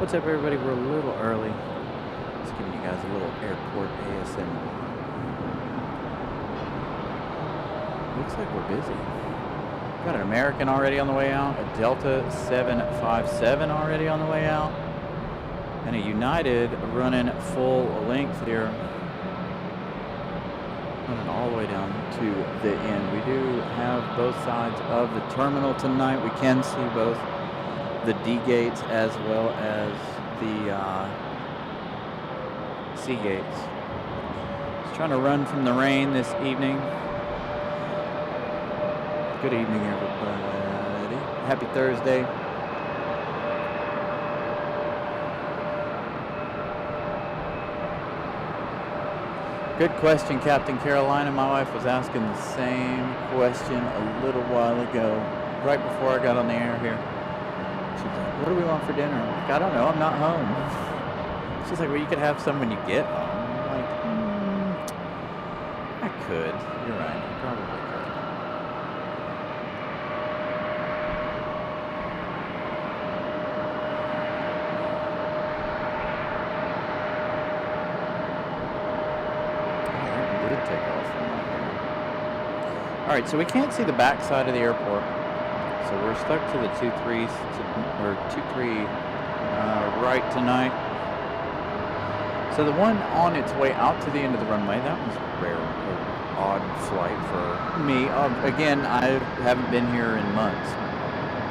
What's up, everybody? We're a little early. Just giving you guys a little airport ASM. Looks like we're busy. Got an American already on the way out, a Delta 757 already on the way out, and a United running full length here, running all the way down to the end. We do have both sides of the terminal tonight. We can see both the D gates as well as the C gates. Just trying to run from the rain this evening. Good evening, everybody. Happy Thursday. Good question, Captain Carolina. My wife was asking the same question a little while ago, right before I got on the air here. She's like, what do we want for dinner? I'm like, I don't know, I'm not home. She's like, well, you could have some when you get home. I'm like, I could. You're right, I probably could. All right, so we can't see the back side of the airport, so we're stuck to the 2-3 right tonight. So the one on its way out to the end of the runway, that was a rare, odd flight for me. Again, I haven't been here in months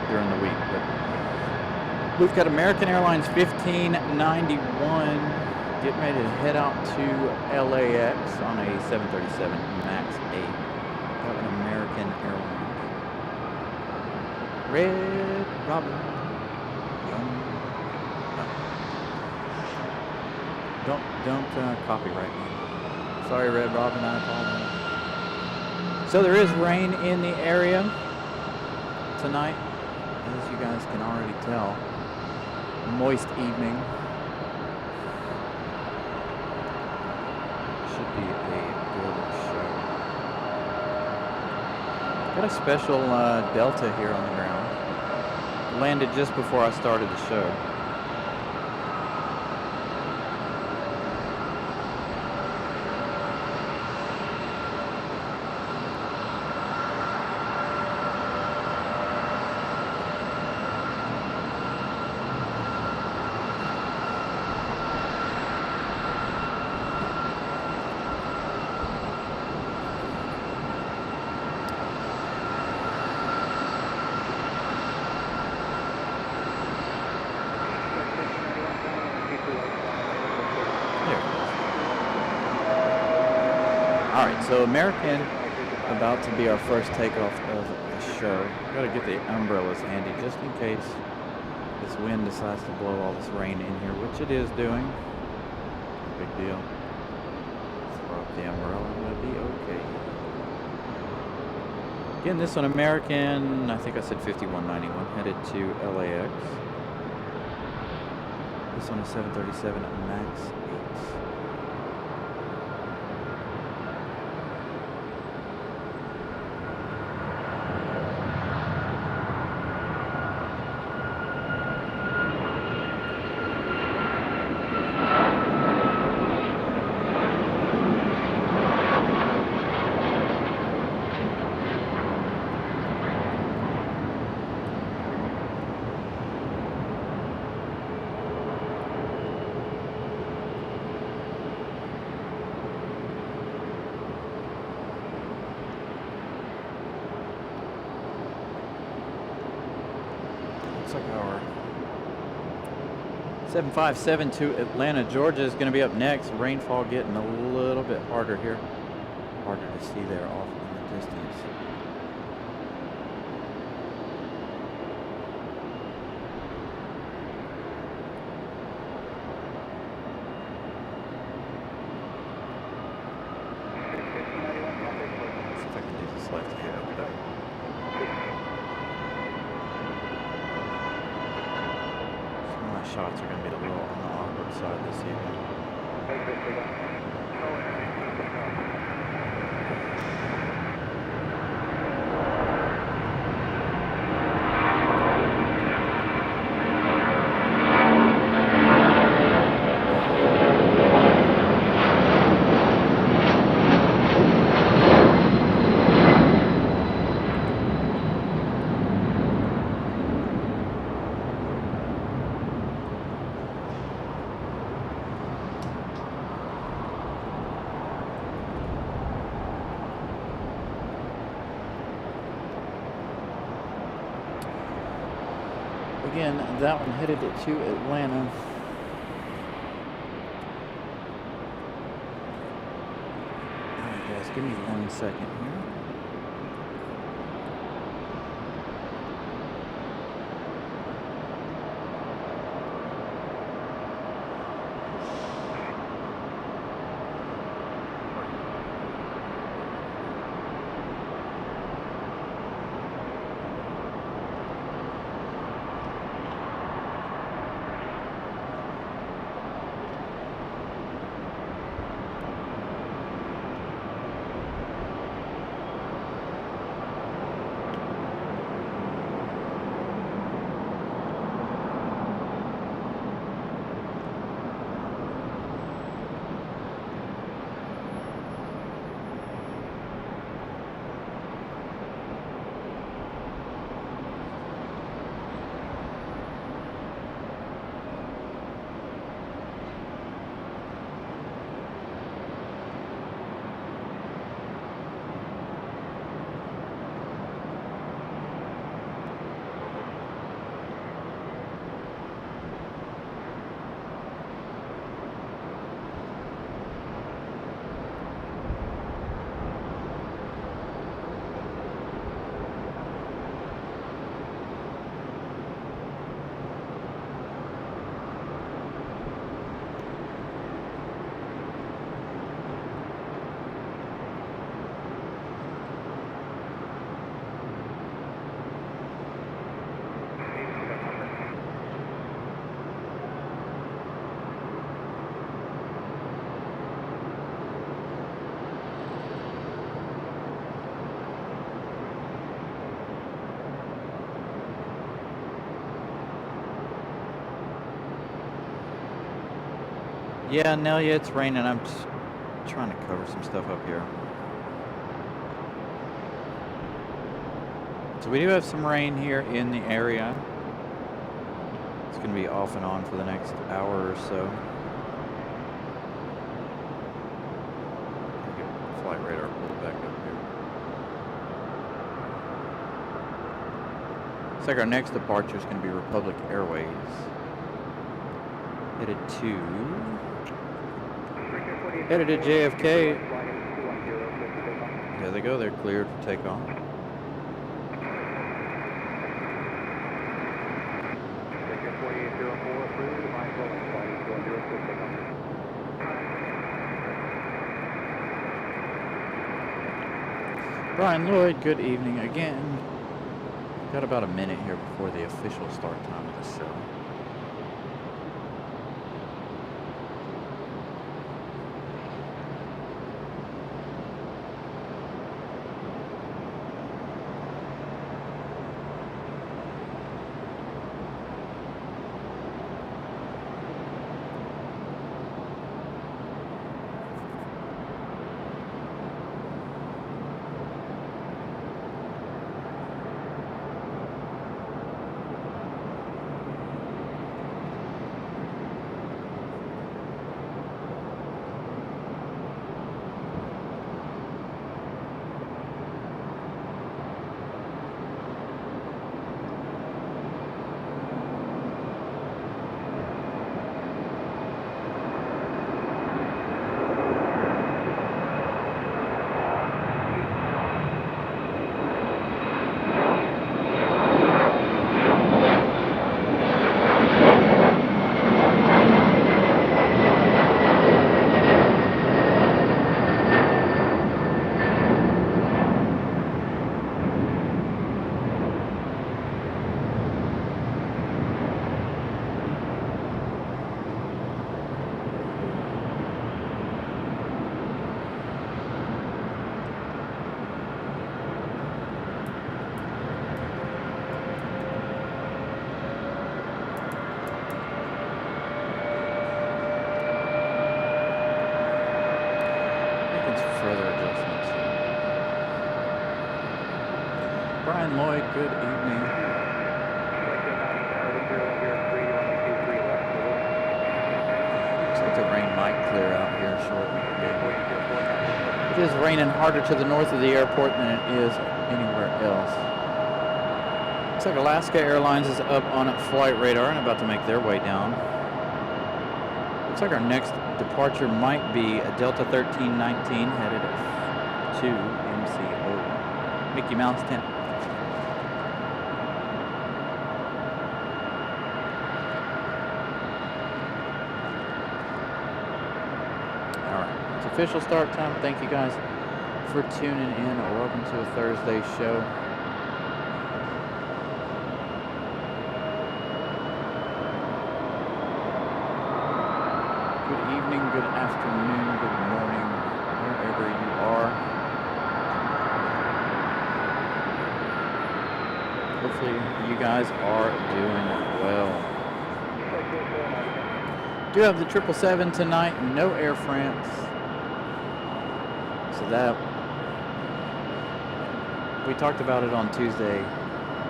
during the week, but we've got American Airlines 1591 getting ready to head out to LAX on a 737 MAX 8. Got an American Airlines. Red Robin. Don't copyright me. Sorry, Red Robin, I apologize. So there is rain in the area tonight, as you guys can already tell. Moist evening. Should be a good show. Got a special Delta here on the ground. Landed just before I started the show. So American, about to be our first takeoff of the show. Got to get the umbrellas handy just in case this wind decides to blow all this rain in here, which it is doing. Big deal. Throw up the umbrella, we'll be okay. Again, this one American, I think I said 5191, headed to LAX. This one is 737 MAX 8. Looks like our 757 to Atlanta, Georgia is going to be up next. Rainfall getting a little bit harder here. Harder to see there off in the distance. See if I can do this left hand over there. Shots are going to be a little on the awkward side this evening. again, that one headed to Atlanta. Alright guys, give me 1 second here. Yeah, Nelia, it's raining. I'm just trying to cover some stuff up here. So we do have some rain here in the area. It's going to be off and on for the next hour or so. Get flight radar pulled back up here. Looks like our next departure is going to be Republic Airways. Headed to JFK. There they go, they're cleared for takeoff. Brian Lloyd, good evening again. Got about a minute here before the official start time of the show. Brian Lloyd, good evening. Looks like the rain might clear out here shortly. It is raining harder to the north of the airport than it is anywhere else. Looks like Alaska Airlines is up on flight radar and about to make their way down. Looks like our next departure might be a Delta 1319 headed to MCO. Mickey Mouse 10. Alright, it's official start time. Thank you guys for tuning in. Welcome to a Thursday show. Good afternoon, good morning, wherever you are. Hopefully you guys are doing well. Do have the 777 tonight, no Air France. So that, we talked about it on Tuesday.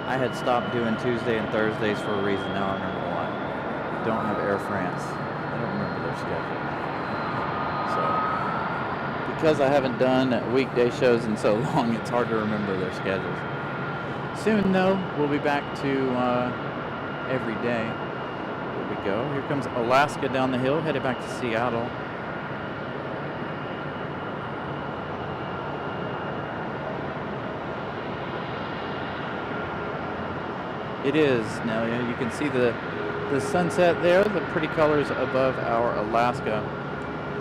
I had stopped doing Tuesday and Thursdays for a reason. Now I remember why. Don't have Air France. I don't remember their schedule. So, because I haven't done weekday shows in so long, it's hard to remember their schedules. Soon, though, we'll be back to every day. Here we go. Here comes Alaska down the hill, headed back to Seattle. It is. Now, you can see the sunset there, the pretty colors above our Alaska.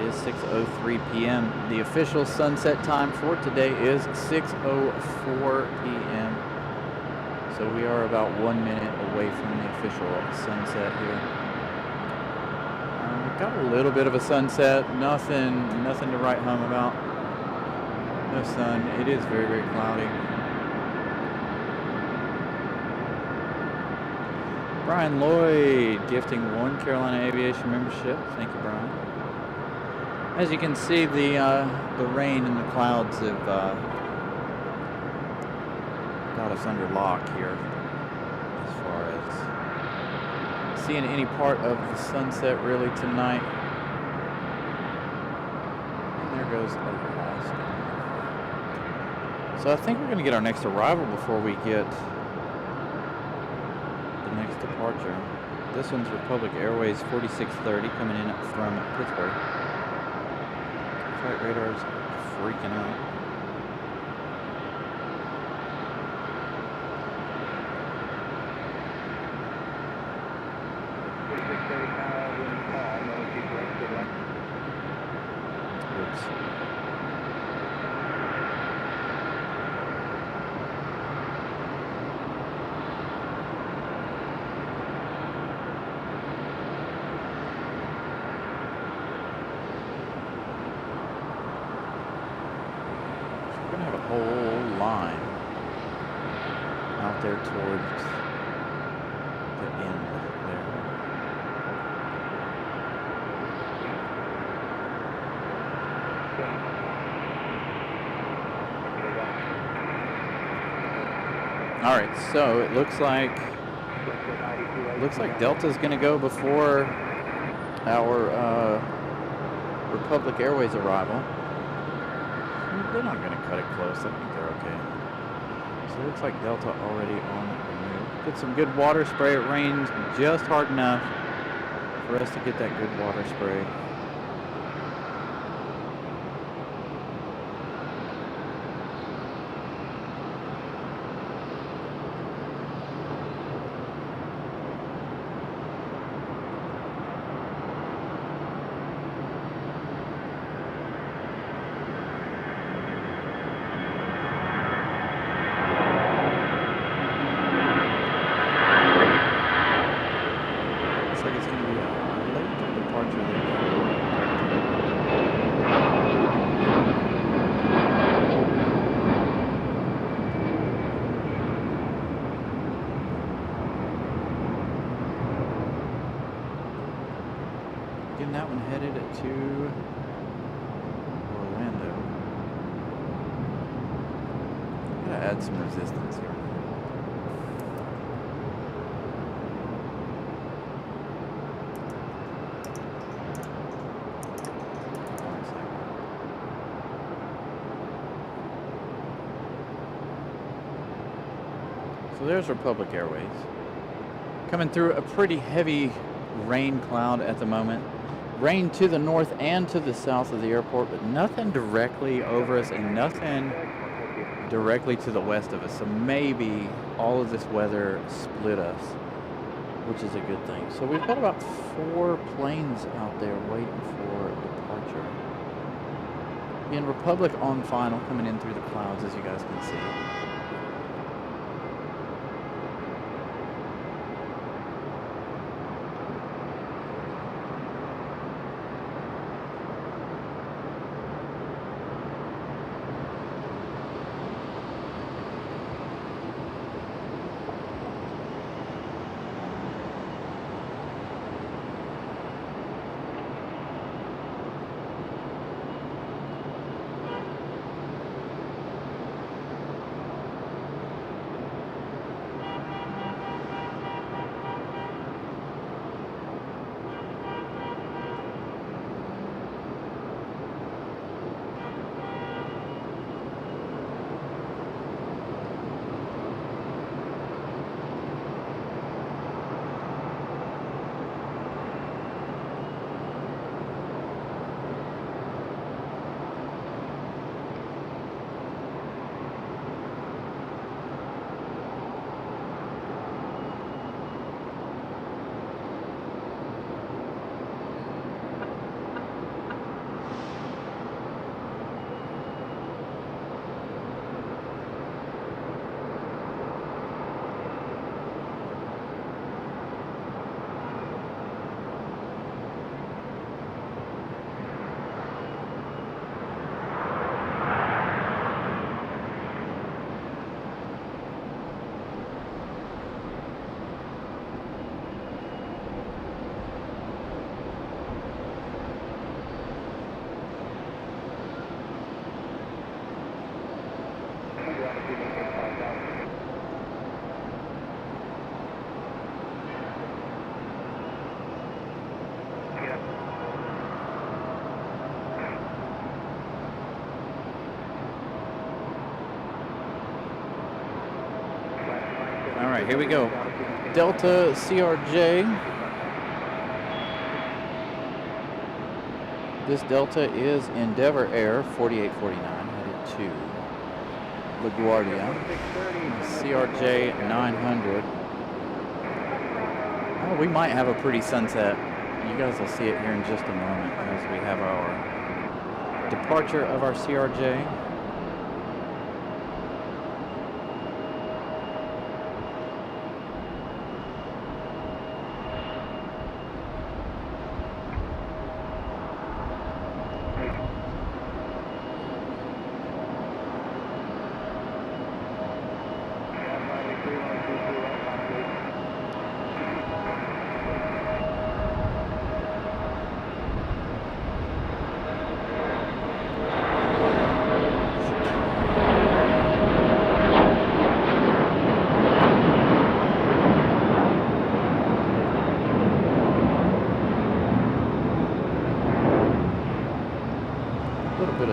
It is 6:03 p.m. The official sunset time for today is 6:04 p.m. So we are about 1 minute away from the official sunset here. Got a little bit of a sunset, nothing to write home about. No sun. It is very, very cloudy. Brian Lloyd gifting 1 Carolina Aviation membership. Thank you, Brian. As you can see, the rain and the clouds have got us under lock here as far as seeing any part of the sunset really tonight. And there goes Alaska. So I think we're going to get our next arrival before we get the next departure. This one's Republic Airways 4630 coming in from Pittsburgh. Flight radar's freaking out. Oops. Whole line out there towards the end there. All right, so it looks like Delta's going to go before our Republic Airways arrival. They're not going to cut it close. I think they're okay. So it looks like Delta already on the move. Get some good water spray. It rains just hard enough for us to get that good water spray. Getting that one headed to Orlando. Gotta add some resistance here. So there's Republic Airways. Coming through a pretty heavy rain cloud at the moment. Rain to the north and to the south of the airport, but nothing directly over us and nothing directly to the west of us. So maybe all of this weather split us, which is a good thing. So we've got about 4 planes out there waiting for departure. Again, Republic on final, coming in through the clouds, as you guys can see. All right, here we go. Delta CRJ. This Delta is Endeavor Air 4849, headed to LaGuardia. CRJ 900. Oh, we might have a pretty sunset. You guys will see it here in just a moment as we have our departure of our CRJ.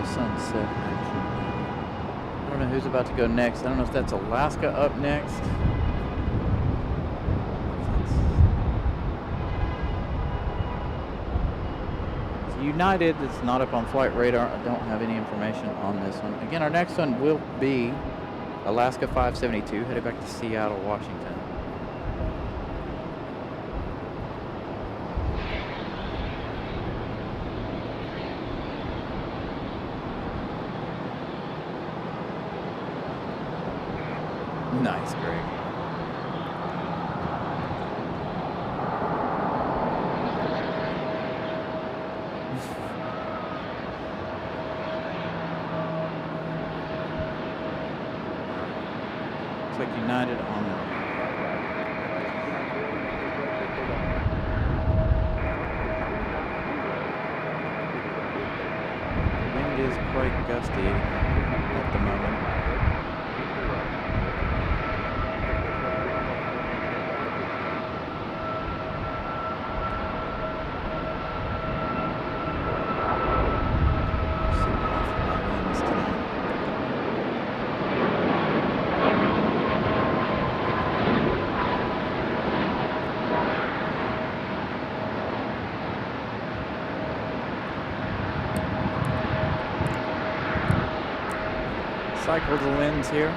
Sunset action. I don't know who's about to go next. I don't know if that's Alaska up next. It's United. It's not up on flight radar. I don't have any information on this one. Again, our next one will be Alaska 572, headed back to Seattle, Washington. Nice, Greg. Looks like United on the wind is quite gusty at the moment. Cycle the winds here.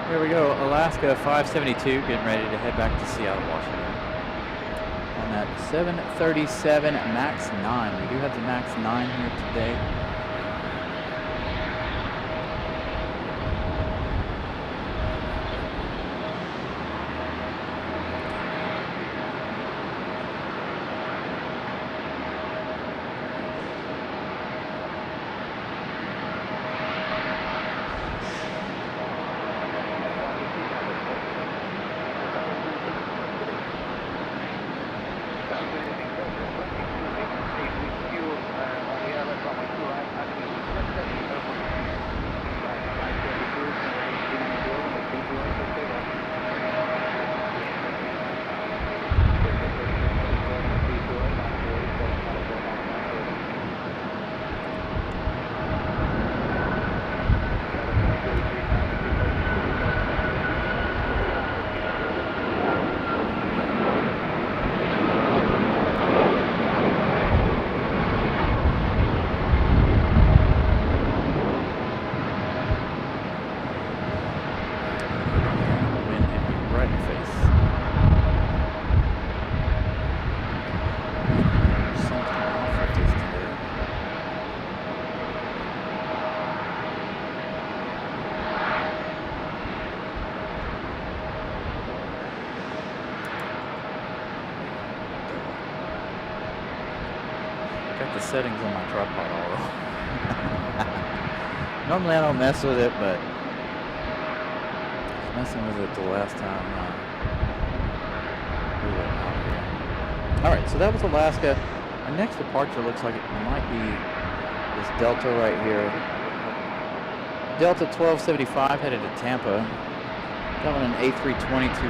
Here we go, Alaska 572, getting ready to head back to Seattle, Washington. On that 737 MAX 9. We do have the MAX 9 here today. The settings on my tripod all wrong. Normally I don't mess with it, but I was messing with it the last time we were out here. Alright, so that was Alaska. Our next departure looks like it might be this Delta right here. Delta 1275 headed to Tampa. That one an A320-200.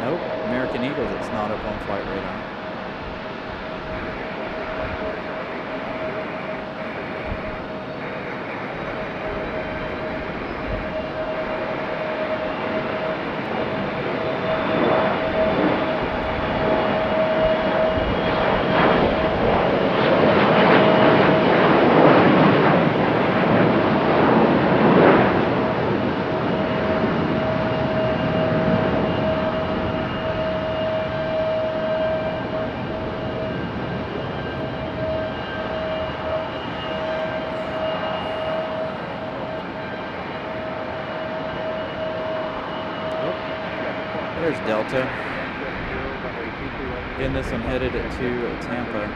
Nope, American Eagle that's not up on flight radar. There's Delta. Again, this one headed to Tampa.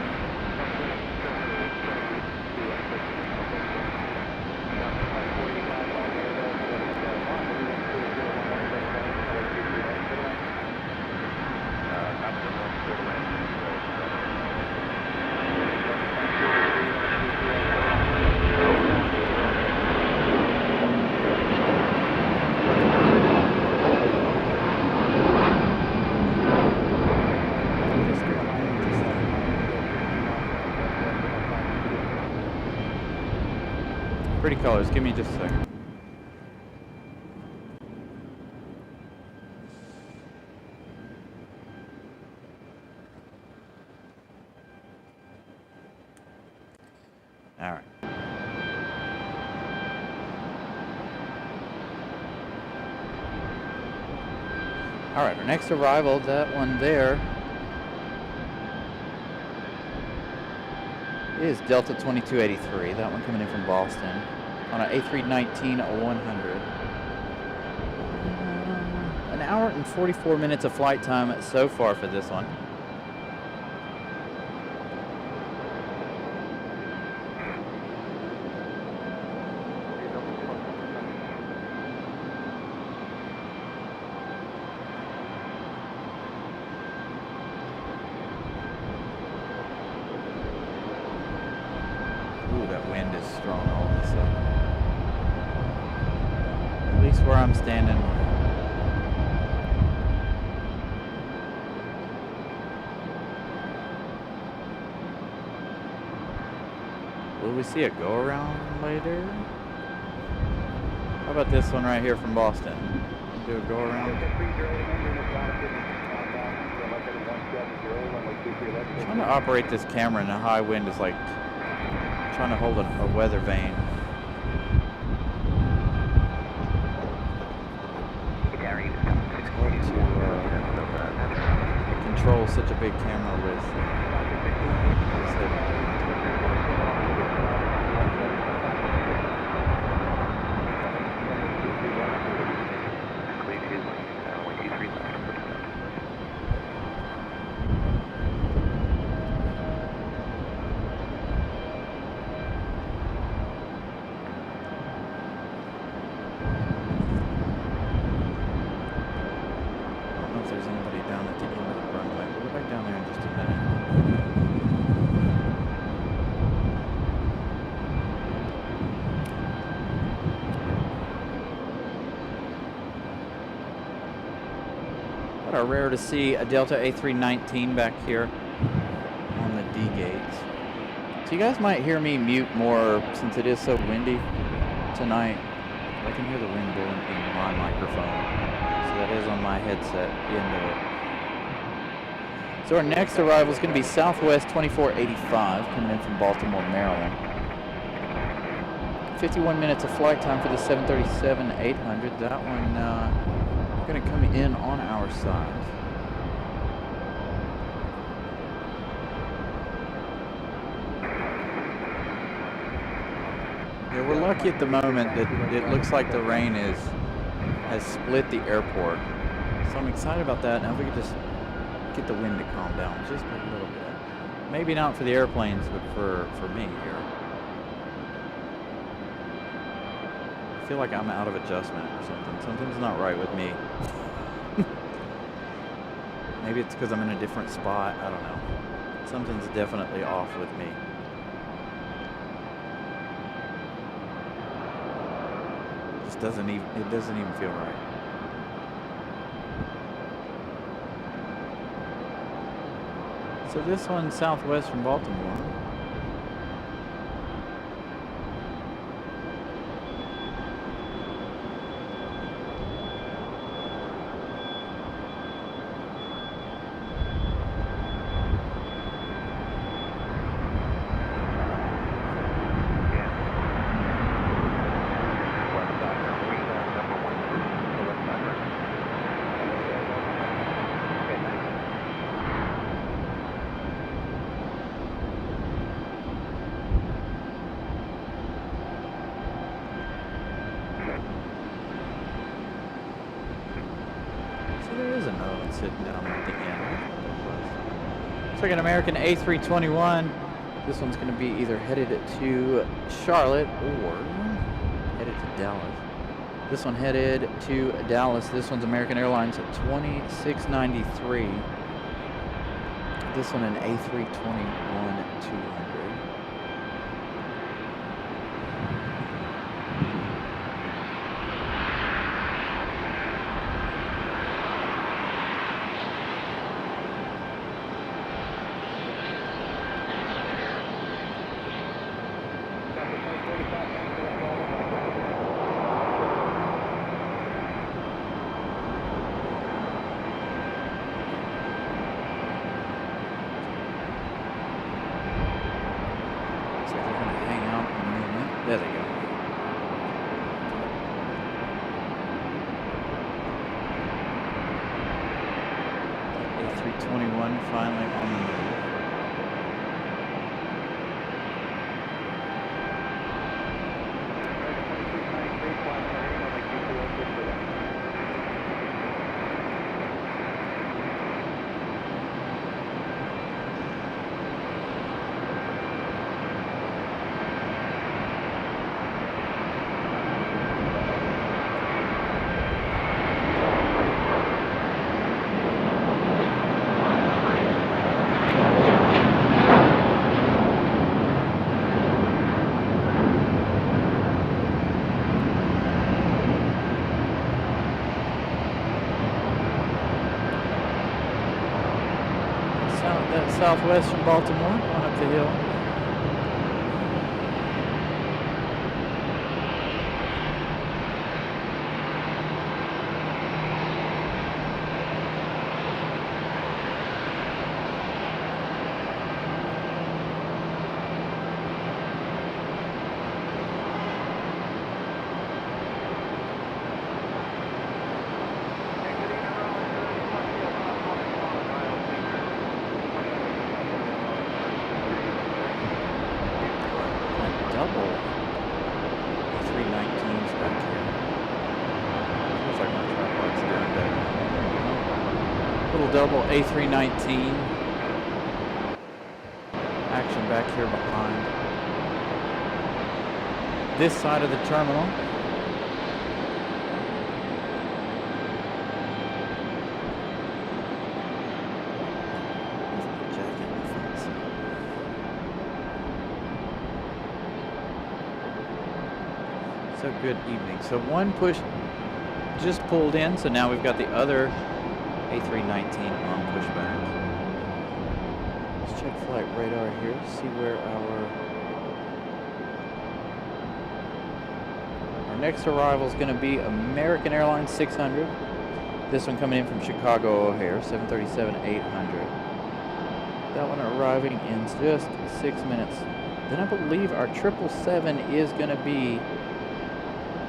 Pretty colors, give me just a second. All right. All right, our next arrival, that one there, is Delta 2283. That one coming in from Boston on an A319-100. An hour and 44 minutes of flight time so far for this one. Wind is strong all of a sudden. At least where I'm standing. Will we see a go around later? How about this one right here from Boston? Do a go around. Trying to operate this camera in a high wind is like trying to hold a weather vane. Control such a big camera with rare to see a Delta A319 back here on the D gates. So you guys might hear me mute more since it is so windy tonight. I can hear the wind blowing in my microphone. So that is on my headset, the end of it. So our next arrival is going to be Southwest 2485 coming in from Baltimore, Maryland. 51 minutes of flight time for the 737-800. That one going to come in on our side. Yeah, we're lucky at the moment that it looks like the rain has split the airport. So I'm excited about that. Now if we could just get the wind to calm down just a little bit. Maybe not for the airplanes, but for me here. I feel like I'm out of adjustment or something. Something's not right with me. Maybe it's because I'm in a different spot. I don't know. Something's definitely off with me. It doesn't even feel right. So this one's Southwest from Baltimore. Sitting down at the end. Looks like an American A321. This one's going to be either headed to Charlotte or headed to Dallas. This one headed to Dallas. This one's American Airlines at 2693. This one an A321-200. There they go. A321 finally on the move. Southwest from Baltimore, going up the hill. double A319s back here. Looks like my tripod's doing that. Little double A319 action back here behind this side of the terminal. So good evening. So one push just pulled in, so now we've got the other A319 on pushback. Let's check flight radar here to see where our next arrival is going to be American Airlines 600. This one coming in from Chicago O'Hare, 737-800. That one arriving in just 6 minutes. Then I believe our 777 is going to be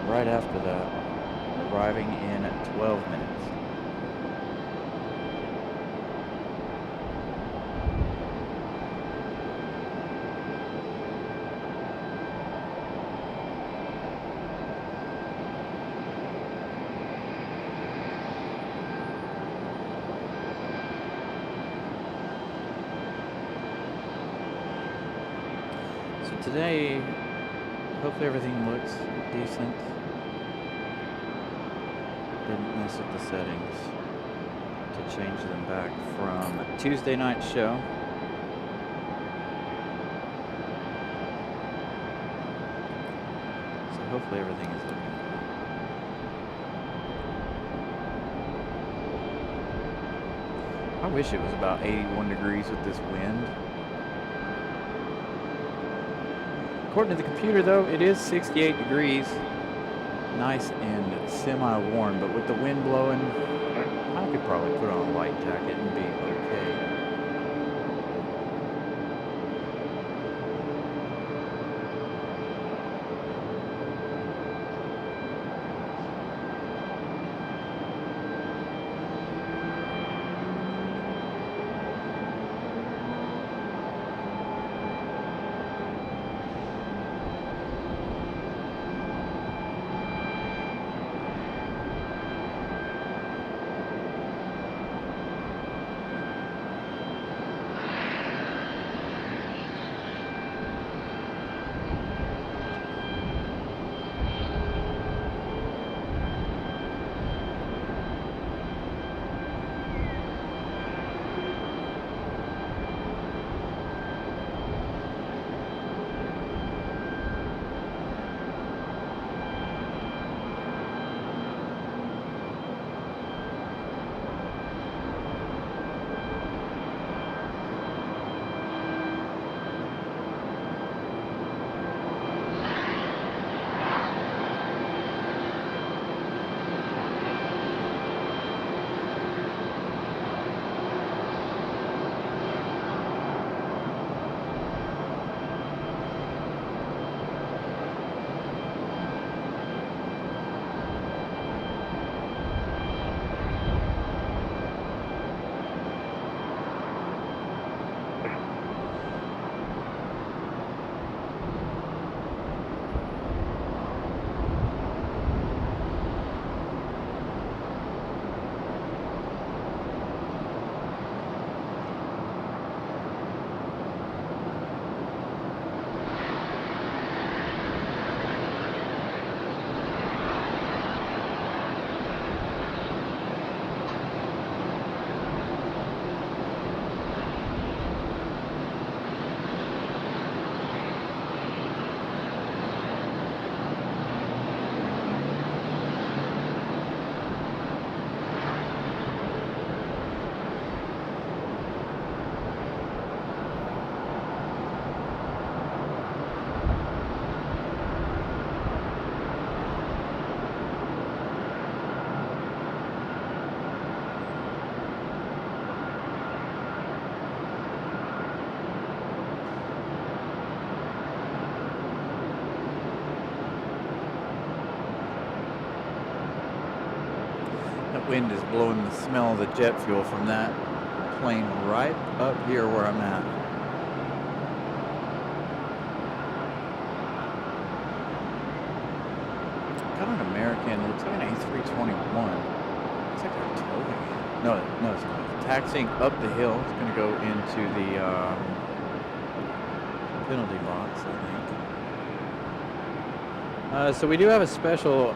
right after that, arriving in 12 minutes. So today, hopefully everything looks decent. Didn't mess with the settings to change them back from Tuesday night show. So hopefully everything is looking good. I wish it was about 81 degrees with this wind. According to the computer though, it is 68 degrees. Nice and semi-warm, but with the wind blowing, I could probably put on a light jacket and be okay. Wind is blowing the smell of the jet fuel from that plane right up here where I'm at. got an American. It looks like an A321. Looks like they're towing it. No, it's not. Taxiing up the hill. It's going to go into the penalty box, I think. So we do have a special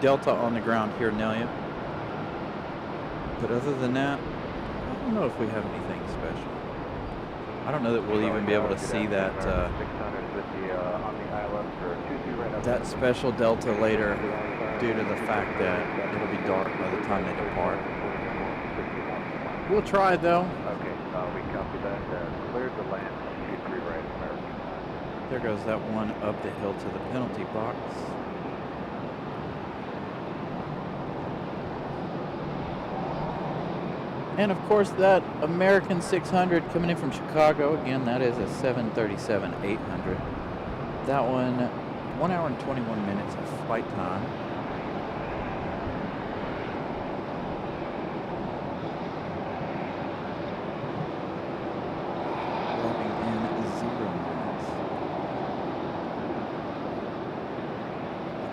Delta on the ground here in Elliott. But other than that, I don't know if we have anything special. I don't know that we'll even be able to see that that special Delta later due to the fact that it'll be dark by the time they depart. We'll try though. Okay, we copy that. Cleared the land. 23 right, American. There goes that one up the hill to the penalty box. And of course that American 600 coming in from Chicago, again that is a 737-800. That one, 1 hour and 21 minutes of flight time. Dropping in 0 minutes.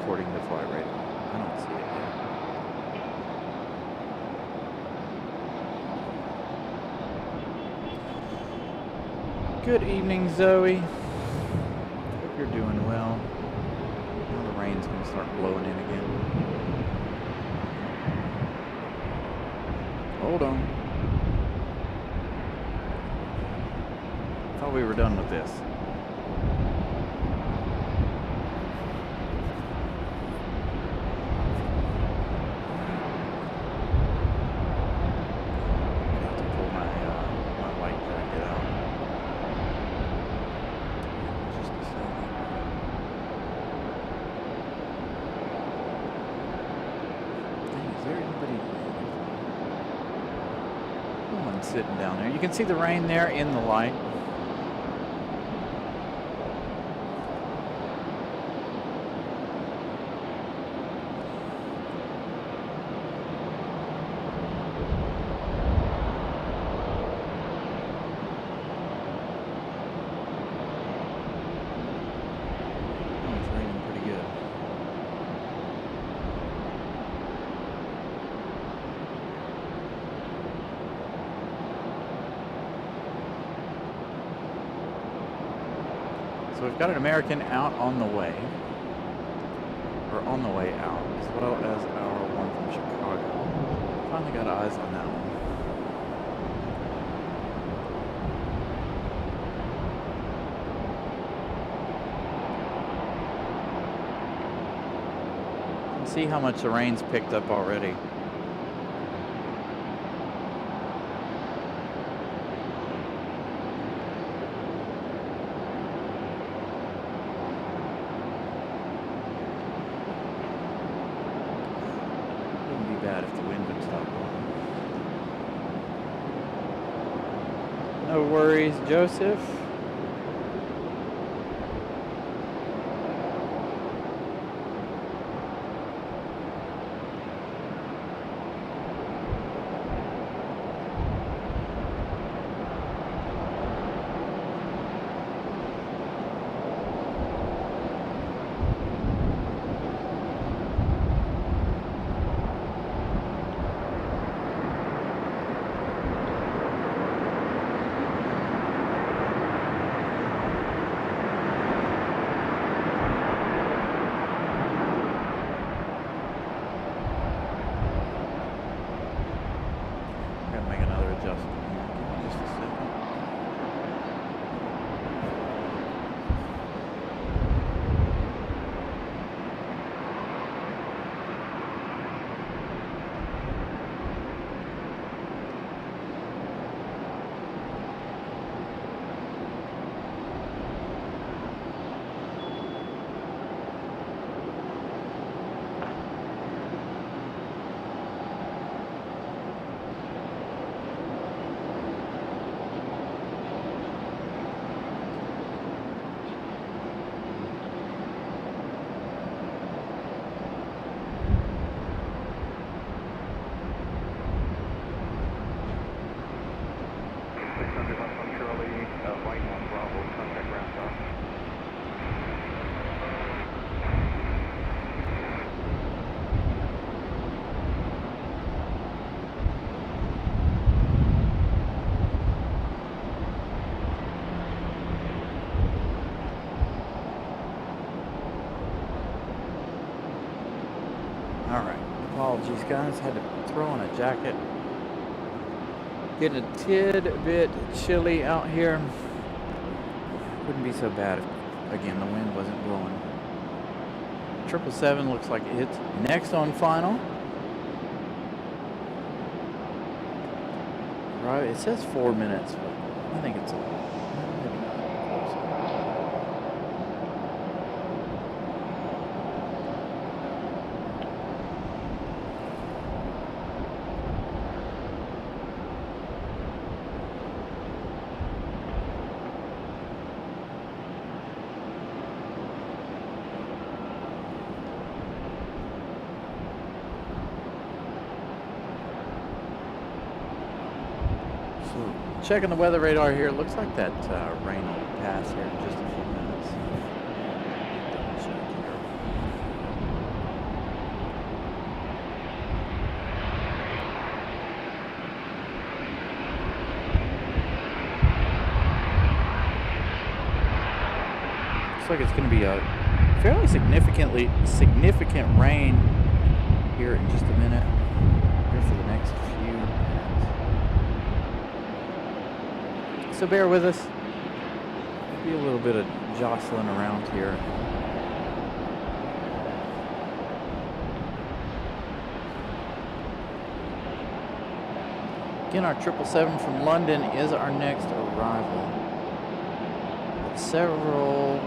According to flight radar. I don't see it yet. Good evening, Zoe. Hope you're doing well. Now the rain's going to start blowing in again. Hold on. Thought we were done with this. Sitting down there. You can see the rain there in the light. Oh, it's raining pretty good. So we've got an American out on the way, or on the way out, as well as our one from Chicago. Finally got eyes on that one. You can see how much the rain's picked up already. If the wind would stop blowing. No worries, Joseph. Apologies, guys. Had to throw on a jacket. Getting a tidbit chilly out here. Wouldn't be so bad if, again, the wind wasn't blowing. 777 looks like it's next on final. Right, it says 4 minutes, but I think it's maybe not close. Checking the weather radar here. It looks like that rain will pass here in just a few minutes. Double check here. Looks like it's going to be a fairly significant rain here in just a minute. Here for the next few minutes. So bear with us. Be a little bit of jostling around here. Again, our 777 from London is our next arrival.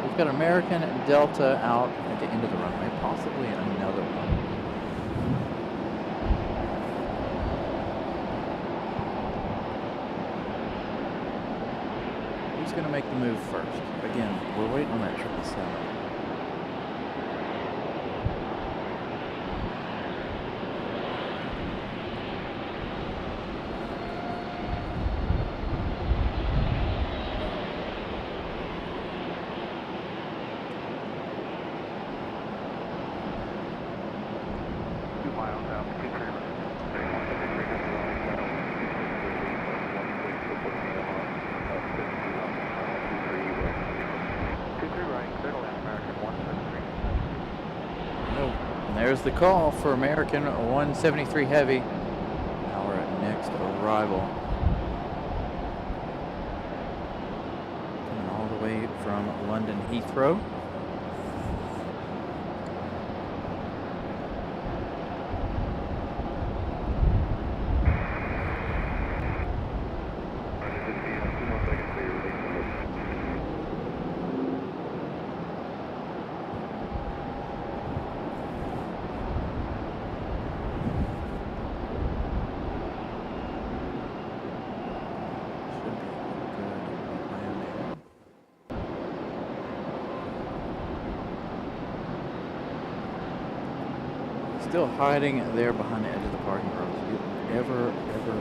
We've got American Delta out at the end of the runway, possibly another one. Who's going to make the move first? Again, we're waiting on that 777. There's the call for American 173 Heavy, our next arrival. Coming all the way from London Heathrow. Still hiding there behind the edge of the parking garage. Ever closer.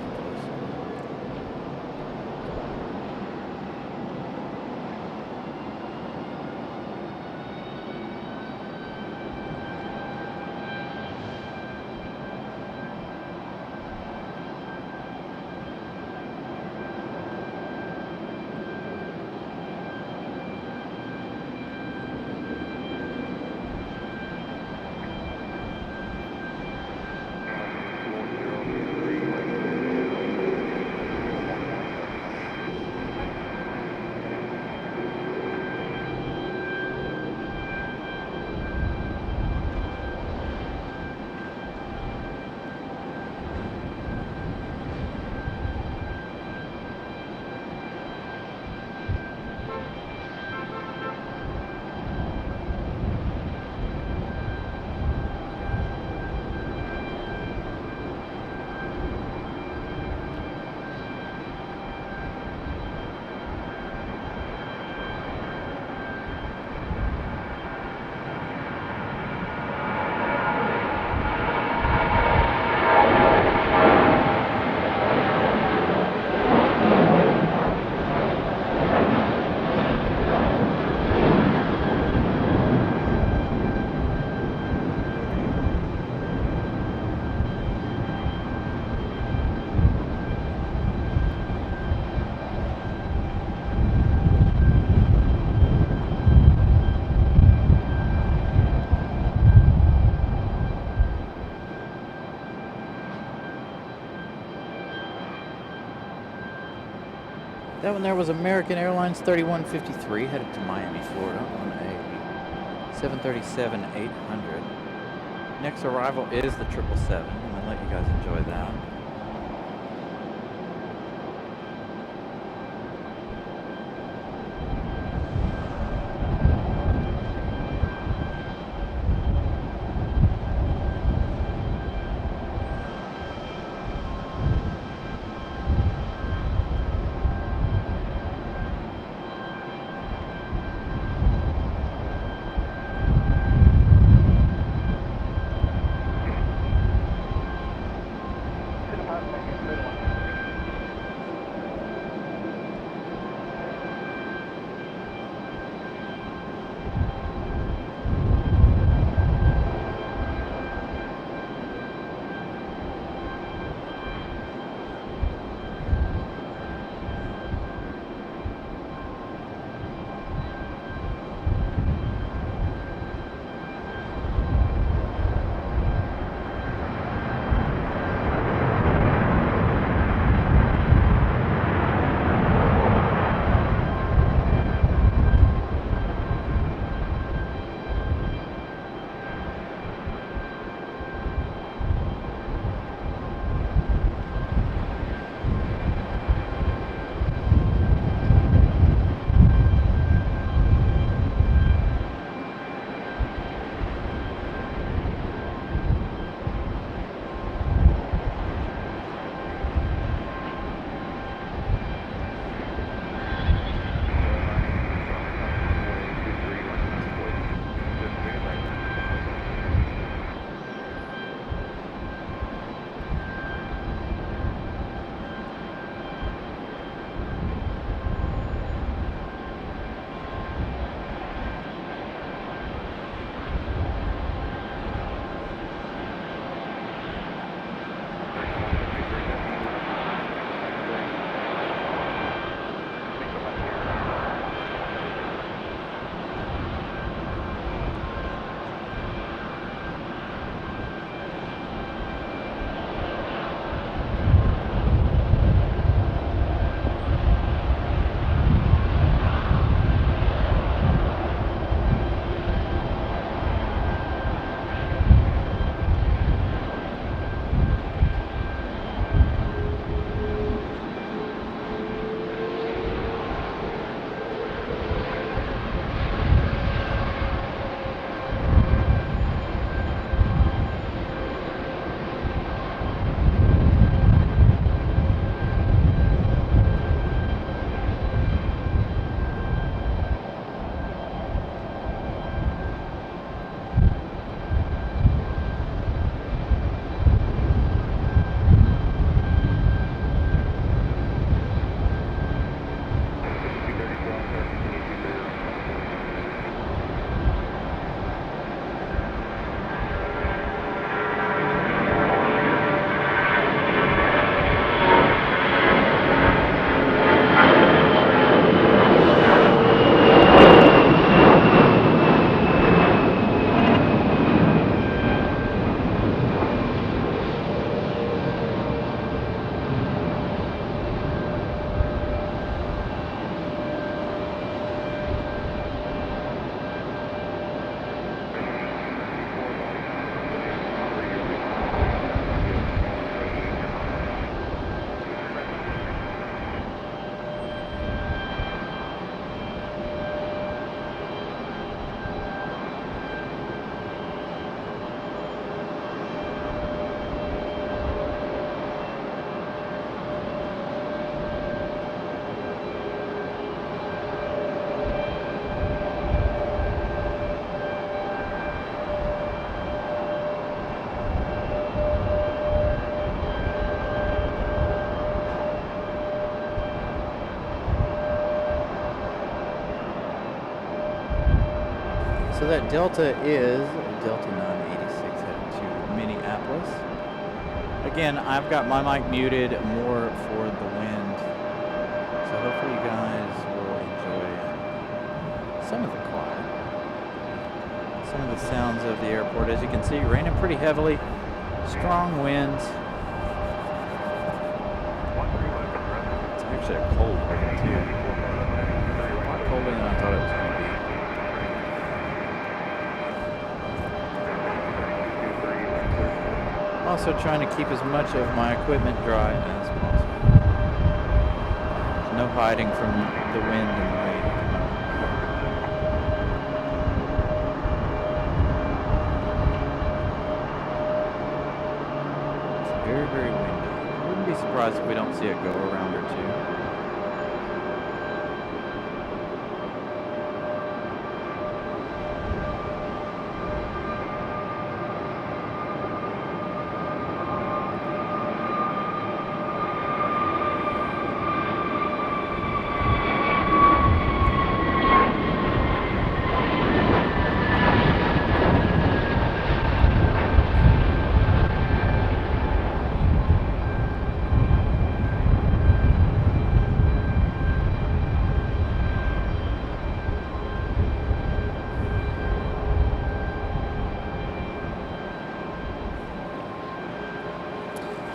That one there was American Airlines 3153 headed to Miami, Florida on a 737-800. Next arrival is the 777. I'm going to let you guys enjoy that. So that Delta is Delta 986 headed to Minneapolis. Again, I've got my mic muted more for the wind, so hopefully you guys will enjoy some of the quiet, some of the sounds of the airport. As you can see, raining pretty heavily, strong winds. It's actually a cold wind too. A lot colder than I thought it was going to be. Also trying to keep as much of my equipment dry as possible. There's no hiding from the wind and the rain. It's very, very windy. I wouldn't be surprised if we don't see a go around or two.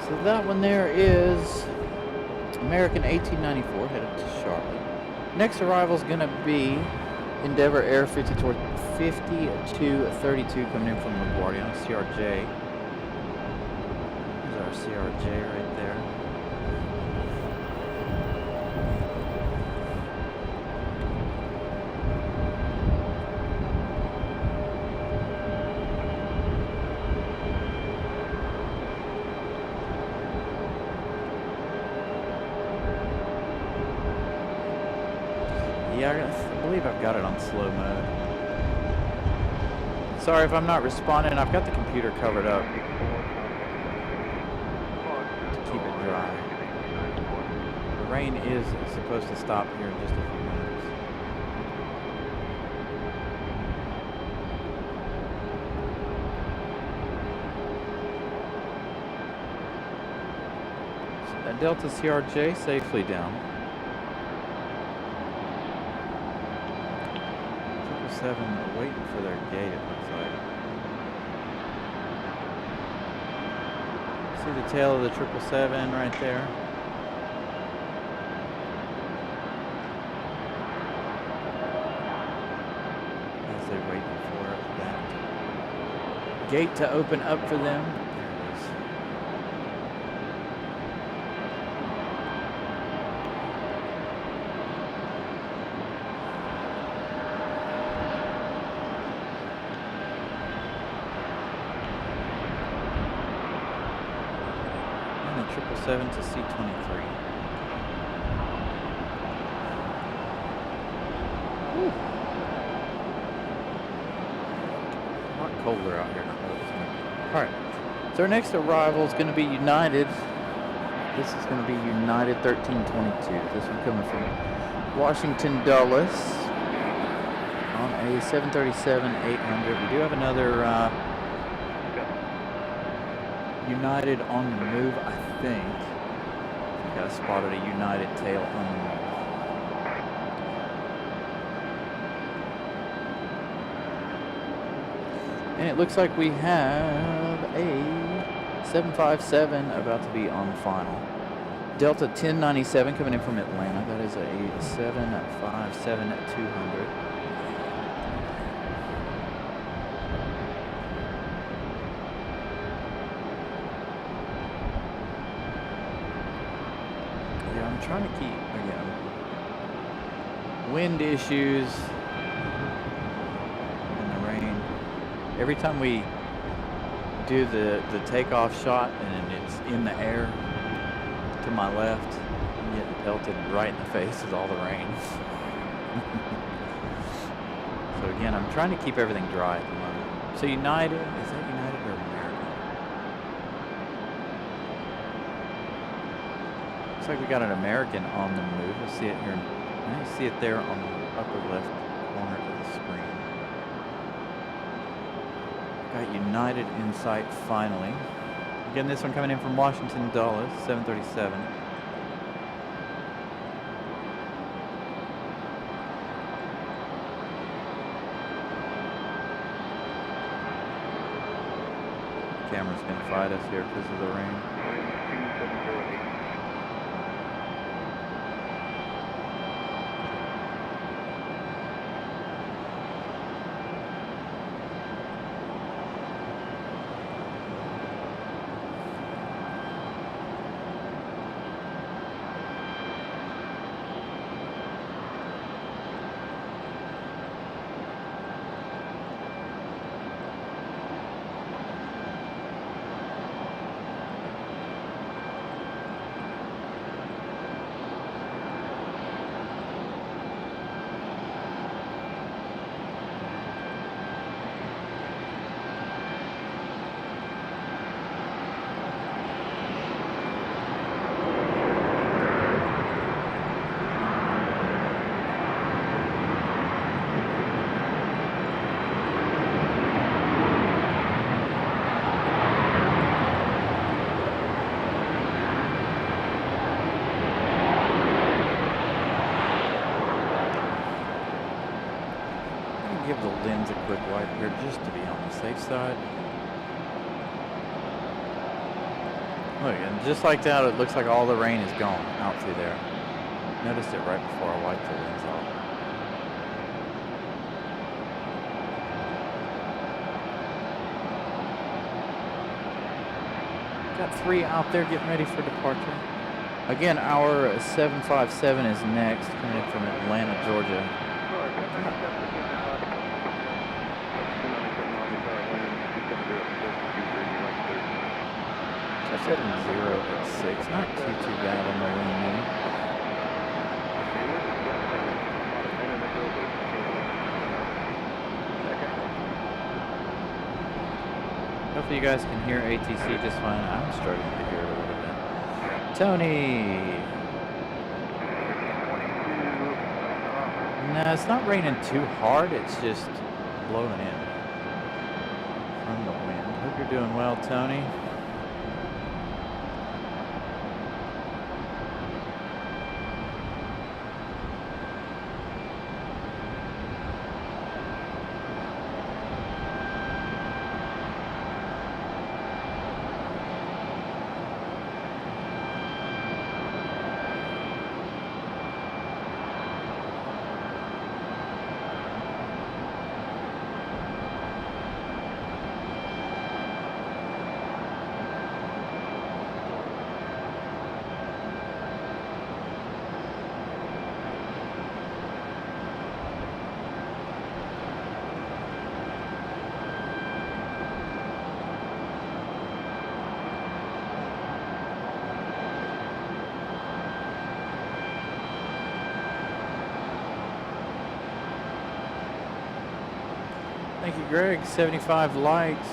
So that one there is American 1894 headed to Charlotte. Next arrival is going to be Endeavour Air 5232 coming in from LaGuardia on CRJ. There's our CRJ right there. Yeah, I believe I've got it on slow mode. Sorry if I'm not responding. I've got the computer covered up to keep it dry. The rain is supposed to stop here in just a few minutes. So that Delta CRJ safely down. 7 waiting for their gate, it looks like. See the tail of the 777 right there? As they're waiting for that gate to open up for them. There it is. And the 777 to C-23. Whew. A lot colder out here. Alright, so our next arrival is going to be United. This is going to be United 1322. This one coming from Washington Dulles on a 737-800. We do have another United on the move, I think. I think I spotted a United tail on the move. And it looks like we have a 757 about to be on final. Delta 1097 coming in from Atlanta. That is a 757-200. Yeah, I'm trying to keep, again, wind issues and the rain. Every time we do the takeoff shot and it's in the air to my left, I'm getting pelted right in the face with all the rain. So again, I'm trying to keep everything dry at the moment. So United, is that United or American? Looks like we got an American on the move. We'll see it here. I see it there on the upper left corner of the screen. Got United in sight finally. Again, this one coming in from Washington Dulles, 737. Camera's gonna fight us here because of the rain. give the lens a quick wipe here just to be on the safe side. Look, and just like that, it looks like all the rain is gone out through there. Noticed it right before I wiped the lens off. Got 3 out there getting ready for departure. Again, our 757 is next, coming in from Atlanta, Georgia. So 706, not too bad on the wing there. Hopefully you guys can hear ATC just fine. I'm struggling to hear it a little bit. Tony! No, it's not raining too hard. It's just blowing in from the wind. Hope you're doing well, Tony. Thank you, Greg. 75 likes.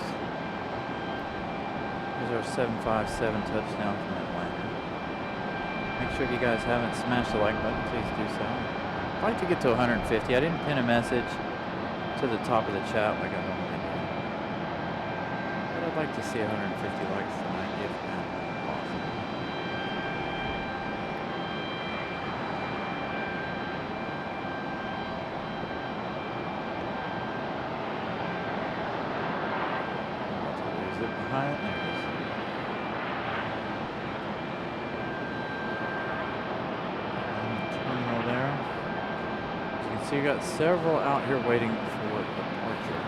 Here's our 757 touchdown from Atlanta. Make sure if you guys haven't smashed the like button, please do so. I'd like to get to 150. I didn't pin a message to the top of the chat like I normally do. But I'd like to see 150 likes tonight if possible. Behind there. Terminal there. As you can see, you got several out here waiting for departure.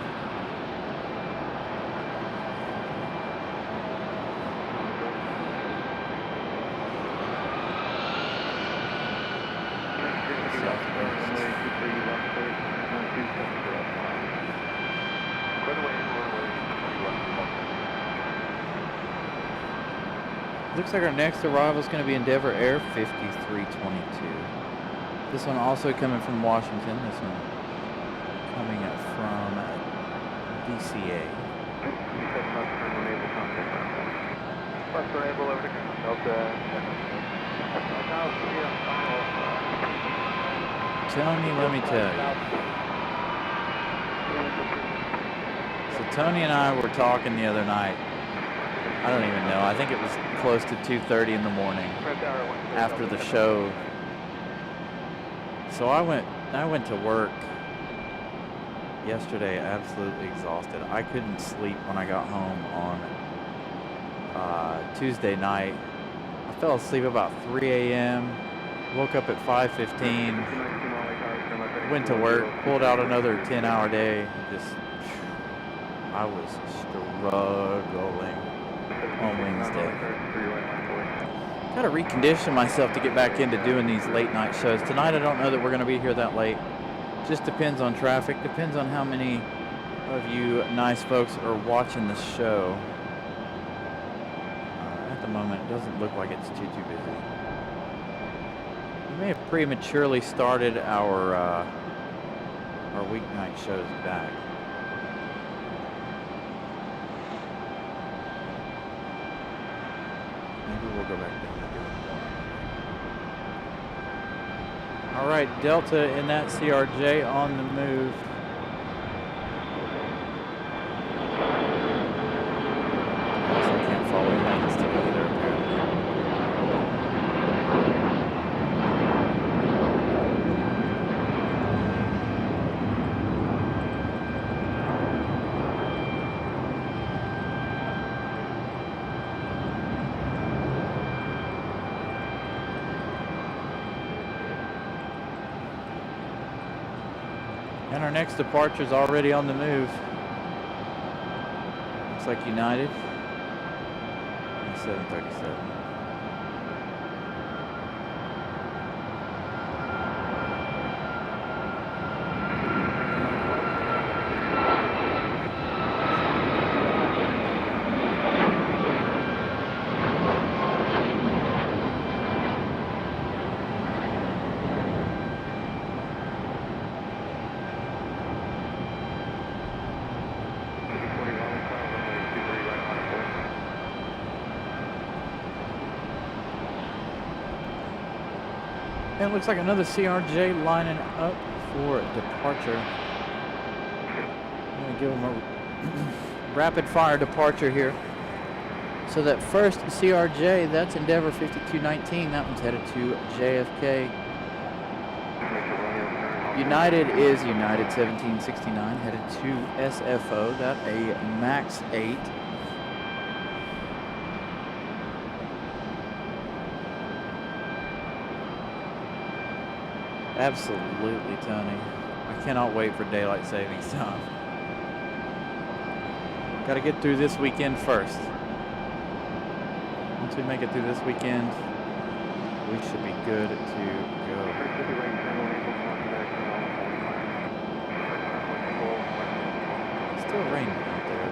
Looks like our next arrival is going to be Endeavor Air 5322. This one also coming from Washington. This one coming from DCA. Tony, let me tell you. So Tony and I were talking the other night. I don't even know. I think it was close to 2:30 in the morning after the show. So I went to work yesterday absolutely exhausted. I couldn't sleep when I got home on Tuesday night. I fell asleep about 3 a.m. Woke up at 5:15. Went to work, pulled out another 10-hour day. I was struggling on Wednesday. Got to recondition myself to get back into doing these late night shows. Tonight I don't know that we're going to be here that late. Just depends on traffic, depends on how many of you nice folks are watching the show. At the moment it doesn't look like it's too busy. We may have prematurely started our weeknight shows back. Maybe we'll go back down to doing more. All right, Delta in that CRJ on the move. Also can't follow lanes together apparently. And our next departure is already on the move. Looks like United. 737. And it looks like another CRJ lining up for departure. I'm going to give them a rapid fire departure here. So that first CRJ, that's Endeavor 5219. That one's headed to JFK. United is United 1769 headed to SFO. That a MAX 8. Absolutely, Tony. I cannot wait for daylight savings time. Got to get through this weekend first. Once we make it through this weekend, we should be good to go. It's still raining out there.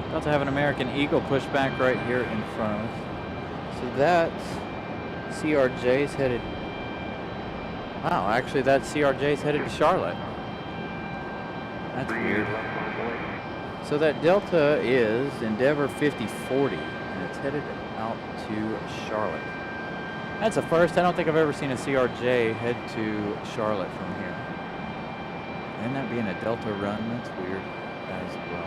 About to have an American Eagle push back right here in front of us. So that CRJ's headed. Wow, actually that CRJ's headed to Charlotte. That's weird. So that Delta is Endeavor 5040 and it's headed out to Charlotte. That's a first. I don't think I've ever seen a CRJ head to Charlotte from here. And that being a Delta run, that's weird as well.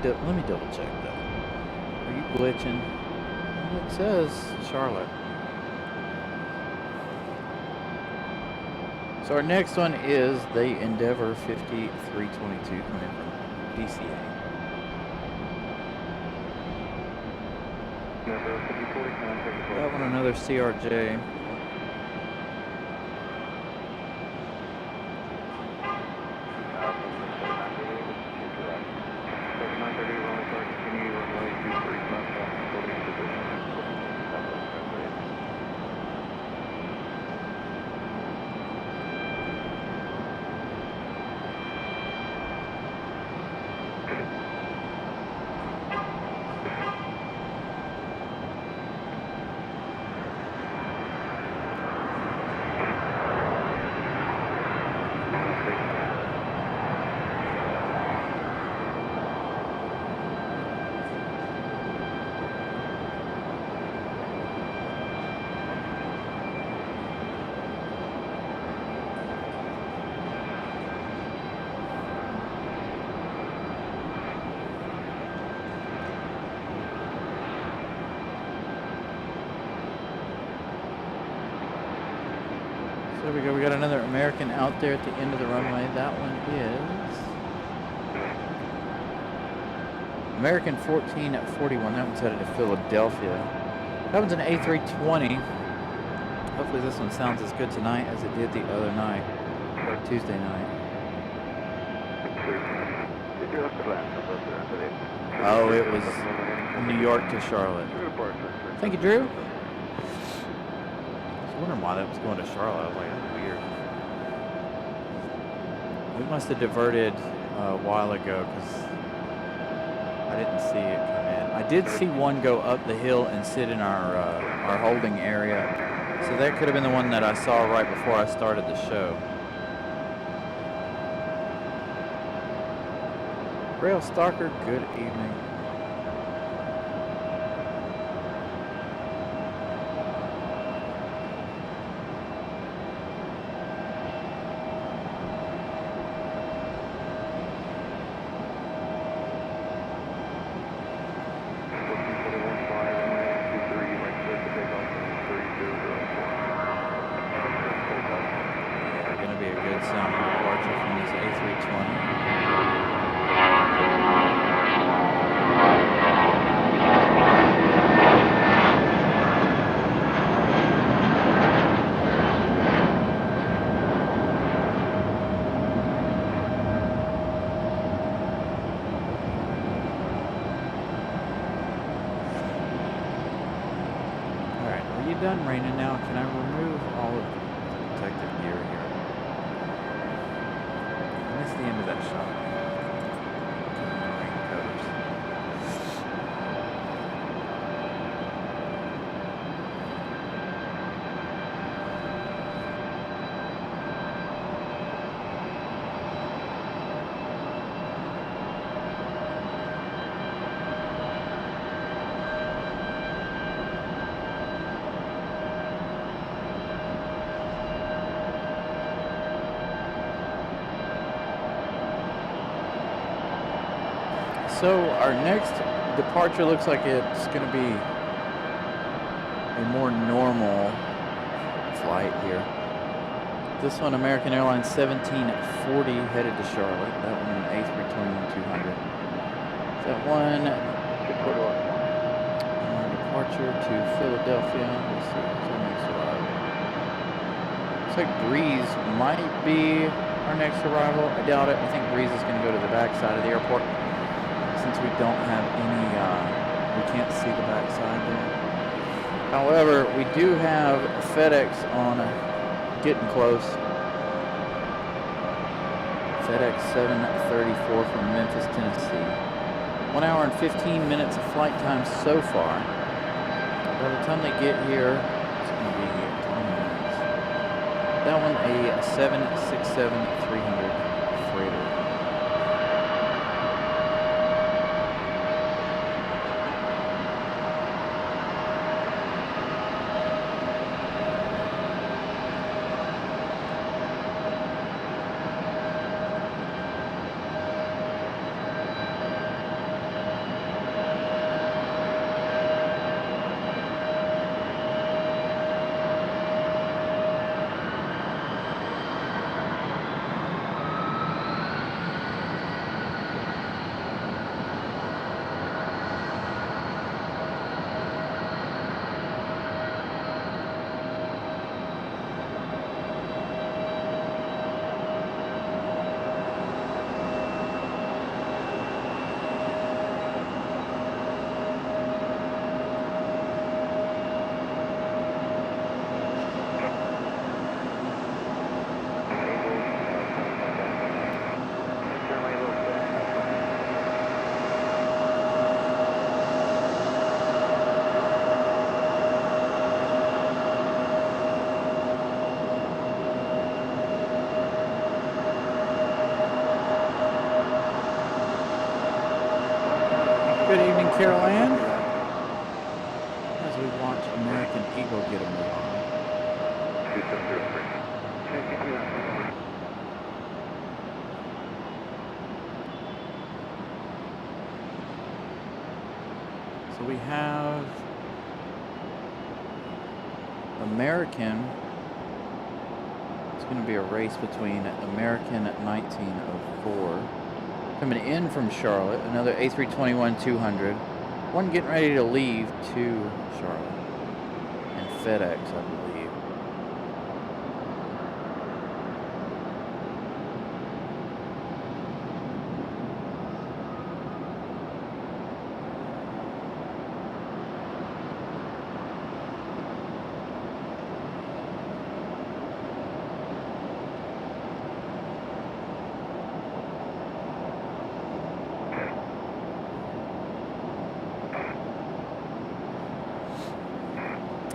Let me double check that. Are you glitching? It says Charlotte. So our next one is the Endeavor 5322 coming from DCA. That one another CRJ. There we go. We got another American out there at the end of the runway. That one is American 1441. That one's headed to Philadelphia. That one's an A320. Hopefully this one sounds as good tonight as it did the other night, Tuesday night. Oh, it was New York to Charlotte. Thank you, Drew. I was wondering why that was going to Charlotte. I was like, that's weird. We must have diverted a while ago because I didn't see it come in. I did see one go up the hill and sit in our holding area. So that could have been the one that I saw right before I started the show. Rail Stalker, good evening. Done raining now. Can I remove all of the protective gear here? I missed the end of that shot. Rain covers. So our next departure looks like it's going to be a more normal flight here. This one, American Airlines 1740 headed to Charlotte. That one, A321-200. That one, departure to Philadelphia. Let's see, what's our next arrival? Looks like Breeze might be our next arrival. I doubt it. I think Breeze is going to go to the back side of the airport. Since we don't have any, we can't see the backside there. However, we do have FedEx on getting close. FedEx 734 from Memphis, Tennessee. 1 hour and 15 minutes of flight time so far. By the time they get here, it's going to be 20 minutes. That one, a 767-300 freighter. Good evening, Carol Ann. As we watch American Eagle get a move on. So we have American. It's going to be a race between American 1904. Coming in from Charlotte, another A321-200. One getting ready to leave to Charlotte. And FedEx, I believe.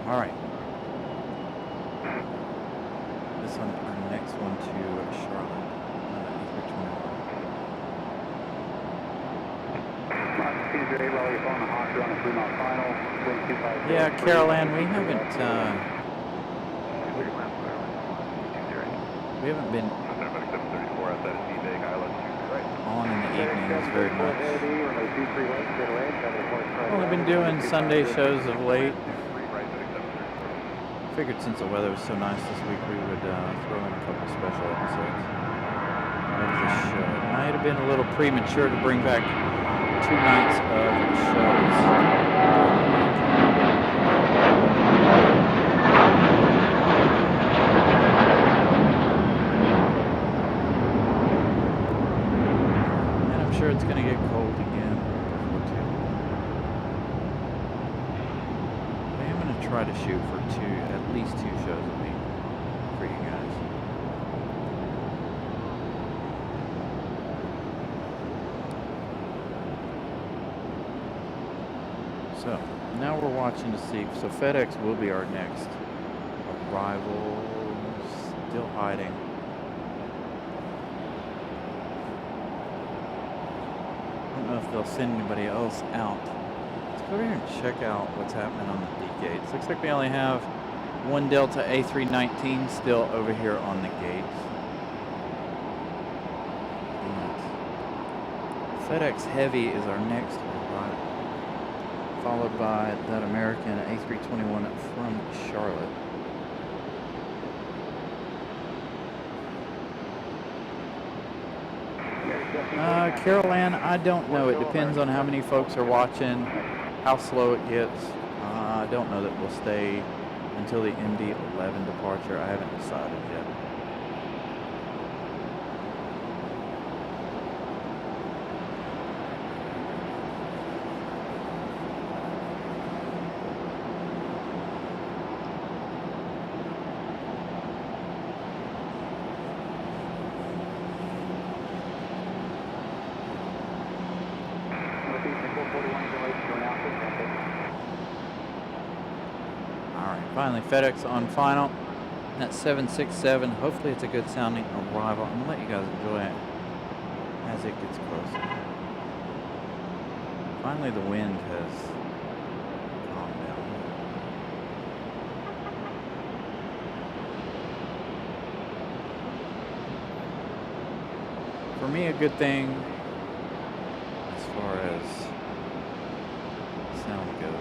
All right. This one, our next one to Charlotte. A321. Raleigh, phone Hawker on the 3-mile final. Wind 250. Yeah, Carol Ann, we haven't been on in the evenings very much. Only been doing Sunday shows of late. Figured since the weather was so nice this week, we would throw in a couple special episodes of the show. Might have been a little premature to bring back 2 nights of shows. Sure, it's going to get cold again before too long. I am going to try to shoot for at least 2 shows a week for you guys. So now we're watching to see. So FedEx will be our next arrival. Still hiding. I don't know if they'll send anybody else out. Let's go over here and check out what's happening on the D gates. Looks like we only have 1 Delta A319 still over here on the gates. FedEx Heavy is our next arrival, followed by that American A321 from Charlotte. Carol Ann, I don't know. It depends on how many folks are watching, how slow it gets. I don't know that we'll stay until the MD-11 departure. I haven't decided yet. Finally, FedEx on final. That's 767. Hopefully it's a good sounding arrival. I'm going to let you guys enjoy it as it gets closer. Finally, the wind has calmed down. For me, a good thing as far as sound goes.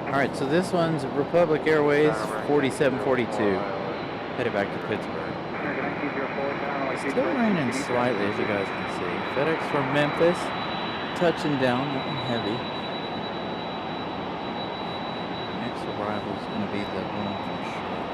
Alright, so this one's Republic Airways 4742, headed back to Pittsburgh. Still raining slightly, as you guys can see. FedEx from Memphis, touching down, nothing heavy. Next arrival is going to be the one from Charlotte.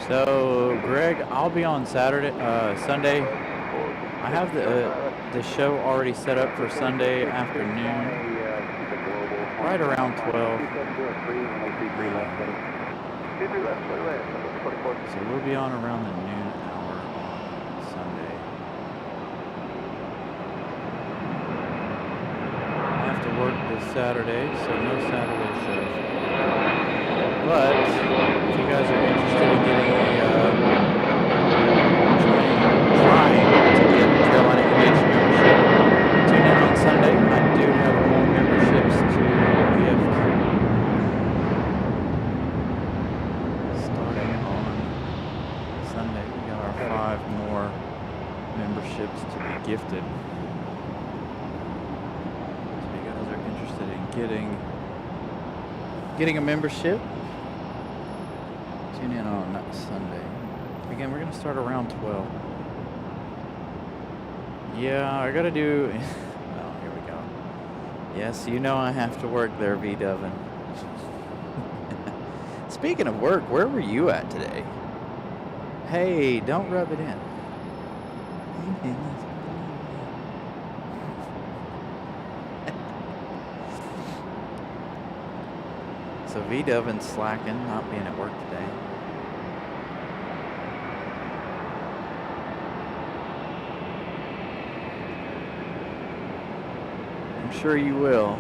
So, Greg, I'll be on Saturday, Sunday. I have the show already set up for Sunday afternoon, right around 12. So we'll be on around the noon hour on Sunday. I have to work this Saturday, so no Saturday shows. But if you guys are interested in getting trying to get a Carolina Aviation membership, tune in on Sunday. I do have more memberships to gift. Starting on Sunday, we got our 5 more memberships to be gifted. So if you guys are interested in getting a membership, tune in on that Sunday. Again, we're going to start around 12. Yeah, I got to do... Oh, here we go. Yes, you know I have to work there, V. Dovin. Speaking of work, where were you at today? Hey, don't rub it in. So V. Dovin's slacking, not being at work today. I'm sure you will.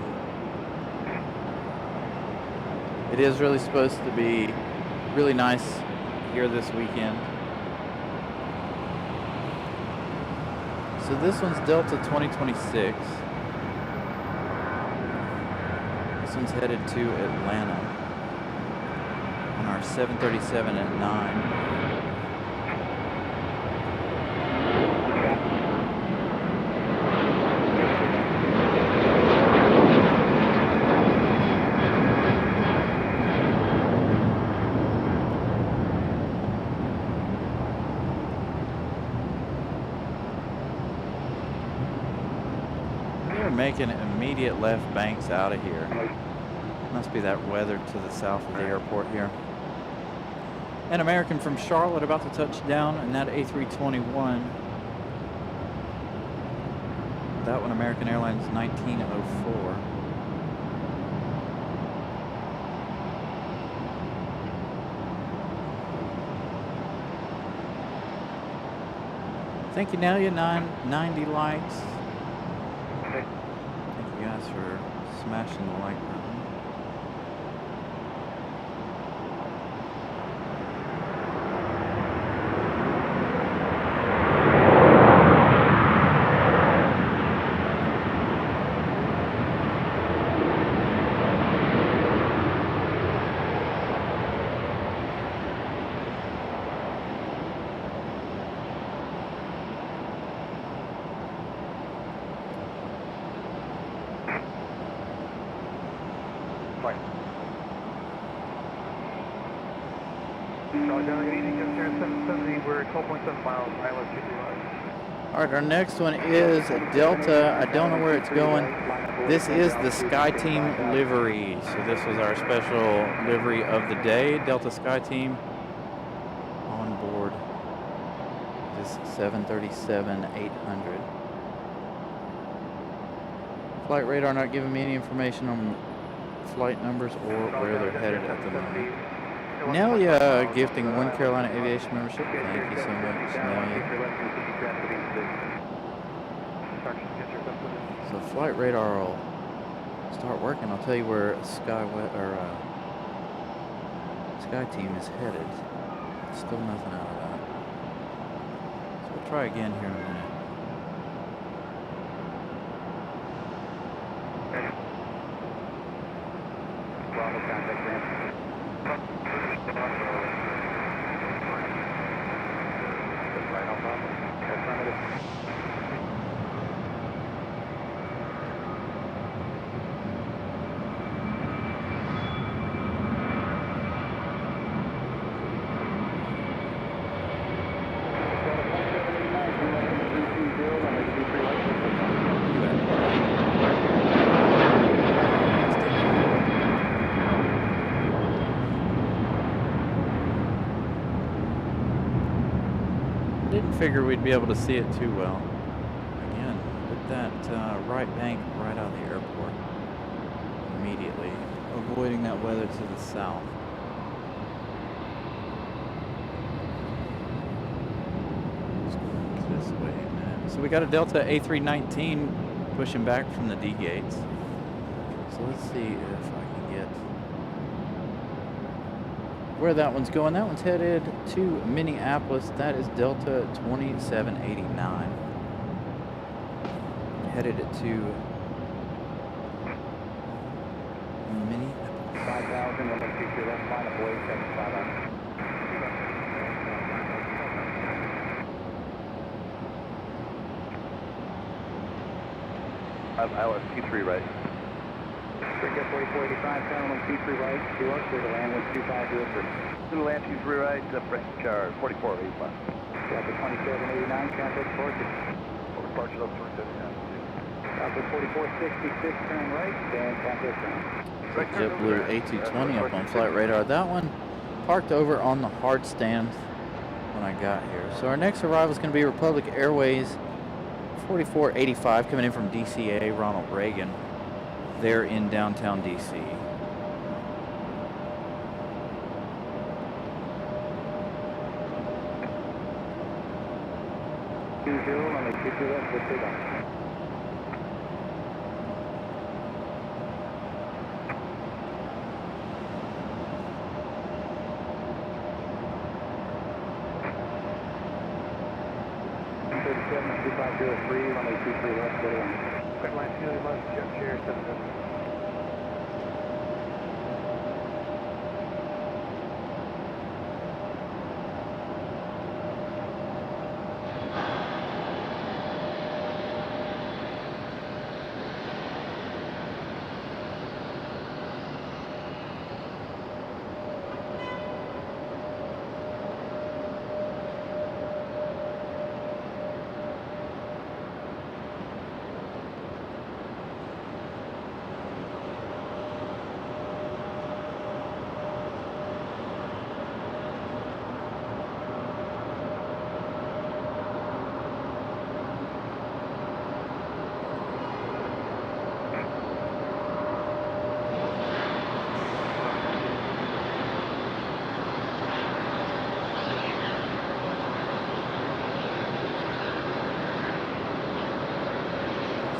It is really supposed to be really nice here this weekend. So this one's Delta 2026. This one's headed to Atlanta on our 737 at 9. Making immediate left banks out of here. Must be that weather to the south of the airport here. An American from Charlotte about to touch down in that A321. That one, American Airlines 1904. Thank you, Nelia, 990 likes. Thank you guys for smashing the like button. Alright, our next one is Delta. I don't know where it's going. This is the Sky Team livery. So this was our special livery of the day. Delta Sky Team on board this 737-800. Flight radar not giving me any information on flight numbers or where they're headed at the moment. Nelia gifting 1 Carolina Aviation membership. Thank you so much, Nelia. So flight radar will start working. I'll tell you where Sky Team is headed. Still nothing out of that. So we'll try again here in a minute. figure we'd be able to see it too well. Again, with that right bank right out of the airport. Immediately, avoiding that weather to the south. This way, man. So we got a Delta A319 pushing back from the D gates. So let's see if I can get where that one's going. That one's headed to Minneapolis. That is Delta 2789. Headed it to Minneapolis. 5,000, when they take your left line of way, 75. Island T3 right. Cricket 4485, Channel T3 right, to us, clear to land 12503. Clear to land T3 right, break charge, 4485. Delta 2789, traffic departure. Departure of 2789. Delta 4466, turn right, and traffic turn. JetBlue A220 up on flight radar. That one parked over on the hard stand when I got here. So our next arrival is going to be Republic Airways 4485 coming in from DCA Ronald Reagan. They're in downtown DC. 20, and they take your left, good takeoff. Quick line 2 left, jet chair 77.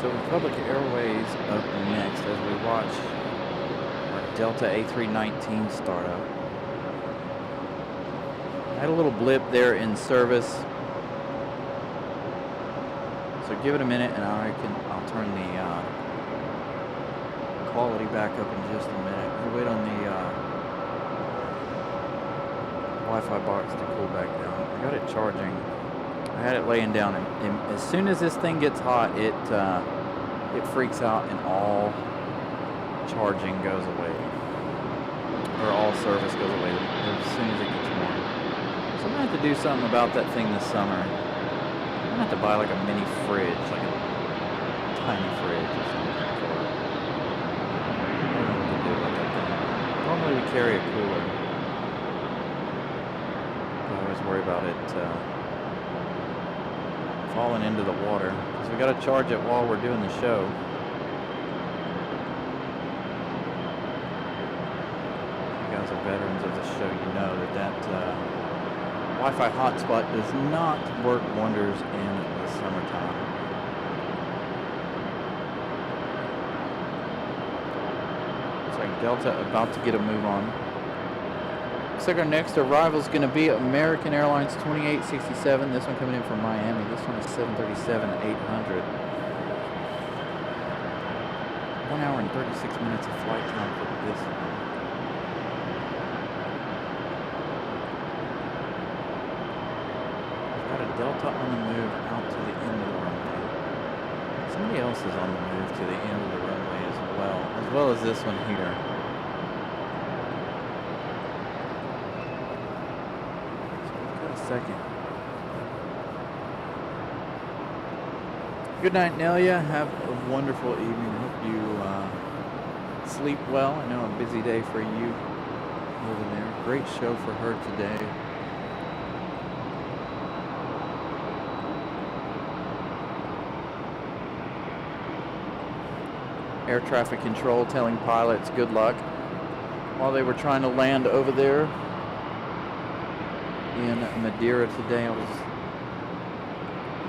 So Republic Airways up next as we watch our Delta A319 start up. I had a little blip there in service. So give it a minute and I'll turn the quality back up in just a minute. We'll wait on the Wi-Fi box to cool back down. I got it charging. I had it laying down, and as soon as this thing gets hot, it freaks out and all charging goes away, or all service goes away as soon as it gets warm. So I'm gonna have to do something about that thing this summer. I'm gonna have to buy like a mini fridge, like a tiny fridge or something for it. I don't know what to do about that thing. Normally we carry a cooler, but I always worry about it falling into the water, because we got to charge it while we're doing the show. You guys are veterans of the show, you know that Wi-Fi hotspot does not work wonders in the summertime. Looks like Delta about to get a move on. Looks like our next arrival is going to be American Airlines 2867. This one coming in from Miami. This one is 737-800. 1 hour and 36 minutes of flight time for this one. We've got a Delta on the move out to the end of the runway. Somebody else is on the move to the end of the runway as well as this one here. Second. Good night, Nelia. Have a wonderful evening. Hope you sleep well. I know a busy day for you over there. Great show for her today. air traffic control telling pilots good luck while they were trying to land over there in Madeira today. I was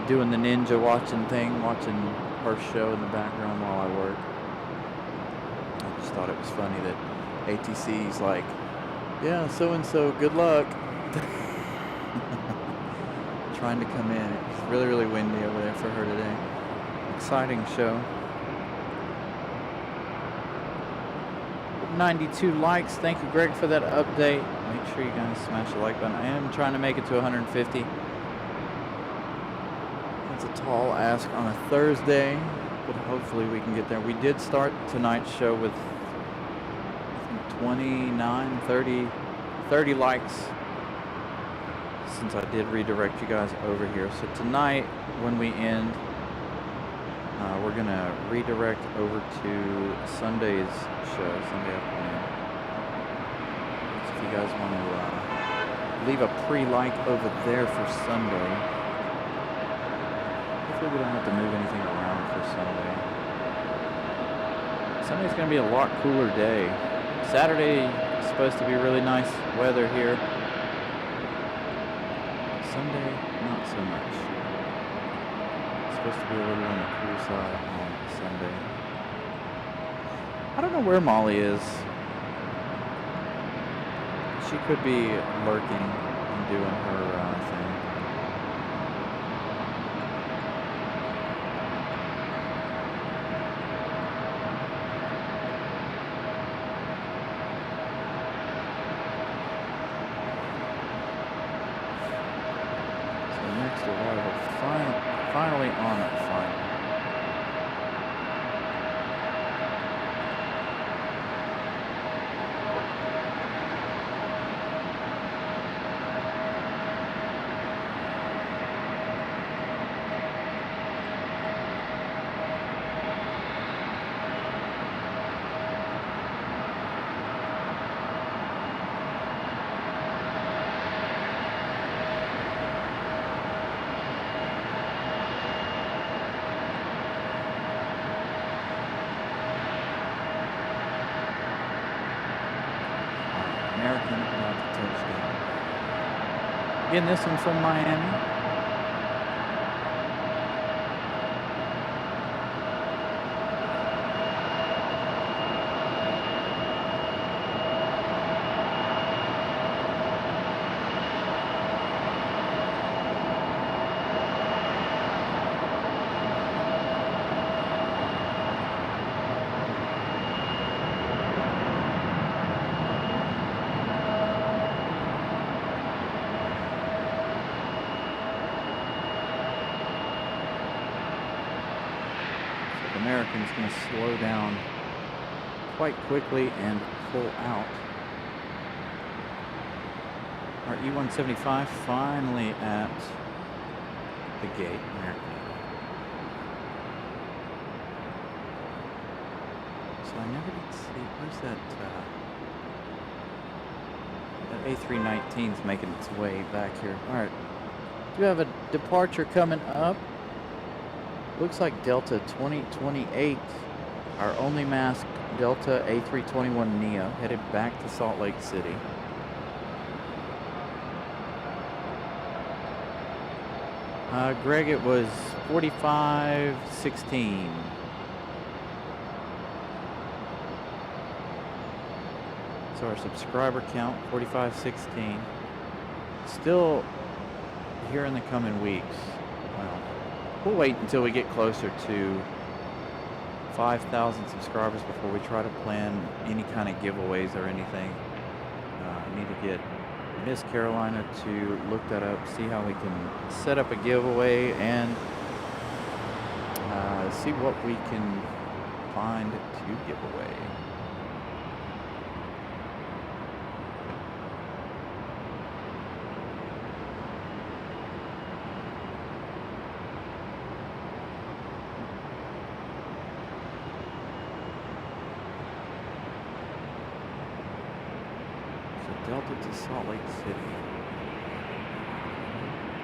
doing the ninja watching her show in the background while I work. I just thought it was funny that ATC's like, yeah, so-and-so, good luck. Trying to come in. It's really, really windy over there for her today. Exciting show. 92 likes. Thank you, Greg, for that update. Make sure you guys smash the like button. I am trying to make it to 150. That's a tall ask on a Thursday, but hopefully we can get there. We did start tonight's show with 29, 30 likes, since I did redirect you guys over here. So tonight, when we end, we're going to redirect over to Sunday's show, Sunday afternoon. So if you guys want to leave a pre-like over there for Sunday. Hopefully we don't have to move anything around for Sunday. Sunday's going to be a lot cooler day. Saturday is supposed to be really nice weather here. Sunday, not so much. It's supposed to be a little on the cool side on Sunday. I don't know where Molly is. She could be lurking and doing her thing. Next arrival, finally on it, finally. Again, this one from Miami. American's going to slow down quite quickly and pull out. Our E-175 finally at the gate. American. So I never did see, where's that A319's making its way back here. All right, do have a departure coming up. Looks like Delta 2028, our only masked Delta A321neo, headed back to Salt Lake City. Greg, it was 4516. So our subscriber count, 4516. Still here in the coming weeks. Well, we'll wait until we get closer to 5,000 subscribers before we try to plan any kind of giveaways or anything. I need to get Miss Carolina to look that up, see how we can set up a giveaway, and see what we can find to give away. Delta to Salt Lake City.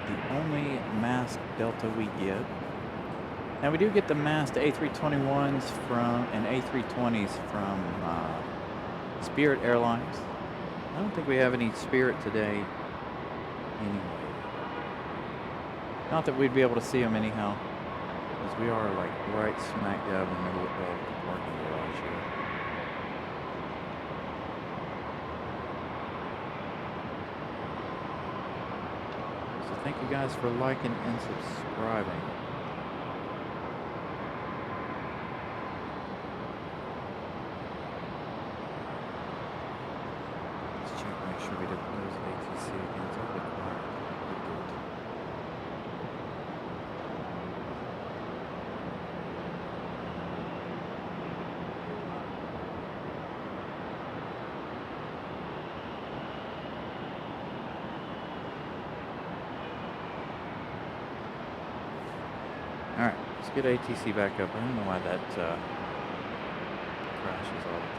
The only masked Delta we get. Now we do get the massed A321s from and A320s from Spirit Airlines. I don't think we have any Spirit today anyway. Not that we'd be able to see them anyhow, because we are like right smack dab in the middle of the parking garage here. So thank you guys for liking and subscribing. Let's check, make sure we didn't lose ATC again. It's awfully quiet. Alright, let's get ATC back up. I don't know why that crashes all the time.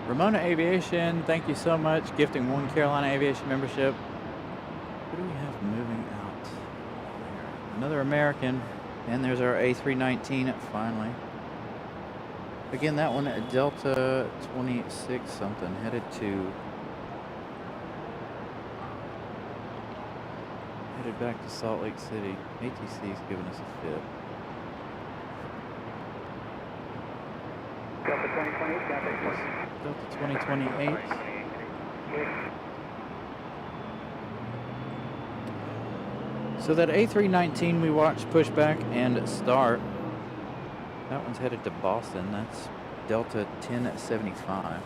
Ramona Aviation, thank you so much. Gifting 1 Carolina Aviation membership. What do we have moving out there? Another American. And there's our A319 finally. Again, that one at Delta 26 something, headed back to Salt Lake City. ATC's giving us a fit. Delta 2028, Delta 2028. So that A319 we watched push back and start. That one's headed to Boston. That's Delta 1075.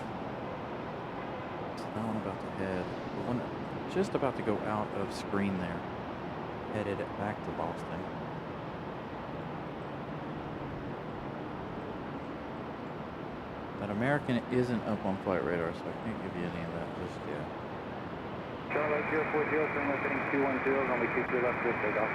So that one about to head. The one just about to go out of screen there. Headed back to Boston. That American isn't up on flight radar, so I can't give you any of that just yet. Charlie 040, turn left heading 210, only 23 left, good takeoff.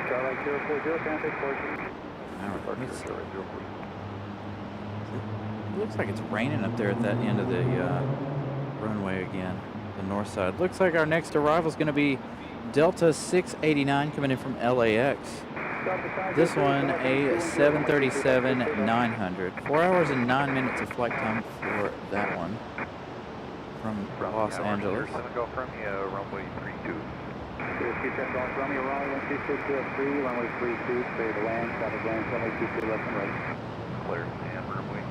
Charlie 040, contact portion. It looks like it's raining up there at that end of the runway again, the north side. Looks like our next arrival is going to be Delta 689 coming in from LAX. This one, a 737-900. 4 hours and 9 minutes of flight time for that one from Los Angeles. Go from runway 32. Keep that off Romeo, Raleigh 12603, runway 32, clear to land, traffic land, runway 22 left and right. Clear to land, runway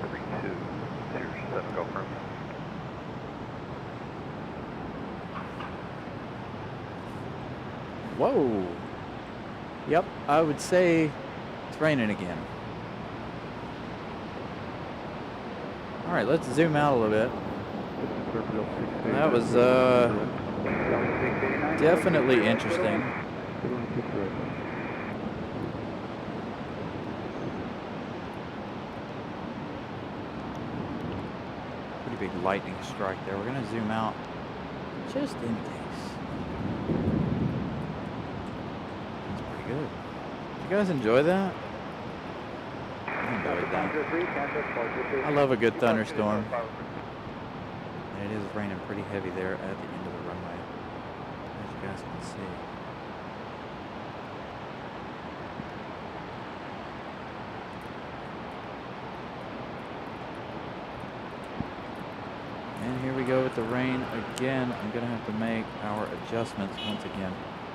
32. There's 7 go from. Whoa. Yep, I would say it's raining again. All right, let's zoom out a little bit. That was definitely interesting. Pretty big lightning strike there. We're gonna zoom out just in case. That's pretty good. You guys enjoy that? I enjoyed that. I love a good thunderstorm. And it is raining pretty heavy there at the end of the runway, as you guys can see. And here we go with the rain again. I'm going to have to make our adjustments once again.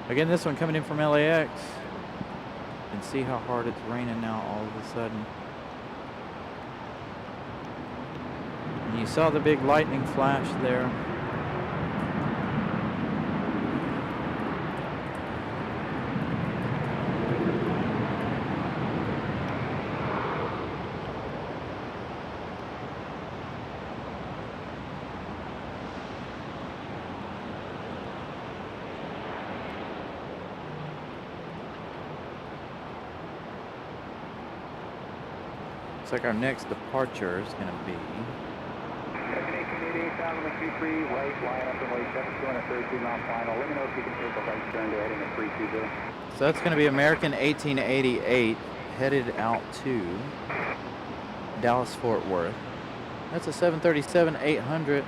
Again, this one coming in from LAX. You can see how hard it's raining now all of a sudden. And you saw the big lightning flash there. Looks like our next departure is going to be... So that's going to be American 1888 headed out to Dallas Fort Worth. That's a 737-800.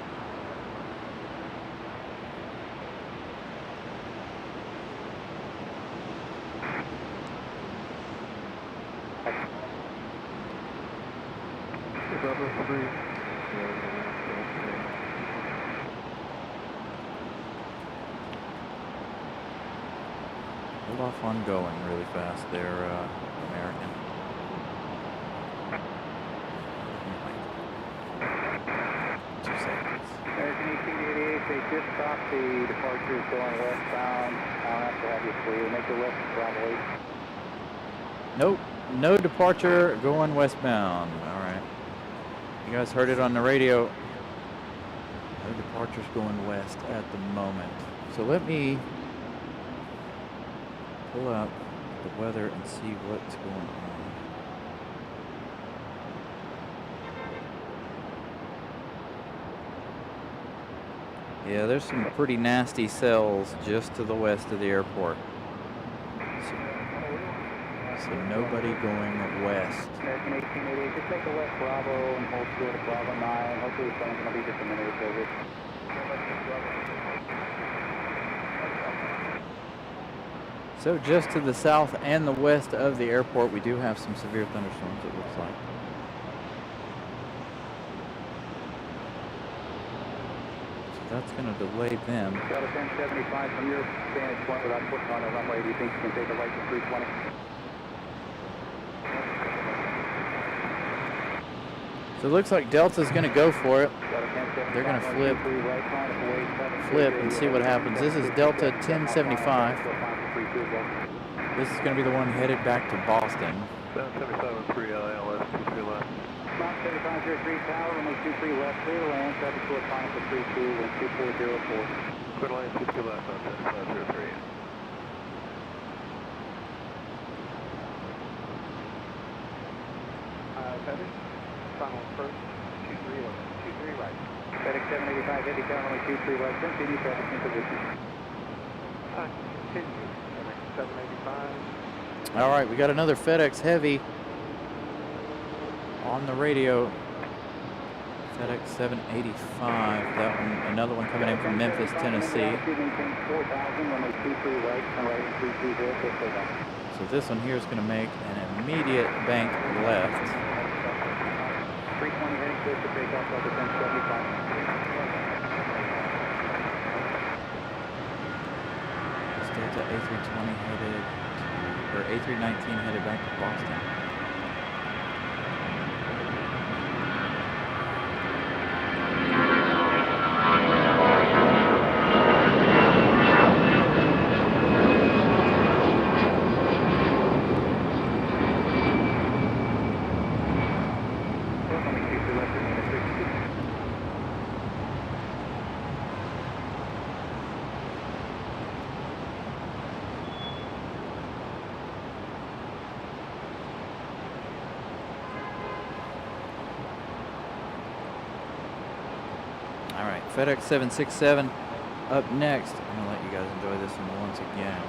Hold off on going really fast there, American. 2 seconds. American 1888, they just stopped the departures going westbound. I'll have to have you clear. Make the left probably. Nope, no departure going westbound. All right. You guys heard it on the radio. No departures going west at the moment. So let me pull up the weather and see what's going on. Yeah, there's some pretty nasty cells just to the west of the airport. So nobody going west. American 1888, just take a left Bravo and hold still to Bravo 9. Hopefully the phone's going to be just a minute or so. So just to the south and the west of the airport, we do have some severe thunderstorms, it looks like. So that's going to delay them. Got a 1075 from your vantage point without putting on the runway. Do you think you can take a light to 320? So it looks like Delta's going to go for it. They're going to flip and see what happens. This is Delta 1075. This is going to be the one headed back to Boston. 777 LS, 23 left. Mount 7503 tower, runway 23 left, clear land, traffic short final for 32, wind 2404. Clear land, 22 left on 7503. Feather, final first, 23 left, 23 right. FedEx 785 heavy tower, runway 23 left, continue traffic in position. Continue. 785. All right, we got another FedEx Heavy on the radio. FedEx 785. That one, another one coming in from Memphis, Tennessee. So this one here is going to make an immediate bank left. 320 heading clear to take off over 1075. Delta A320 headed, or A319 headed back to Boston. FedEx 767 up next. I'm gonna let you guys enjoy this one once again.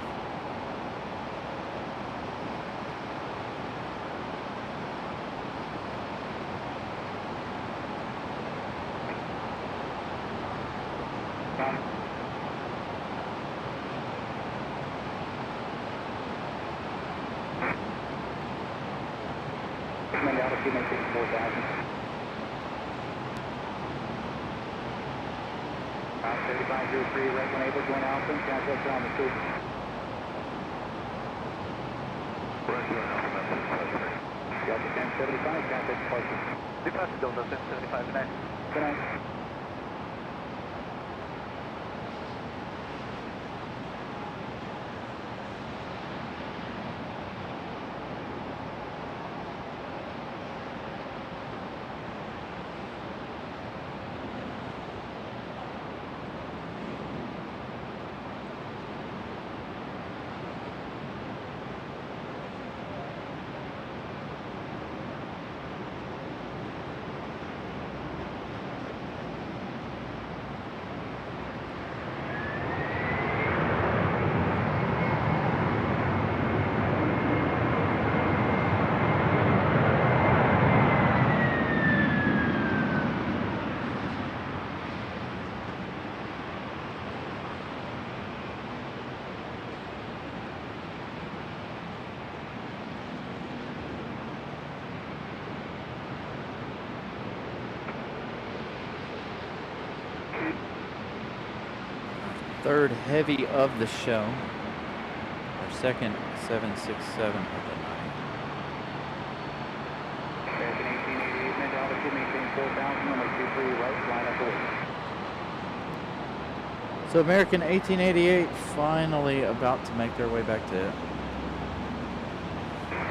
Altitude maintain 4,000. 3503, right when able, going Alpha, contact on the two. Delta 1075, contact departure. Departure Delta 1075, good night. Good night. Third heavy of the show. Our second 767 of the night. American 1888, mid altitude, maintain 4,000, runway 23 right, line up away. So American 1888 finally about to make their way back to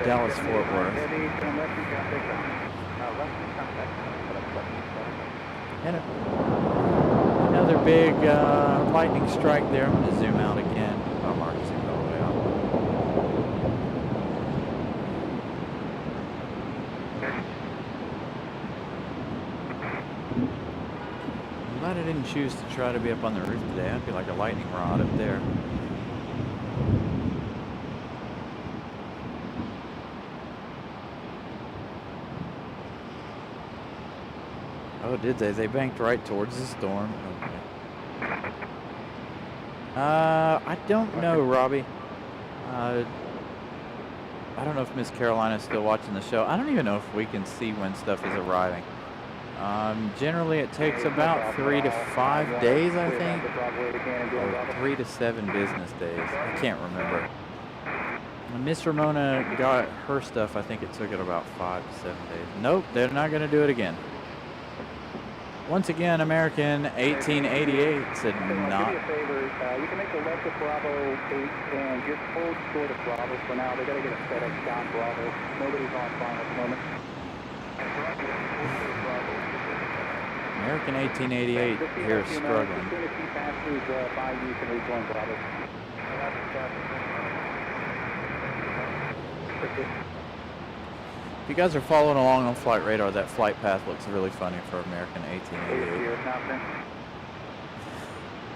Dallas Fort Worth. Heavy, turn left and contact ground. Left and contact. And another big lightning strike there. I'm going to zoom out again. Oh, Mark zoomed all the way out. I'm glad I didn't choose to try to be up on the roof today. I'd be like a lightning rod up there. Oh, did they? They banked right towards the storm. Okay. I don't know, Robbie. I don't know if Miss Carolina's still watching the show. I don't even know if we can see when stuff is arriving. Generally, it takes about 3 to 5 days, I think, or 3 to 7 business days. I can't remember. When Miss Ramona got her stuff, I think it took it about 5 to 7 days. Nope, they're not going to do it again. Once again, American 1888 said not. Do me a favor, you can make the left of Bravo 8 and just hold short of Bravo for now. They got to get a FedEx down Bravo. Nobody's on fire at the moment. American 1888 here is struggling. As soon as he passes by you, can rejoin Bravo. If you guys are following along on Flight Radar, that flight path looks really funny for American 1888.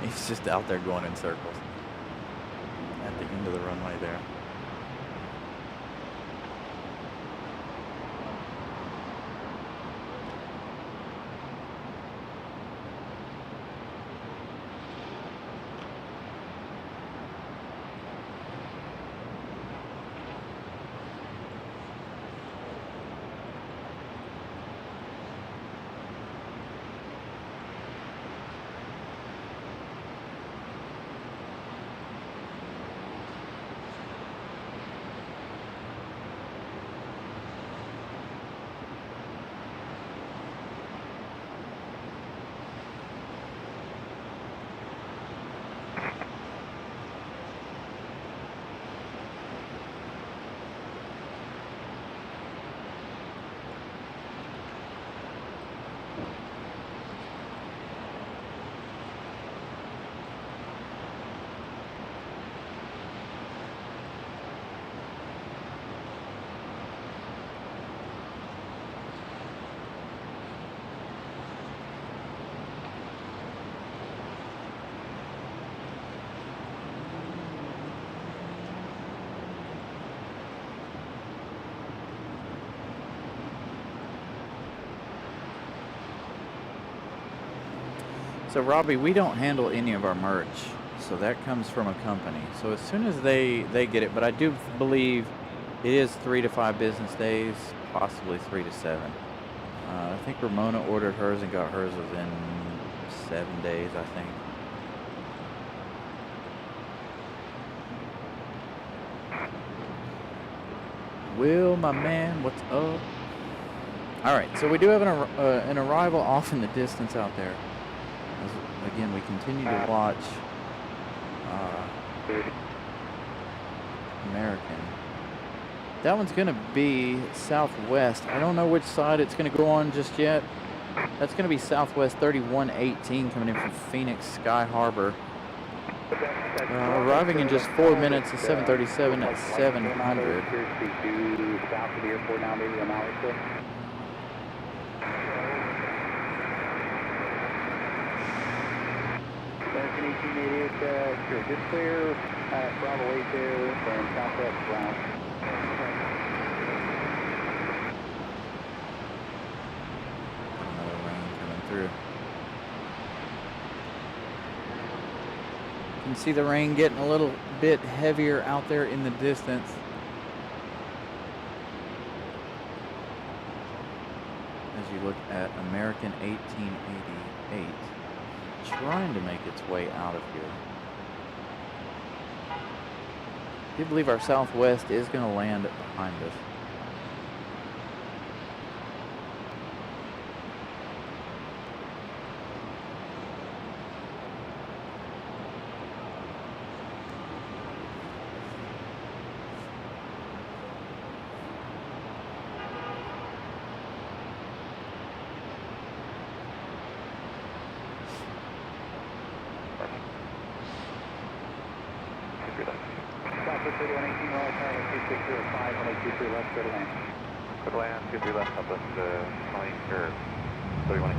He's just out there going in circles at the end of the runway there. So Robbie, we don't handle any of our merch, so that comes from a company. So as soon as they get it, but I do believe it is 3 to 5 business days, possibly 3 to 7. I think Ramona ordered hers and got hers within 7 days, I think. Will, my man, what's up? All right, so we do have an arrival off in the distance out there. Again, we continue to watch American. That one's going to be southwest. I don't know which side it's going to go on just yet. That's going to be southwest 3118 coming in from Phoenix Sky Harbor. Arriving in just 4 minutes at 7:37 at 700. South of the airport now, maybe an hour or so. American 1888, sure, just clear, Bravo 8 there, and southwest ground. Another rain coming through. You can see the rain getting a little bit heavier out there in the distance. As you look at American 1888 trying to make its way out of here. I do believe our southwest is going to land behind us. Southwest 3118, Raleigh, Tower, 2605, 123 left, clear to land. Clear to land, 23 left, southwest 31.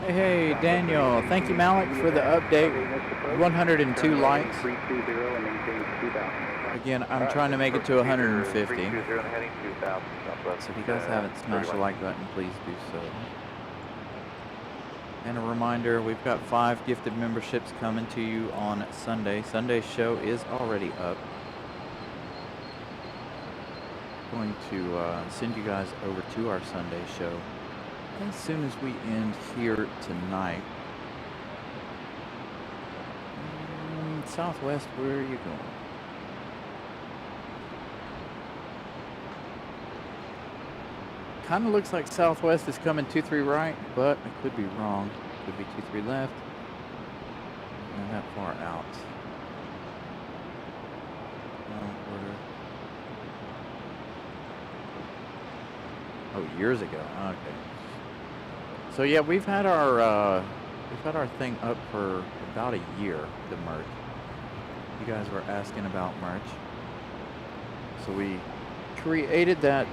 Hey, hey, Daniel. Thank you, Malik, for the update. 102 likes. 320 and maintain 2000. Again, I'm trying to make it to 150. 320 and heading 2000, southwest. So if you guys haven't smashed the like button, please do so. And a reminder, we've got 5 gifted memberships coming to you on Sunday. Sunday's show is already up. Going to send you guys over to our Sunday show as soon as we end here tonight. Southwest, where are you going? Kind of looks like southwest is coming 23 right, but I could be wrong. Could be 23 left. Not that far out. Oh, years ago. Okay. So yeah, we've had our thing up for about a year. The merch. You guys were asking about merch, so we created that.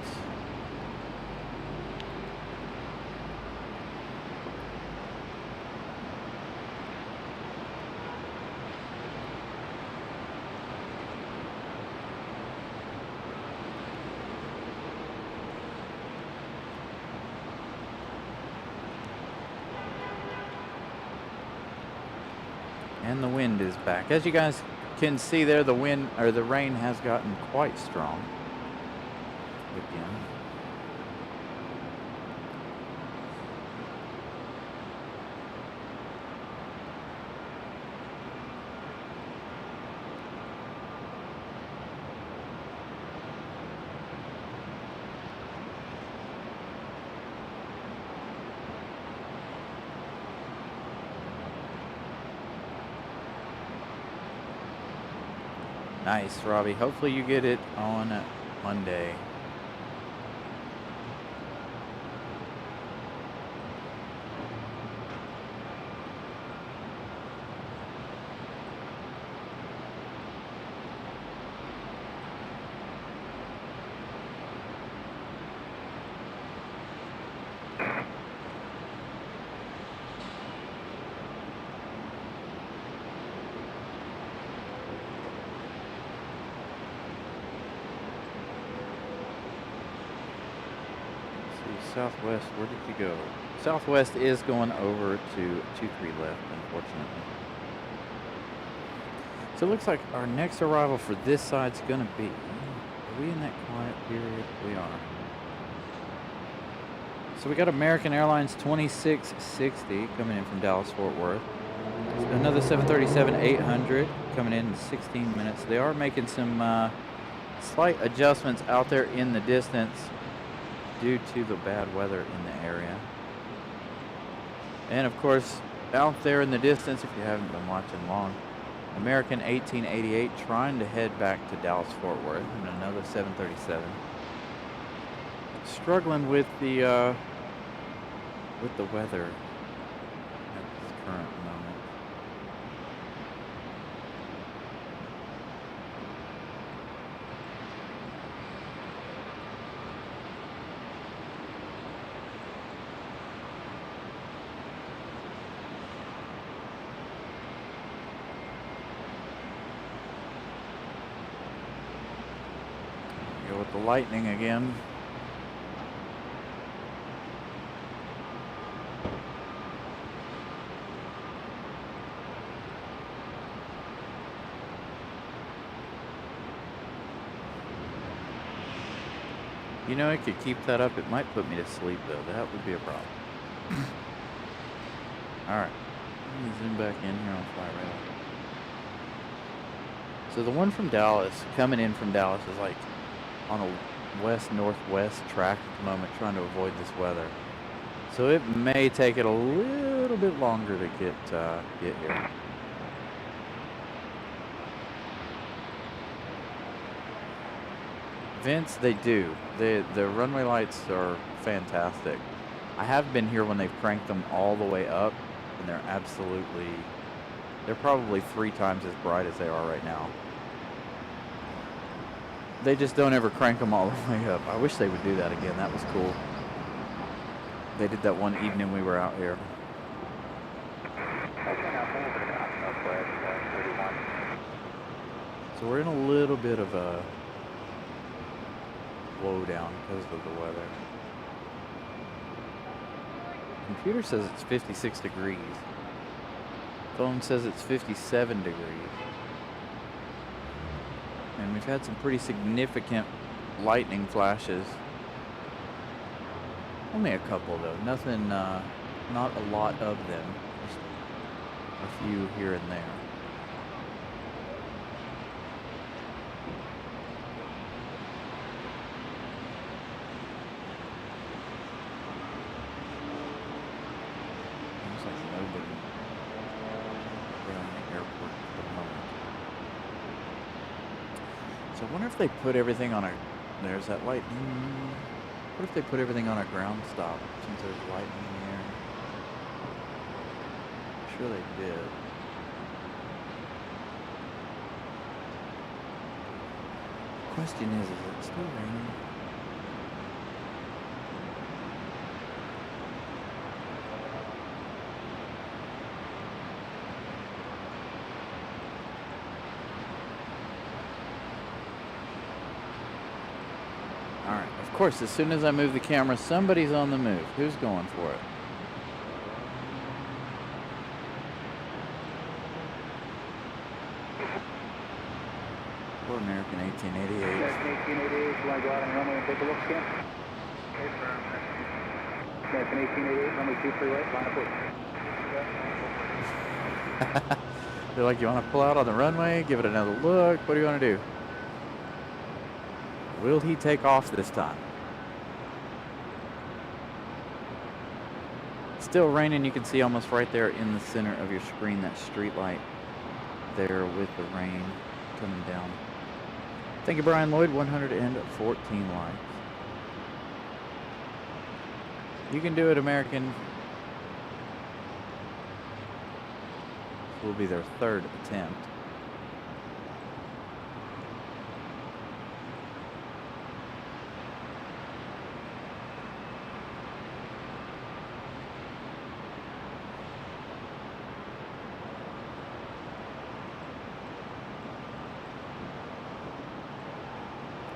And the wind is back. As you guys can see there, the wind or the rain has gotten quite strong again. Nice, Robbie. Hopefully you get it on Monday. Southwest, where did you go? Southwest is going over to 23 left, unfortunately. So it looks like our next arrival for this side's going to be, are we in that quiet period? We are. So we got American Airlines 2660 coming in from Dallas Fort Worth. Another 737-800 coming in 16 minutes. They are making some slight adjustments out there in the distance due to the bad weather in the area. And of course, out there in the distance, if you haven't been watching long, American 1888 trying to head back to Dallas Fort Worth, and another 737. Struggling with the weather at this current moment. Go with the lightning again. You know, I could keep that up. It might put me to sleep, though. That would be a problem. All right. Let me zoom back in here on Fly Raleigh. So the one from Dallas, coming in from Dallas, is like on a west-northwest track at the moment, trying to avoid this weather. So it may take it a little bit longer to get here. Vince, they do. The runway lights are fantastic. I have been here when they've cranked them all the way up, and they're probably 3 times as bright as they are right now. They just don't ever crank them all the way up. I wish they would do that again. That was cool. They did that one evening we were out here. So we're in a little bit of a blow down because of the weather. Computer says it's 56 degrees. Phone says it's 57 degrees. And we've had some pretty significant lightning flashes. Only a couple though. Nothing, not a lot of them. Just a few here and there. So I wonder if they put everything on a, there's that lightning. What if they put everything on a ground stop since there's lightning in the air? I'm sure they did. Question is it still raining? Of course, as soon as I move the camera, somebody's on the move. Who's going for it? Poor American 1888. American 1888, you want to go out on the runway and take a look again? American 1888, runway 23 right, line of push. They're like, you want to pull out on the runway, give it another look? What do you want to do? Will he take off this time? Still raining. You can see almost right there in the center of your screen that street light there with the rain coming down. Thank you, Brian Lloyd. 114 likes. You can do it, American. This will be their 3rd attempt.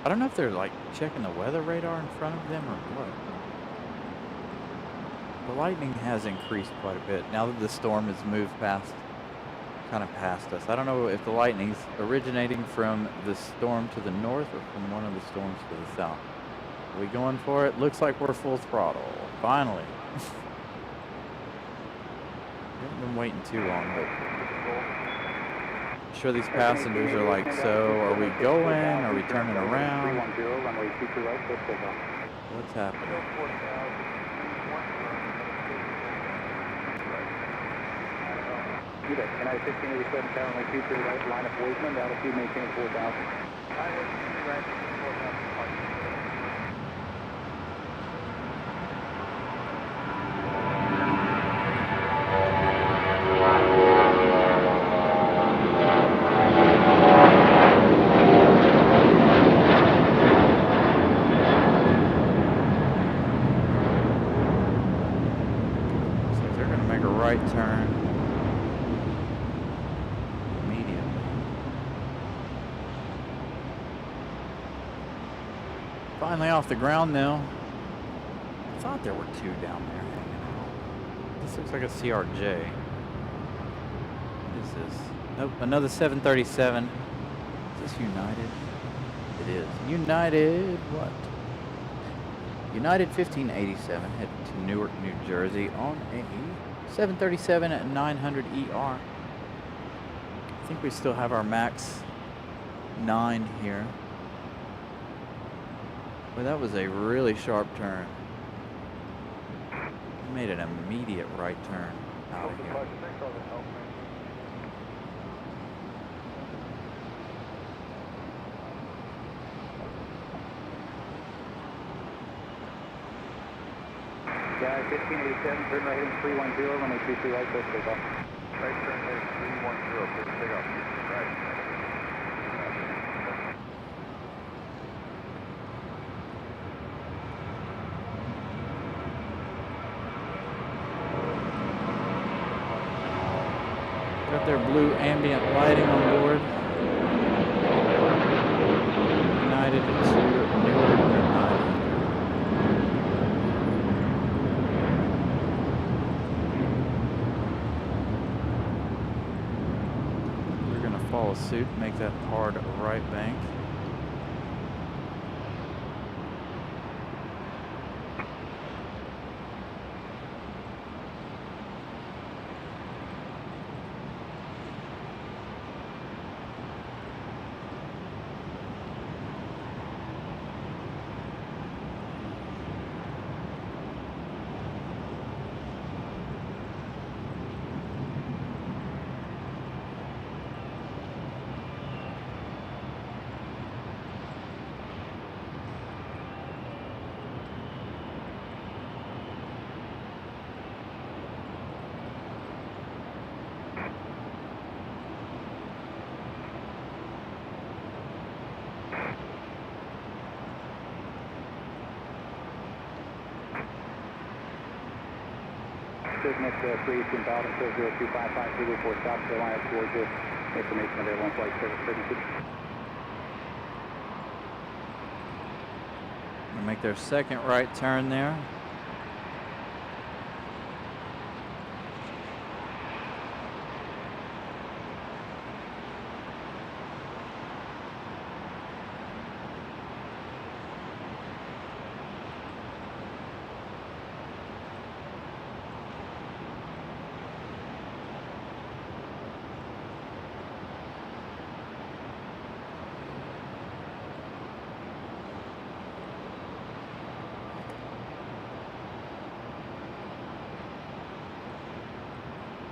I don't know if they're like checking the weather radar in front of them or what. The lightning has increased quite a bit now that the storm has moved kind of past us. I don't know if the lightning's originating from the storm to the north or from one of the storms to the south. Are we going for it? Looks like we're full throttle. Finally. We haven't been waiting too long, but I'm sure these passengers are like, so are we going? Are we turning around? What's happening? United 1587, currently 23 right, line of Bozeman, altitude maintain 4,000. Right, 4,000. So they're going to make a right turn. Finally off the ground now. I thought there were two down there hanging out. This looks like a CRJ. What is this? Nope, another 737. Is this United? It is. United what? United 1587 headed to Newark, New Jersey on a 737-900ER. I think we still have our MAX 9 here. Well, that was a really sharp turn. We made an immediate right turn out of here. Guy 1587, turn right heading 310, runway 23 right, close take off. Right turn heading 310, close take off. Right. Got their blue ambient lighting on board. United to Newark at 900. We're going to follow suit, make that hard right bank. Business 318 Bowden, 0255, 324 South Carolina towards the information available on flight service frequency. Gonna make their second right turn there.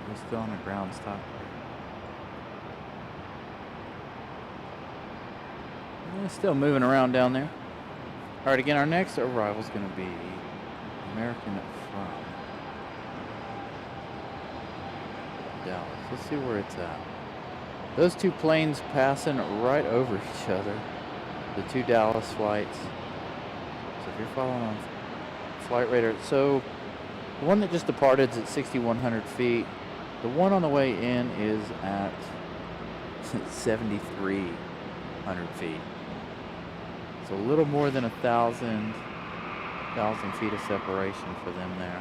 We're still on the ground stop. Still moving around down there. All right, again, our next arrival is going to be American from Dallas. Let's see where it's at. Those two planes passing right over each other. The two Dallas flights. So if you're following on flight radar, so the one that just departed is at 6,100 feet. The one on the way in is at 7,300 feet. So a little more than 1,000 feet of separation for them there.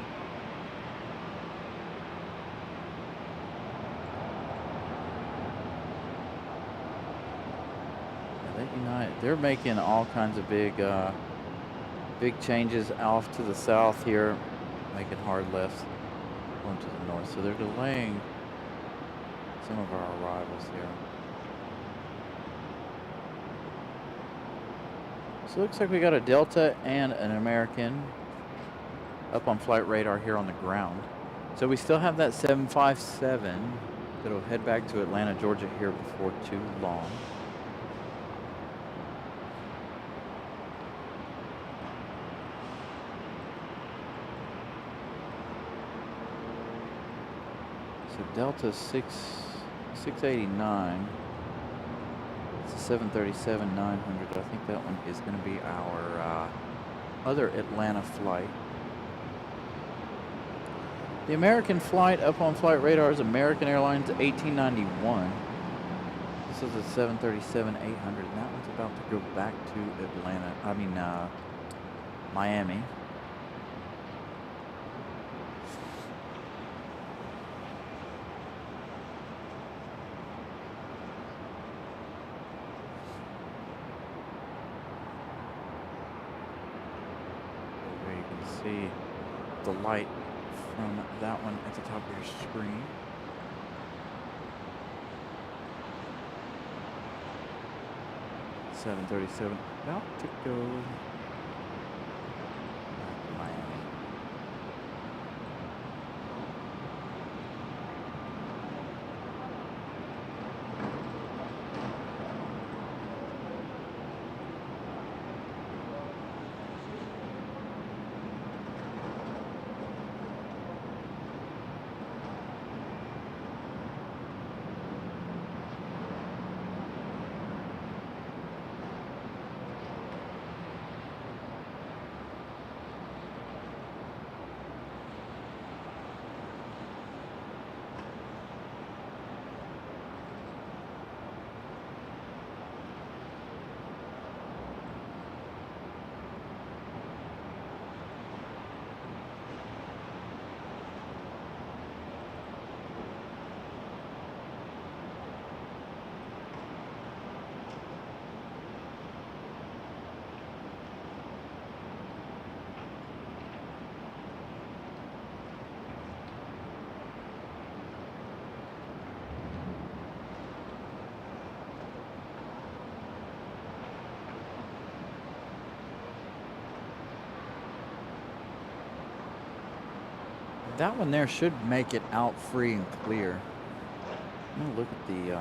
they're making all kinds of big changes off to the south here, making hard lefts going to the north. So they're delaying some of our arrivals here. So it looks like we got a Delta and an American up on flight radar here on the ground. So we still have that 757 that'll head back to Atlanta, Georgia here before too long. So Delta 689. It's a 737-900. I think that one is going to be our other Atlanta flight. The American flight up on flight radar is American Airlines 1891. This is a 737-800, and that one's about to go back to Miami. There you can see the light from that one at the top of your screen. $737 about to go back to Miami. That one there should make it out free and clear. I'm gonna look at the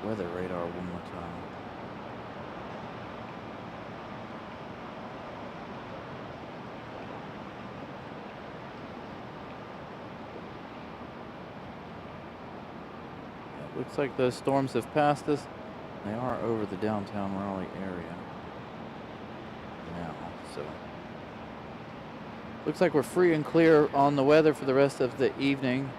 weather radar one more time. It looks like those storms have passed us. They are over the downtown Raleigh area now, so. Looks like we're free and clear on the weather for the rest of the evening.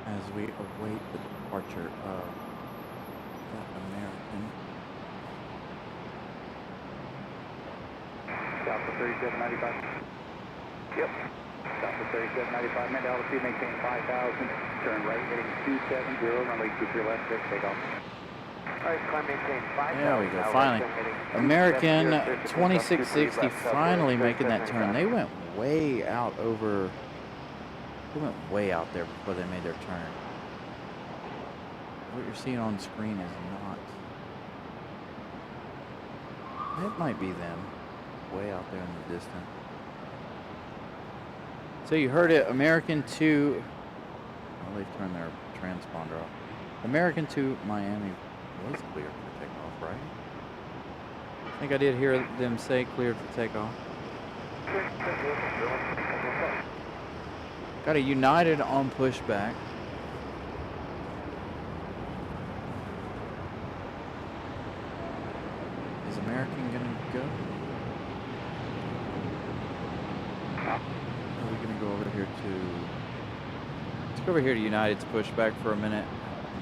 As we await the departure of that American. South for 3795. Yep. South for 3795. Mid altitude, maintain 5,000. Turn right, heading 270. Runway 23 left, clear for takeoff. Alright, climb, maintain 5,000. There we go, finally. American 2660 finally making that turn. They went way out over. They went way out there before they made their turn. What you're seeing on screen is not. It might be them. Way out there in the distance. So you heard it, American to. Well, they've turned their transponder off. American to Miami was cleared for takeoff, right? I think I did hear them say cleared for takeoff. Got a United on pushback. Is American gonna go? let's go over here to United's pushback for a minute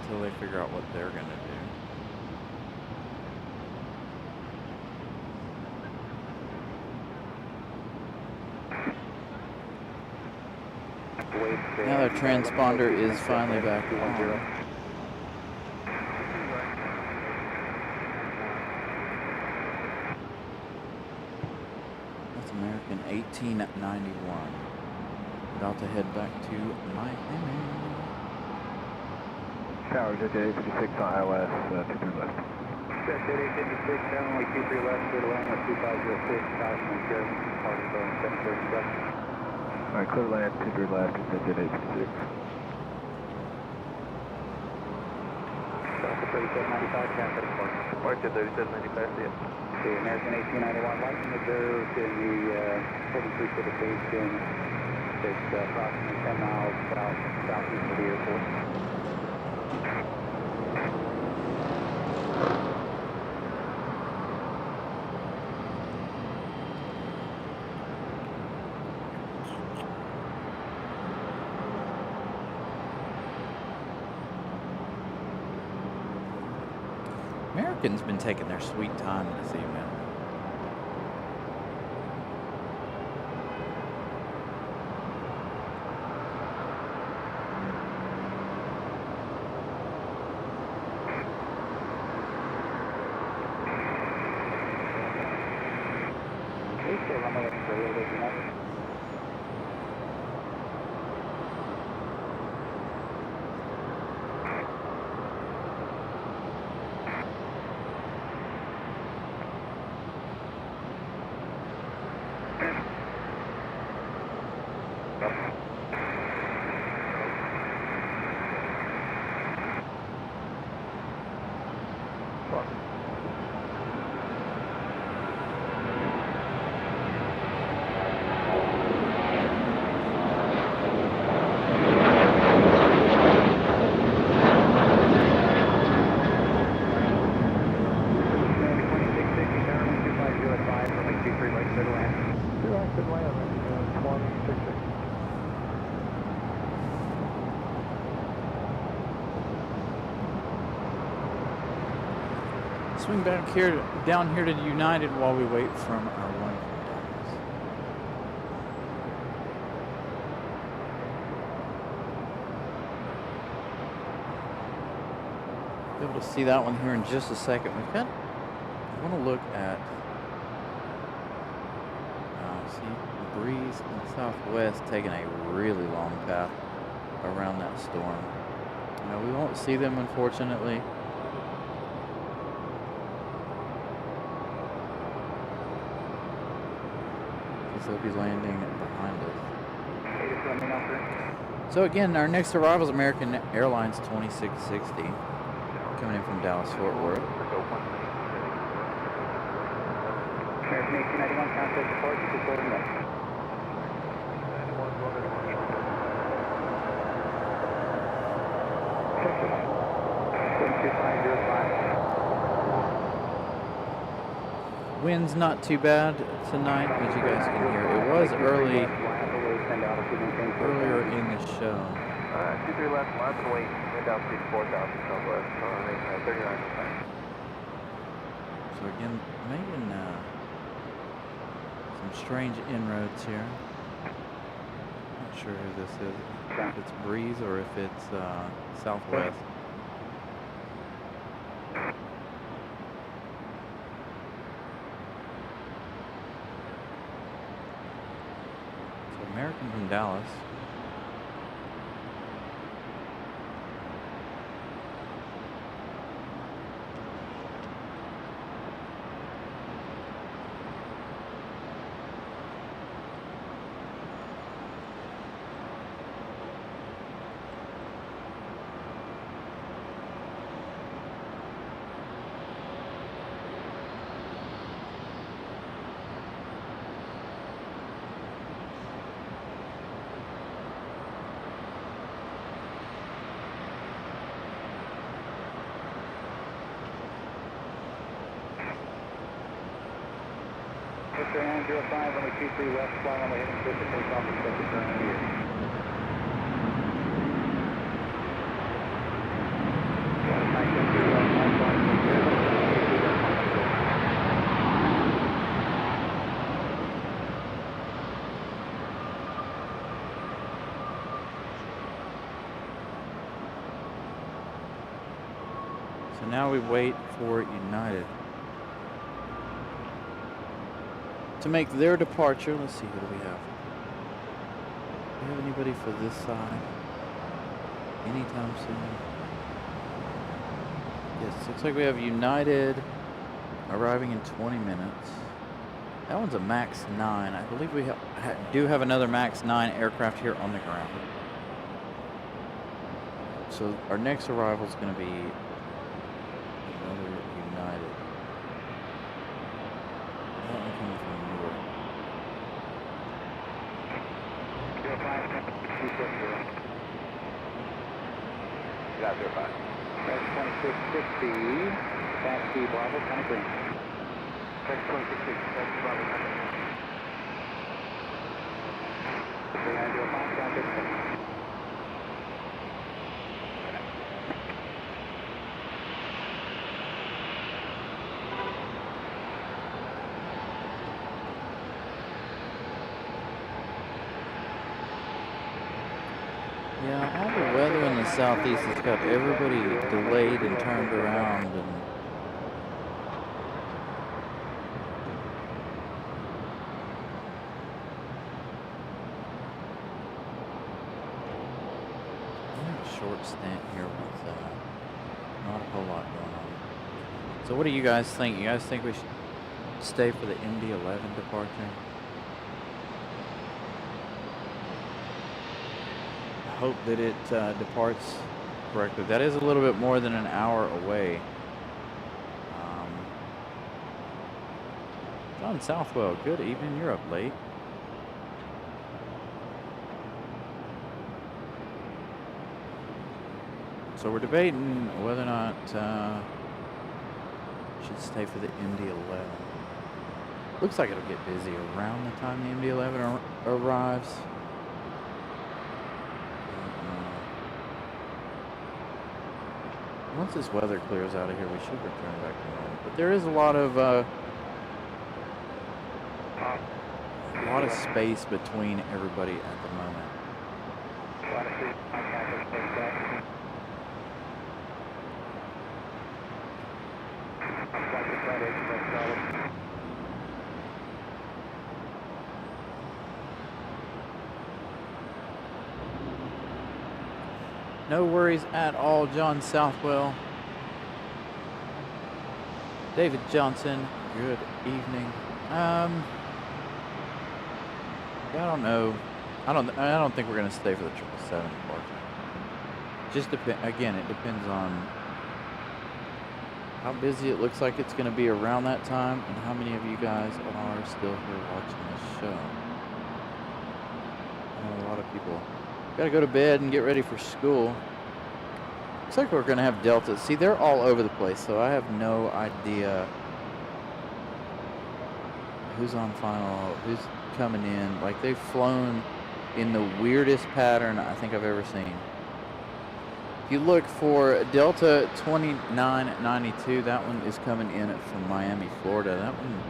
until they figure out what they're going to do. Now their transponder is finally back on. That's American 1891. About to head back to Miami. Tower, Jet 856 on ILS, 23 left. Jet 856, only 23 left, clear to land with 2506, caution and care, party Boeing 737. Alright, clear land, 23 left, Jet 856. Delta 3795, Capital Park. Mark Jet 3795, see ya. The American 1891 lighting observed in the 43 foot station. It's approximately 10 miles southeast of the airport. Americans been taking their sweet time this evening. Swing back here, down here to United while we wait from our one. Be able to see that one here in just a second. We've got. I want to look at. See the breeze in the southwest taking a really long path around that storm. Now we won't see them, unfortunately. They'll be landing behind us. So again, our next arrival is American Airlines 2660, coming in from Dallas Fort Worth. American 1891, contact departure, reporting up. Wind's not too bad tonight, as you guys can hear. It was earlier in the show. 23 left, miles and wait, wind out 4,000 southwest, 39. So again, making some strange inroads here. Not sure who this is, if it's breeze or if it's southwest. American from Dallas. Mr. 905, only 23 left, fly on the heading 50, take off and set the turn here. So now we wait for United to make their departure. Let's see, who do we have? Do we have anybody for this side anytime soon? Yes, looks like we have United arriving in 20 minutes. That one's a MAX 9. I believe we do have another MAX 9 aircraft here on the ground. So our next arrival is going to be another United. That one coming from Newark. Got there, 5. That's 2660, taxi Bravo, kind of green. That's 2660, taxi Bravo, kind of green. 3905, contact 6. Yeah, all the weather in the southeast has got everybody delayed and turned around, and a short stint here with not a whole lot going on. So what do you guys think? You guys think we should stay for the MD-11 departure? Hope that it departs correctly. That is a little bit more than an hour away. John Southwell, good evening. You're up late. So we're debating whether or not should stay for the MD-11. Looks like it'll get busy around the time the MD-11 arrives. Once this weather clears out of here, we should return back to normal. But there is a lot of space between everybody at the moment. No worries at all, John Southwell. David Johnson, good evening. Yeah, I don't know. I don't think we're gonna stay for the 777 departure. Just again, it depends on how busy it looks like it's gonna be around that time, and how many of you guys are still here watching this show. I know a lot of people gotta go to bed and get ready for school. Looks like we're gonna have Delta. See, they're all over the place, so I have no idea who's on final, who's coming in. Like, they've flown in the weirdest pattern I think I've ever seen. If you look for Delta 2992, that one is coming in from Miami, Florida. That one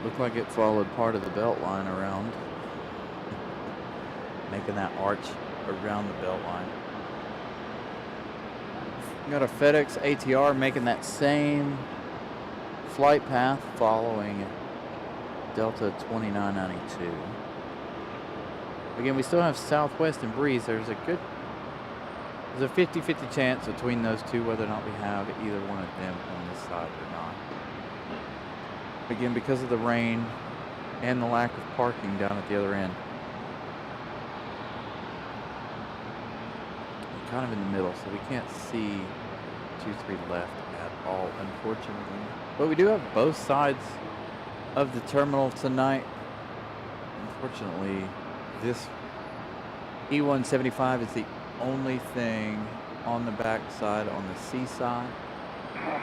looked like it followed part of the belt line around, making that arch around the belt line. Got a FedEx ATR making that same flight path following Delta 2992. Again, we still have Southwest and Breeze. There's a 50-50 chance between those two whether or not we have either one of them on this side or not. Again, because of the rain and the lack of parking down at the other end. Kind of in the middle, so we can't see 23 left at all, unfortunately. But we do have both sides of the terminal tonight. Unfortunately, this E175 is the only thing on the back side on the C side.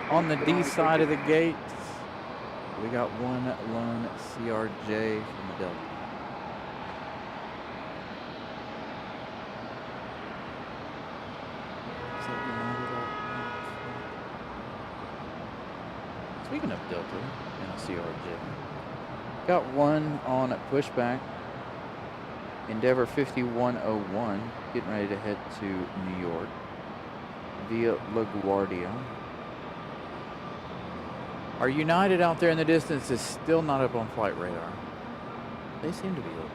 On the D side of the gates, we got one lone CRJ from the Delta. Speaking of Delta and a CRJ, got one on pushback. Endeavor 5101, getting ready to head to New York via LaGuardia. Our United out there in the distance is still not up on flight radar. They seem to be up.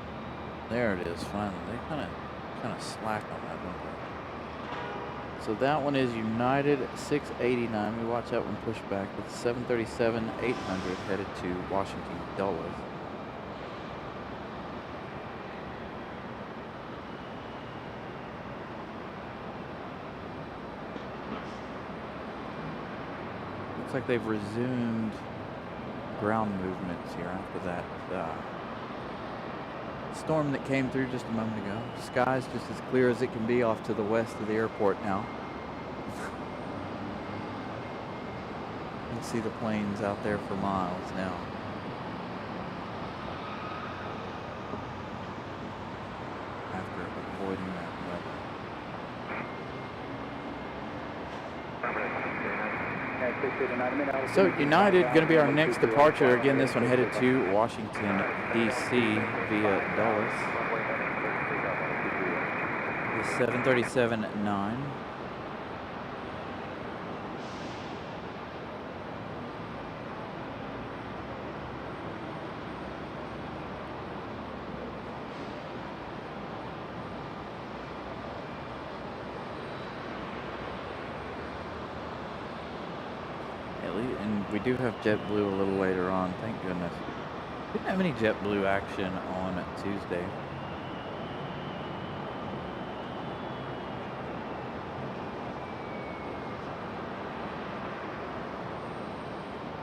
There it is, finally. They kind of slack on that, don't they? So that one is United 689. We watch that one push back. It's 737-800 headed to Washington Dulles. Looks like they've resumed ground movements here after that storm that came through just a moment ago. Sky's just as clear as it can be off to the west of the airport now. You can see the planes out there for miles now. After avoiding that weather. So United going to be our next departure. Again, this one headed to Washington, D.C. via Dulles. The 737-9. And we do have JetBlue a little later on, thank goodness. Didn't have any JetBlue action on Tuesday.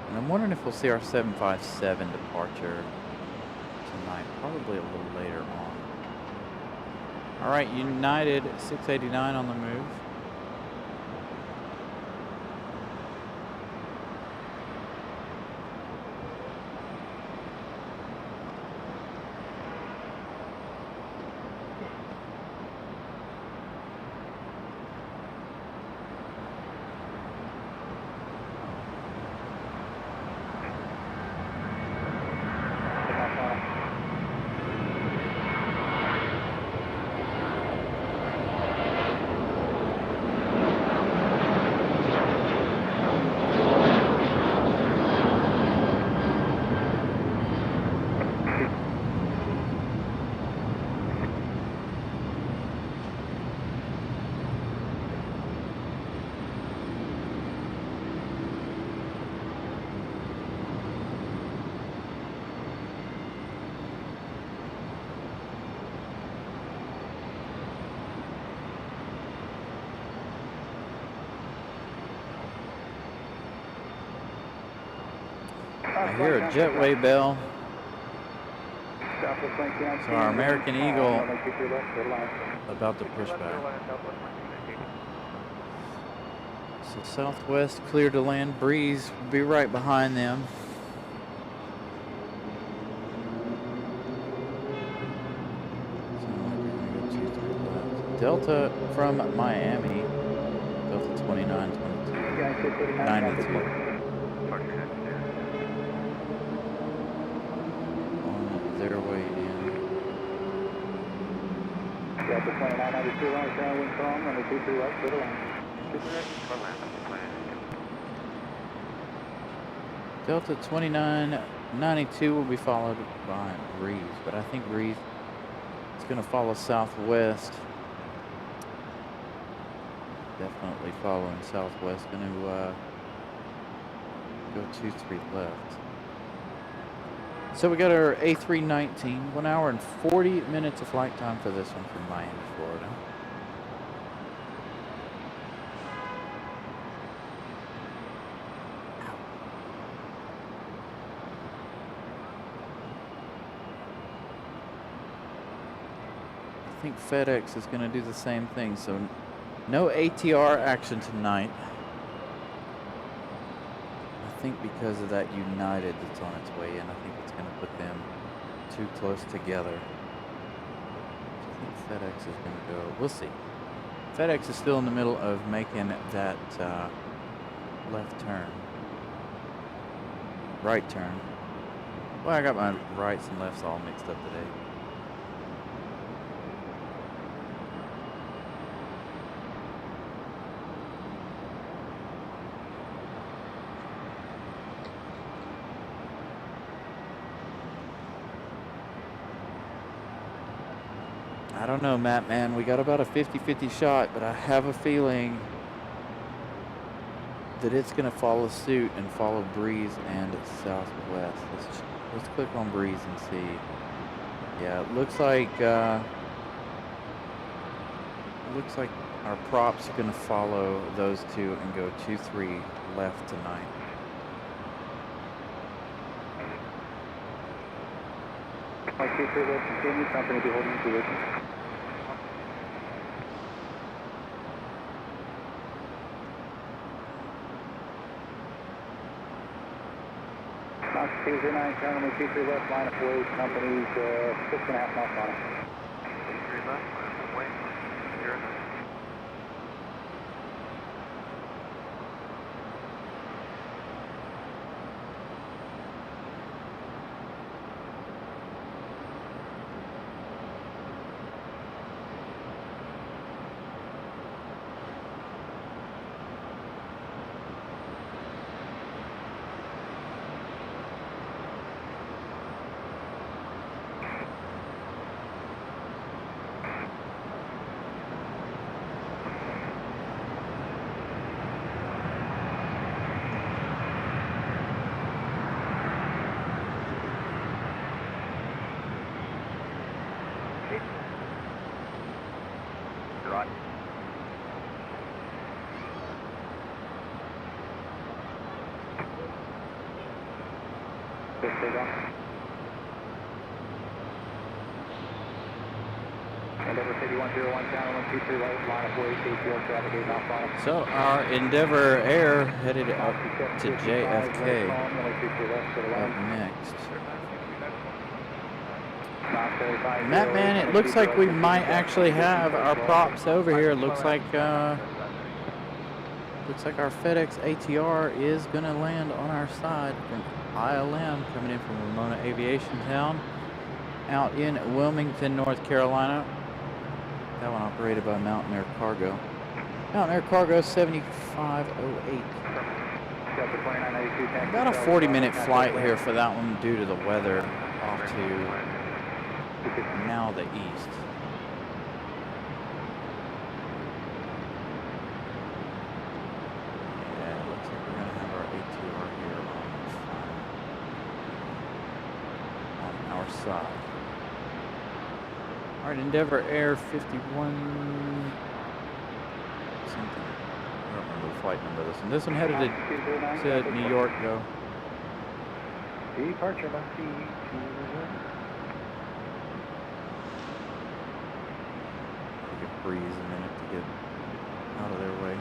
And I'm wondering if we'll see our 757 departure tonight, probably a little later on. All right, United 689 on the move. I hear a jetway bell. So our American Eagle about to push back. So southwest clear to land. Breeze will be right behind them. Delta from Miami. Delta 2922. 92. Their way in. Delta 2992 line, downwind calm, runway 23 right, clear to land. Delta 2992 will be followed by Breeze, but I think Breeze is going to follow southwest. Definitely following southwest, going to go 23 left. So we got our A319, 1 hour and 40 minutes of flight time for this one from Miami, Florida. I think FedEx is going to do the same thing, so no ATR action tonight. I think because of that United that's on its way in, I think it's going to put them too close together. So I think FedEx is going to go. We'll see. FedEx is still in the middle of making that left turn. right turn. Well, I got my rights and lefts all mixed up today. I don't know, Matt, man. We got about a 50-50 shot, but I have a feeling that it's going to follow suit and follow breeze and southwest. Let's click on breeze and see. Yeah, it looks like our props are going to follow those two and go 2-3 left tonight. Okay, sir, we'll continue. Company be holding position. Knox 209, gentlemen, 23 left, line of way, company's 6.5 knots on it. 23 left, line of way, here. Right. Endeavor 5101, channel 123 right, line of way, KTL traffic 8 knots on it. So our Endeavor Air headed up to JFK up next. Matt, man, it looks like we might actually have our props over here. Looks like our FedEx ATR is going to land on our side from ILM, coming in from Ramona Aviation Town out in Wilmington, North Carolina. That one operated by Mountain Air Cargo. Mountain Air Cargo 7508. About a 40-minute flight here for that one due to the weather off to now the east. Yeah, it looks like we're going to have our ATR here on our side. All right, Endeavor Air 51 something. I don't remember the flight number of this one. This one headed to New York, though. Departure must be to breeze a minute to get out of their way.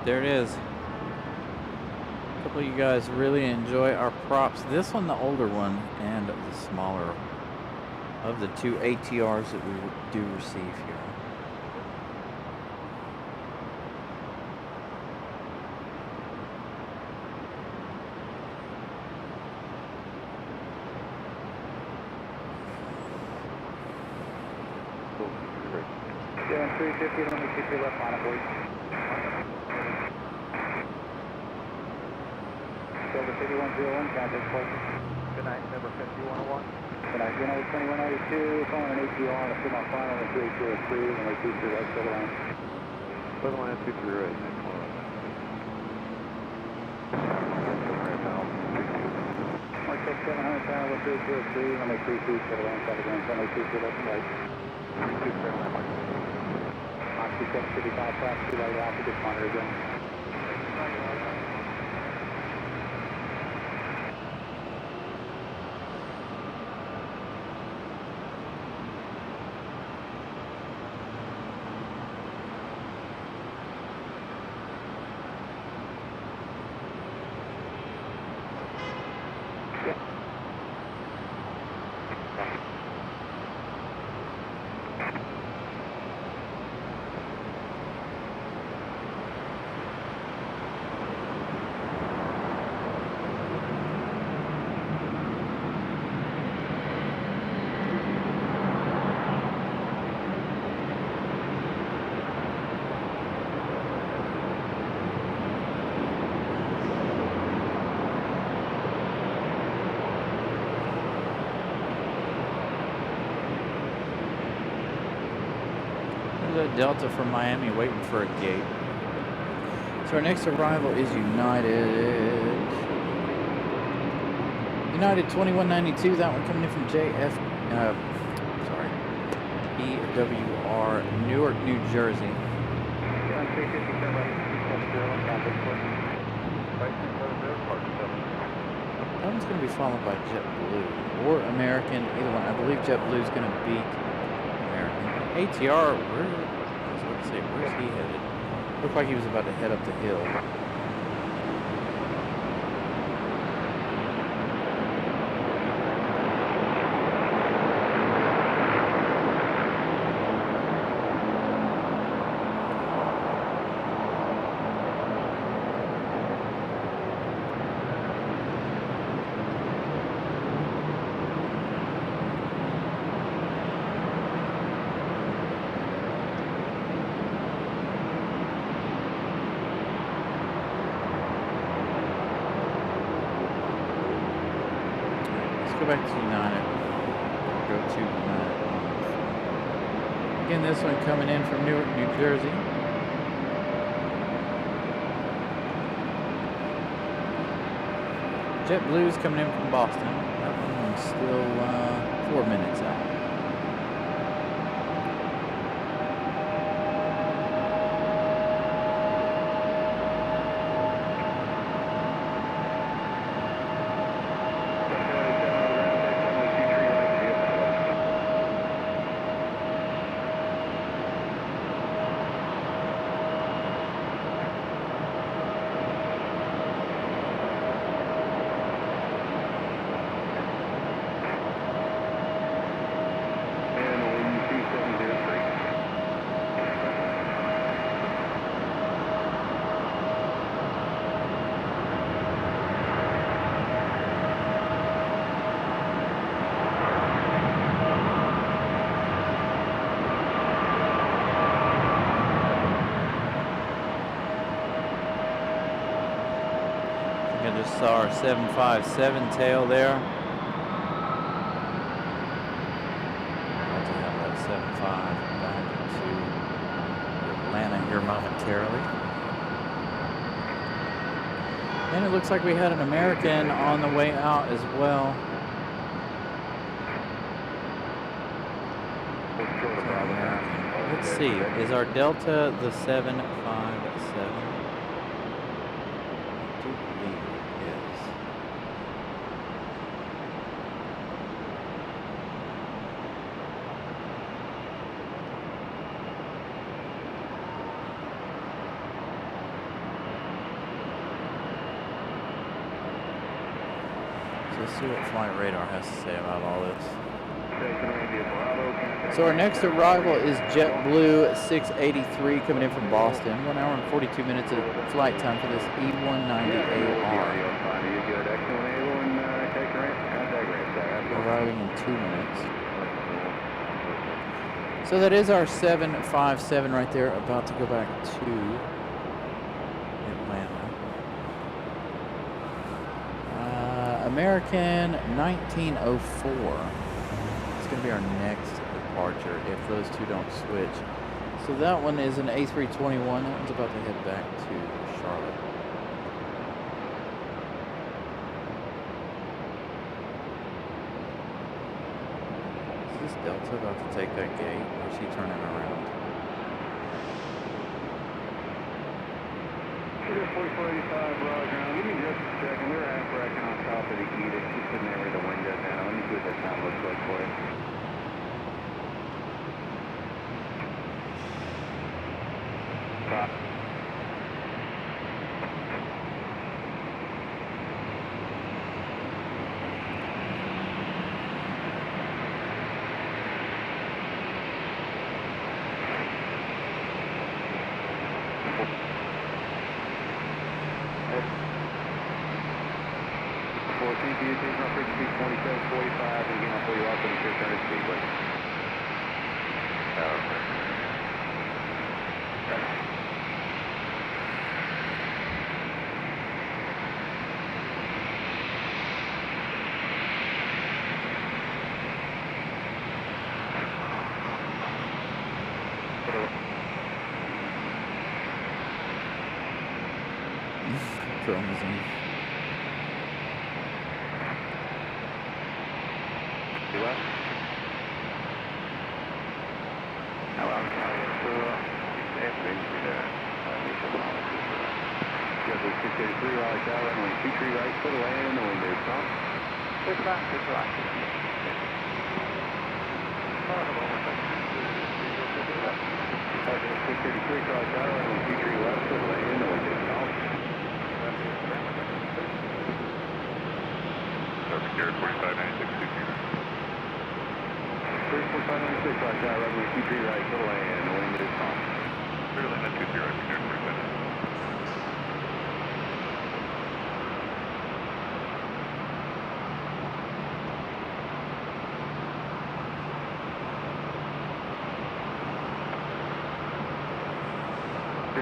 There it is. A couple of you guys really enjoy our props. This one, the older one, and the smaller of the two ATRs that we do receive here. Yeah, 350, let me keep your left line, please. Silver 5101, contact close. Good night, number 5101. Good night, Juno 2192, calling an ATR on a signal final and 3803, and they keep your right silver line. Silver line, 23 right, next one. Mark 700, channel 3803, and they 32 silver line, traffic line, and they keep your left and right. 32 silver line, Mark. Mark 2755 flaps, 2 light alpha, just monitor again. Delta from Miami waiting for a gate. So our next arrival is United. United 2192, that one coming in from EWR, Newark, New Jersey. That one's going to be followed by JetBlue or American, either one. I believe JetBlue is going to beat American. ATR, where's he headed? Looked like he was about to head up the hill. Go back to United. Go to United. Again, this one coming in from Newark, New Jersey. JetBlue's coming in from Boston. That one's still 4 minutes out. I just saw our 757 tail there. About to have that 75 back to Atlanta here momentarily. And it looks like we had an American on the way out as well. Let's see, is our Delta the 757? Let's see what Flight Radar has to say about all this. So our next arrival is JetBlue 683 coming in from Boston. 1 hour and 42 minutes of flight time for this E190AR. Arriving in 2 minutes. So that is our 757 right there, about to go back to American 1904. It's going to be our next departure if those two don't switch. So that one is an A321. That one's about to head back to Charlotte. Is this Delta about to take that gate, or is he turning around? Forget 4485, Roger. Now, give me just a second. We're half racking on top of the heat. It's just sitting there with the window down. Let me see what that time looks like for you. Stop. Speed 2745, and again, I'll pull you off in 600 speed, but Chromosome. you up? How long can I Schedule 683, Raleigh Tower, runway 23 right, put a land in the window, Tom. It's right. Schedule 683, Raleigh Tower, runway 23 left, put a land in the window, Tom. Secure 4596, 4596, Raleigh Tower, runway 23 right, put a land in the window, Tom. Clearly not 20, secure 45.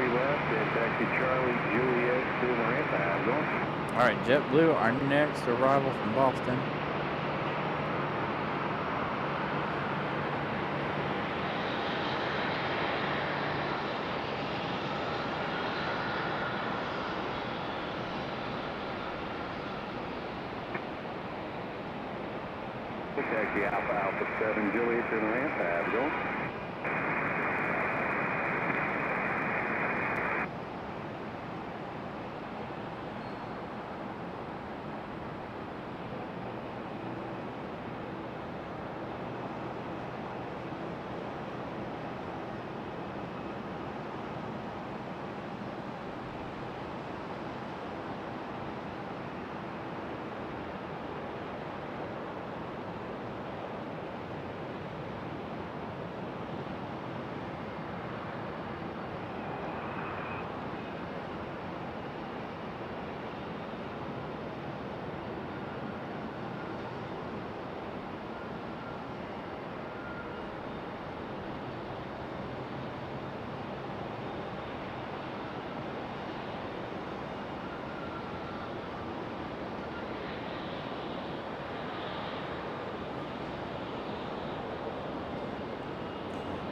Left and taxi Charlie Juliet to the ramp pad. Going. All right, JetBlue, our next arrival from Boston. Taxi Alpha 7 Juliet to the ramp pad. Going.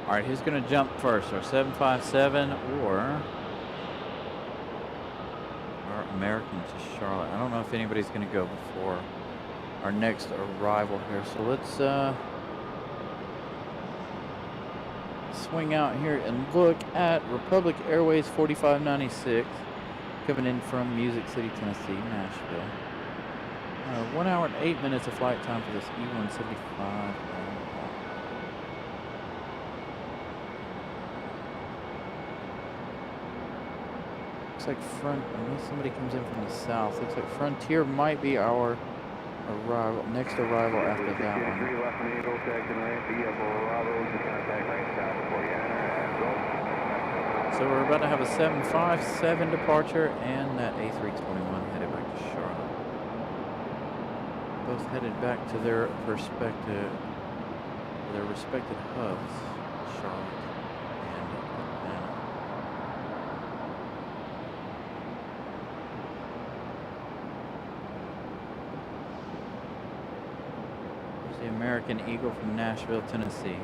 All right, who's going to jump first? Our 757 or our American to Charlotte? I don't know if anybody's going to go before our next arrival here. So let's swing out here and look at Republic Airways 4596 coming in from Music City, Tennessee, Nashville. 1 hour and 8 minutes of flight time for this E-175. Looks like unless somebody comes in from the south, looks like Frontier might be our next arrival after that one. So we're about to have a 757 departure and that A321 headed back to Charlotte. Both headed back to their respective hubs, Charlotte. The American Eagle from Nashville, Tennessee.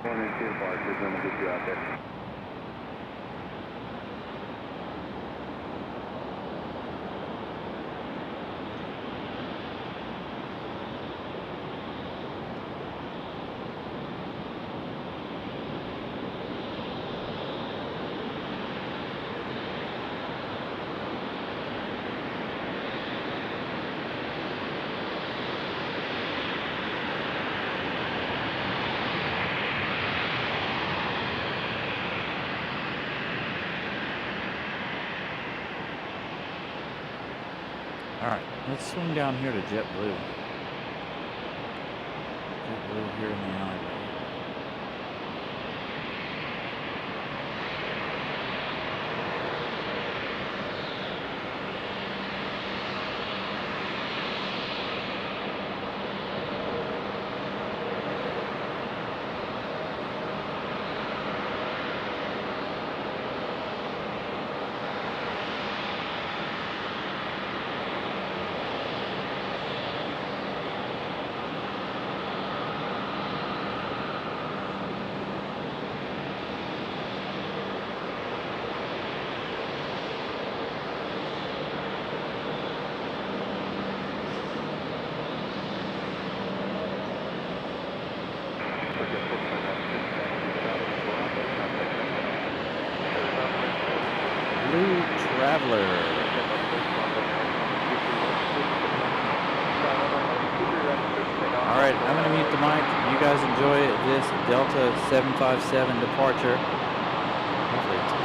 402 departure, then we'll get you out there. Alright, let's swing down here to JetBlue. JetBlue here in the alleyway. Blue Traveler. Alright, I'm going to mute the mic. You guys enjoy this Delta 757 departure. Hopefully it's good.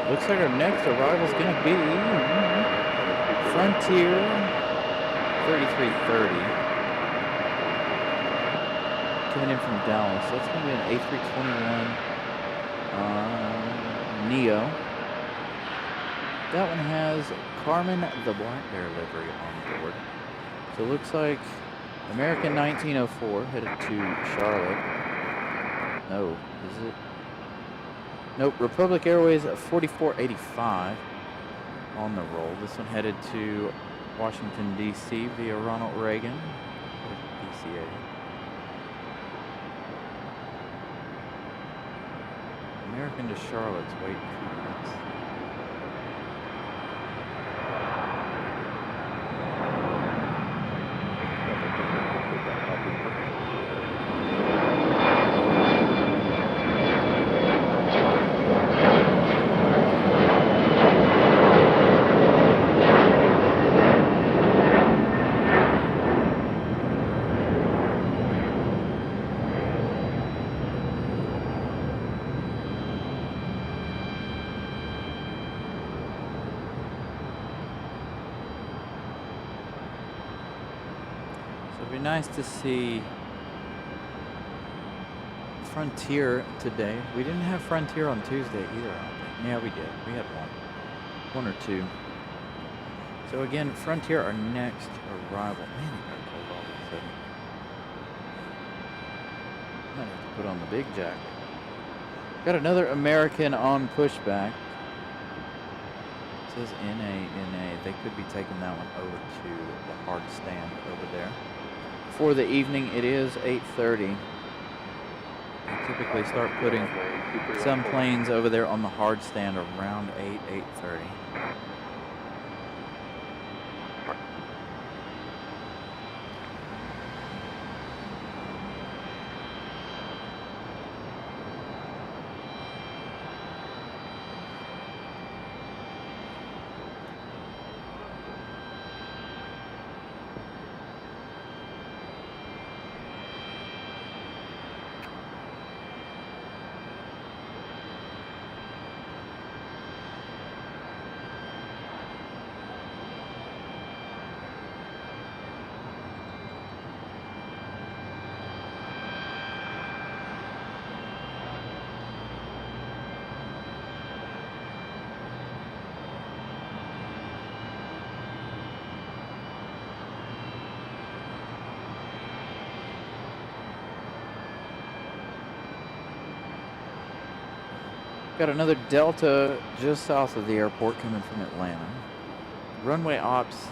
Looks like our next arrival is going to be Frontier 3330. Coming in from Dallas. So that's going to be an A321 Neo. That one has Carmen the Black Bear livery on board. So it looks like American 1904 headed to Charlotte. No, is it? Nope, Republic Airways 4485 on the roll. This one headed to Washington, D.C. via Ronald Reagan, or DCA. American to Charlotte's waiting for us. It'd be nice to see Frontier today. We didn't have Frontier on Tuesday either, I don't think. Yeah, we did. We had one or two. So again, Frontier, our next arrival. Man, it got cold all of a sudden. Might have to put on the big jacket. Got another American on pushback. It says NA. They could be taking that one over to the hard stand over there. For the evening, it is 8:30. I typically start putting some planes over there on the hard stand around 8:30. Got another Delta just south of the airport coming from Atlanta. Runway ops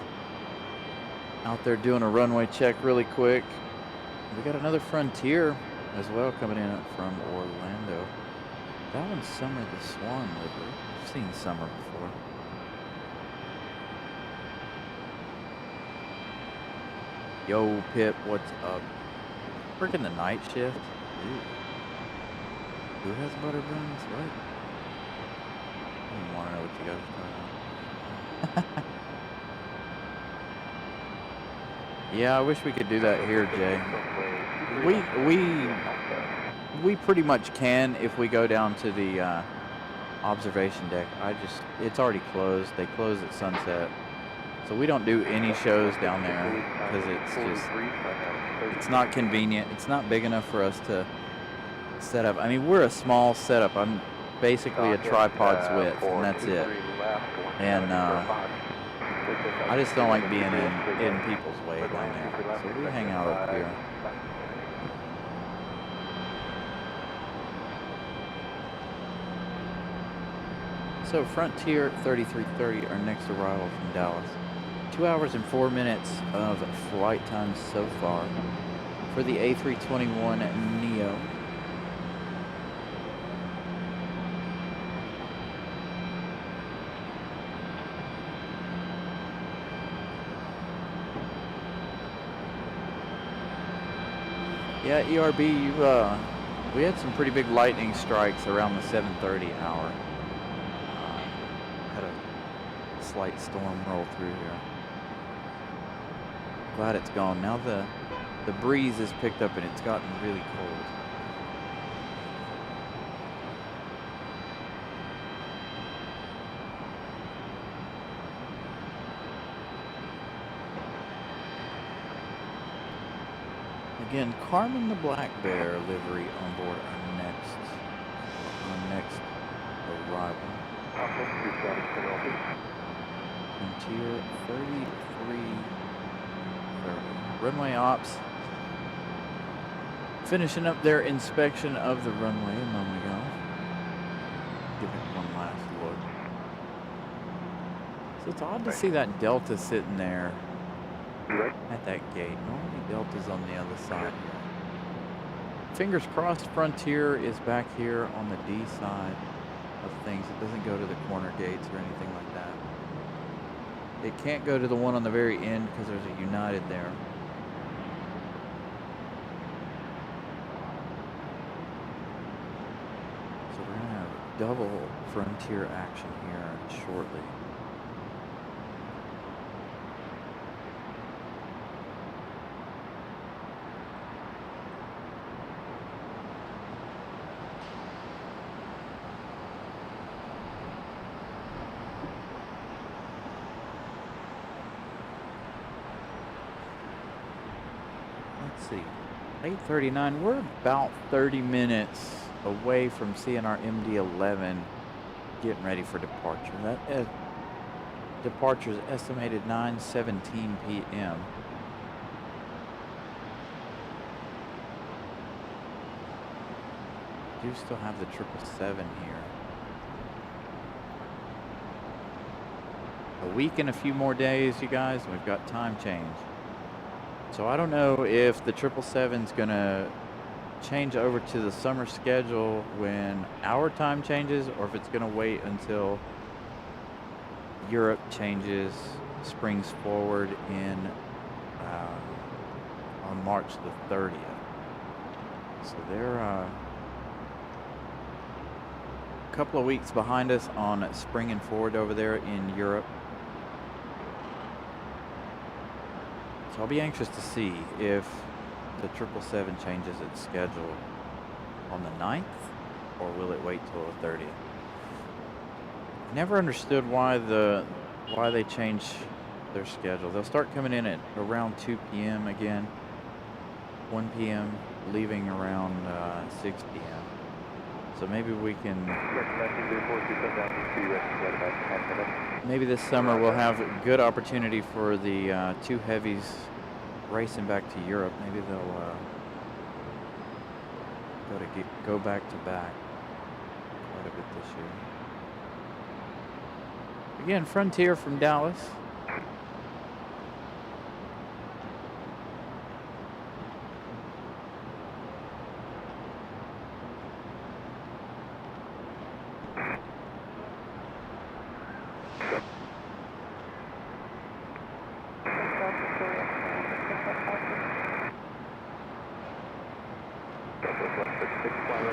out there doing a runway check really quick. We got another Frontier as well coming in from Orlando. That one's Summer the Swan livery. I've seen Summer before. Yo, Pip, what's up? Working the night shift? Dude. Who has butter buns? What? I don't want to know what you guys are talking about. Yeah, I wish we could do that here, Jay. We pretty much can if we go down to the observation deck. It's already closed. They close at sunset. So we don't do any shows down there because it's not convenient. It's not big enough for us to set up. I mean, we're a small setup. I'm basically a tripod's width, and that's it. And I just don't like being in people's way down there. So we hang out up here. So Frontier 3330, our next arrival from Dallas. 2 hours and 4 minutes of flight time so far for the A321 Neo. Yeah, ERB, we had some pretty big lightning strikes around the 7:30 hour. Had a slight storm roll through here. Glad it's gone. Now the breeze has picked up and it's gotten really cold. Again, Carmen the Black Bear livery on board our next arrival. Frontier 3330. Runway ops finishing up their inspection of the runway a moment ago. Give it one last look. So it's odd to see that Delta sitting there at that gate. Normally Delta's on the other side here. Fingers crossed Frontier is back here on the D side of things. It doesn't go to the corner gates or anything like that. It can't go to the one on the very end because there's a United there. So we're going to have double Frontier action here shortly. Let's see. 8:39. We're about 30 minutes away from seeing our MD-11 getting ready for departure. That departure is estimated 9:17 p.m. Do still have the 777 here. A week and a few more days, you guys, and we've got time change. So I don't know if the 777's gonna change over to the summer schedule when our time changes, or if it's gonna wait until Europe changes, springs forward in on March the 30th. So they're a couple of weeks behind us on springing forward over there in Europe. So I'll be anxious to see if the 777 changes its schedule on the 9th, or will it wait till the 30th? Never understood why they change their schedule. They'll start coming in at around 2 p.m. again, 1 p.m., leaving around 6 p.m. So maybe we can... Maybe this summer we'll have a good opportunity for the two heavies racing back to Europe. Maybe they'll go back to back quite a bit this year. Again, Frontier from Dallas.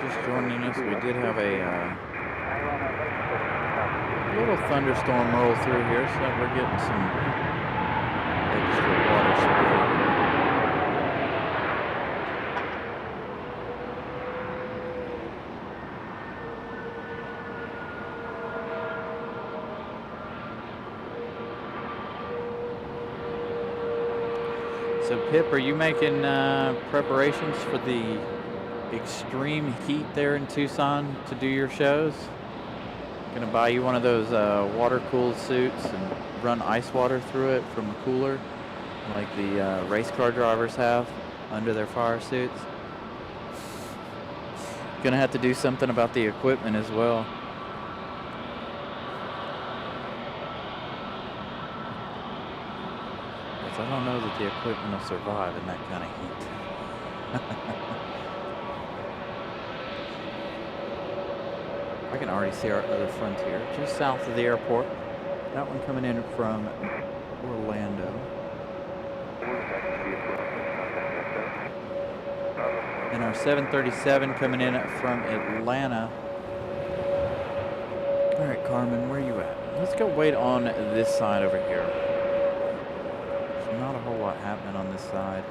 Just joining us, we did have a little thunderstorm roll through here, so we're getting some extra water spray. So Pip, are you making preparations for the extreme heat there in Tucson to do your shows? Gonna buy you one of those water-cooled suits and run ice water through it from a cooler, like the race car drivers have under their fire suits. Gonna have to do something about the equipment as well. I don't know that the equipment will survive in that kind of heat. I can already see our other Frontier just south of the airport. That one coming in from Orlando. And our 737 coming in from Atlanta. All right, Carmen, where you at? Let's go wait on this side over here. There's not a whole lot happening on this side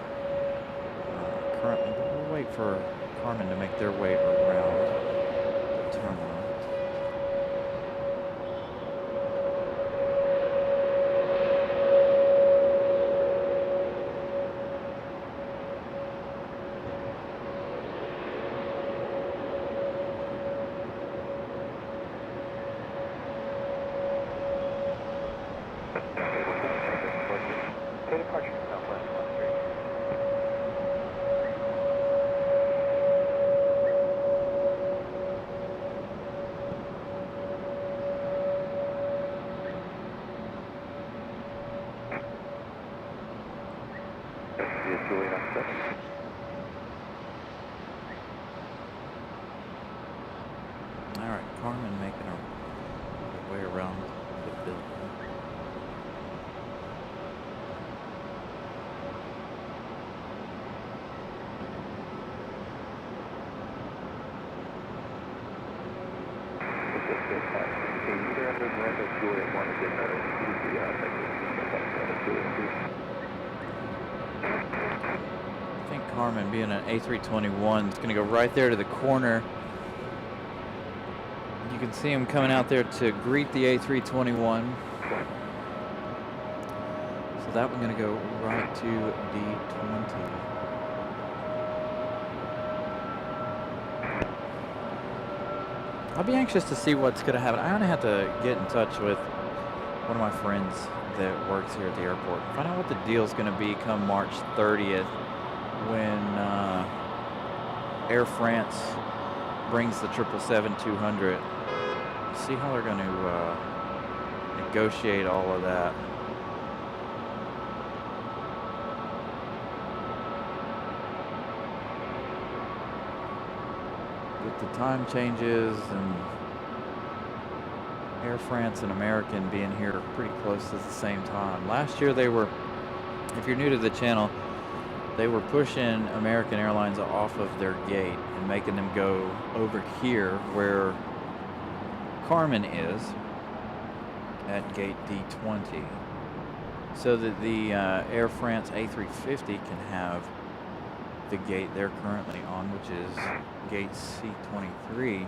currently, but we'll wait for Carmen to make their way around the terminal. Carmen making her way around the building. I think Carmen, being an A321, is going to go right there to the corner. You can see him coming out there to greet the A321. So that one's going to go right to D20. I'll be anxious to see what's going to happen. I'm going to have to get in touch with one of my friends that works here at the airport. Find out what the deal's going to be come March 30th when Air France brings the 777-200. See how they're going to negotiate all of that. With the time changes and Air France and American being here pretty close at the same time. Last year they were, if you're new to the channel, they were pushing American Airlines off of their gate and making them go over here where Carmen is at gate D20, so that the Air France A350 can have the gate they're currently on, which is gate C23.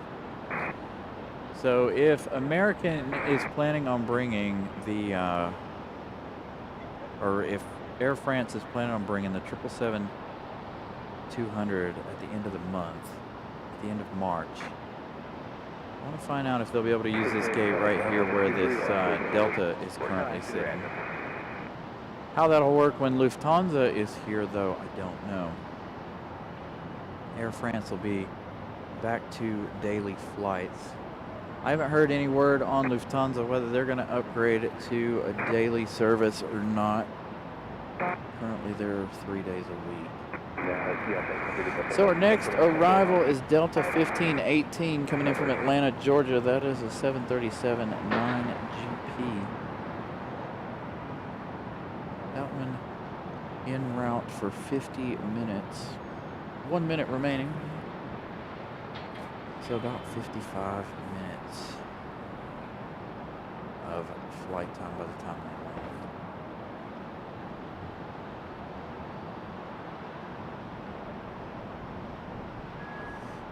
So if American is planning on bringing the, or if Air France is planning on bringing the 777-200 at the end of the month, at the end of March, I want to find out if they'll be able to use this gate right here where this Delta is currently sitting. How that'll work when Lufthansa is here, though, I don't know. Air France will be back to daily flights. I haven't heard any word on Lufthansa whether they're going to upgrade it to a daily service or not. Currently, they're 3 days a week. So our next arrival is Delta 1518 coming in from Atlanta, Georgia. That is a 737-9GP. That one en route for 50 minutes. 1 minute remaining. So about 55 minutes of flight time by the time they land.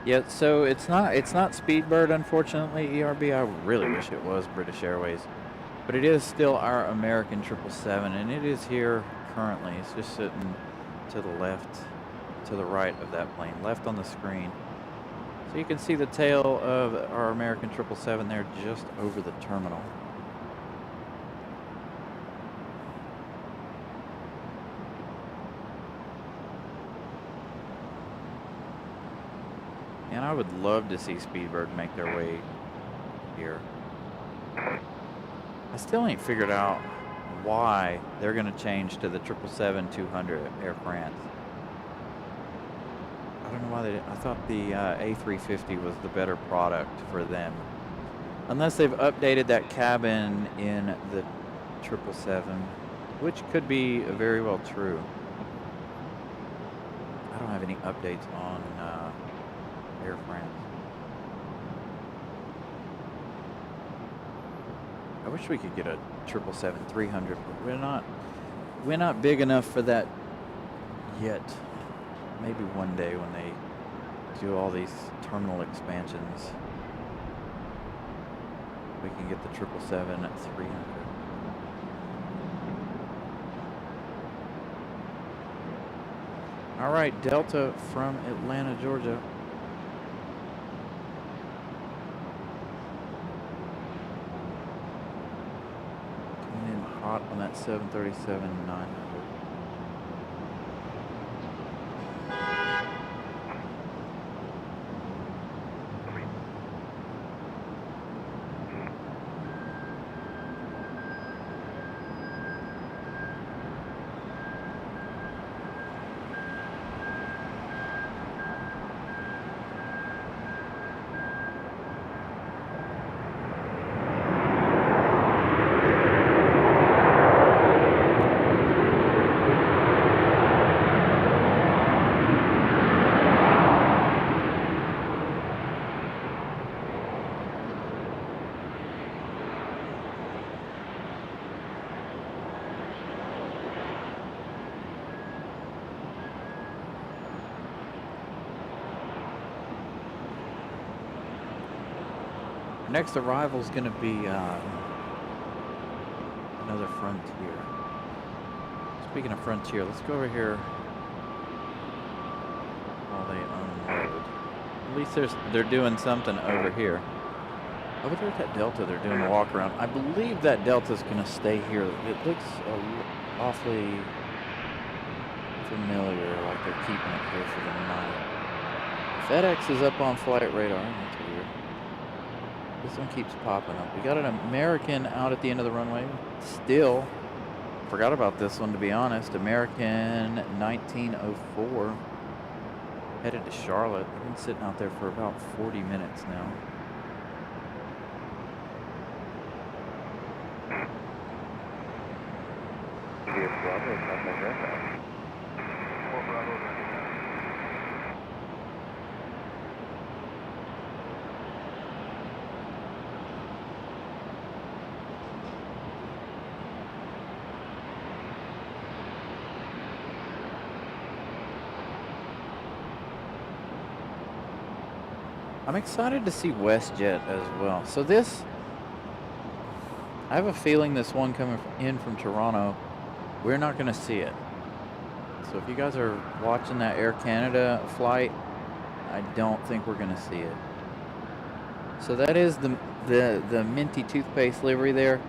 Yeah, so it's not Speedbird, unfortunately, ERB. I really wish it was British Airways. But it is still our American 777, and it is here currently. It's just sitting to the left, to the right of that plane, left on the screen. So you can see the tail of our American 777 there just over the terminal. And I would love to see Speedbird make their way here. I still ain't figured out why they're going to change to the 777-200 Air France. I don't know why they did. I thought the A350 was the better product for them. Unless they've updated that cabin in the 777, which could be very well true. I don't have any updates on Air France. I wish we could get a 777-300, but we're not big enough for that yet. Maybe one day when they do all these terminal expansions, we can get the 777-300. All right, Delta from Atlanta, Georgia. Coming in hot on that 737-900. Next arrival is going to be another Frontier. Speaking of Frontier, let's go over here while they unload. At least they're doing something over here. Over there at that Delta, they're doing a walk around. I believe that Delta's going to stay here. It looks awfully familiar, like they're keeping it here for the night. FedEx is up on flight radar. That's weird. This one keeps popping up. We got an American out at the end of the runway. Still, forgot about this one, to be honest. American 1904 headed to Charlotte. I've been sitting out there for about 40 minutes now. I'm excited to see WestJet as well. So this, I have a feeling this one coming in from Toronto, we're not going to see it. So if you guys are watching that Air Canada flight, I don't think we're going to see it. So that is the minty toothpaste livery there.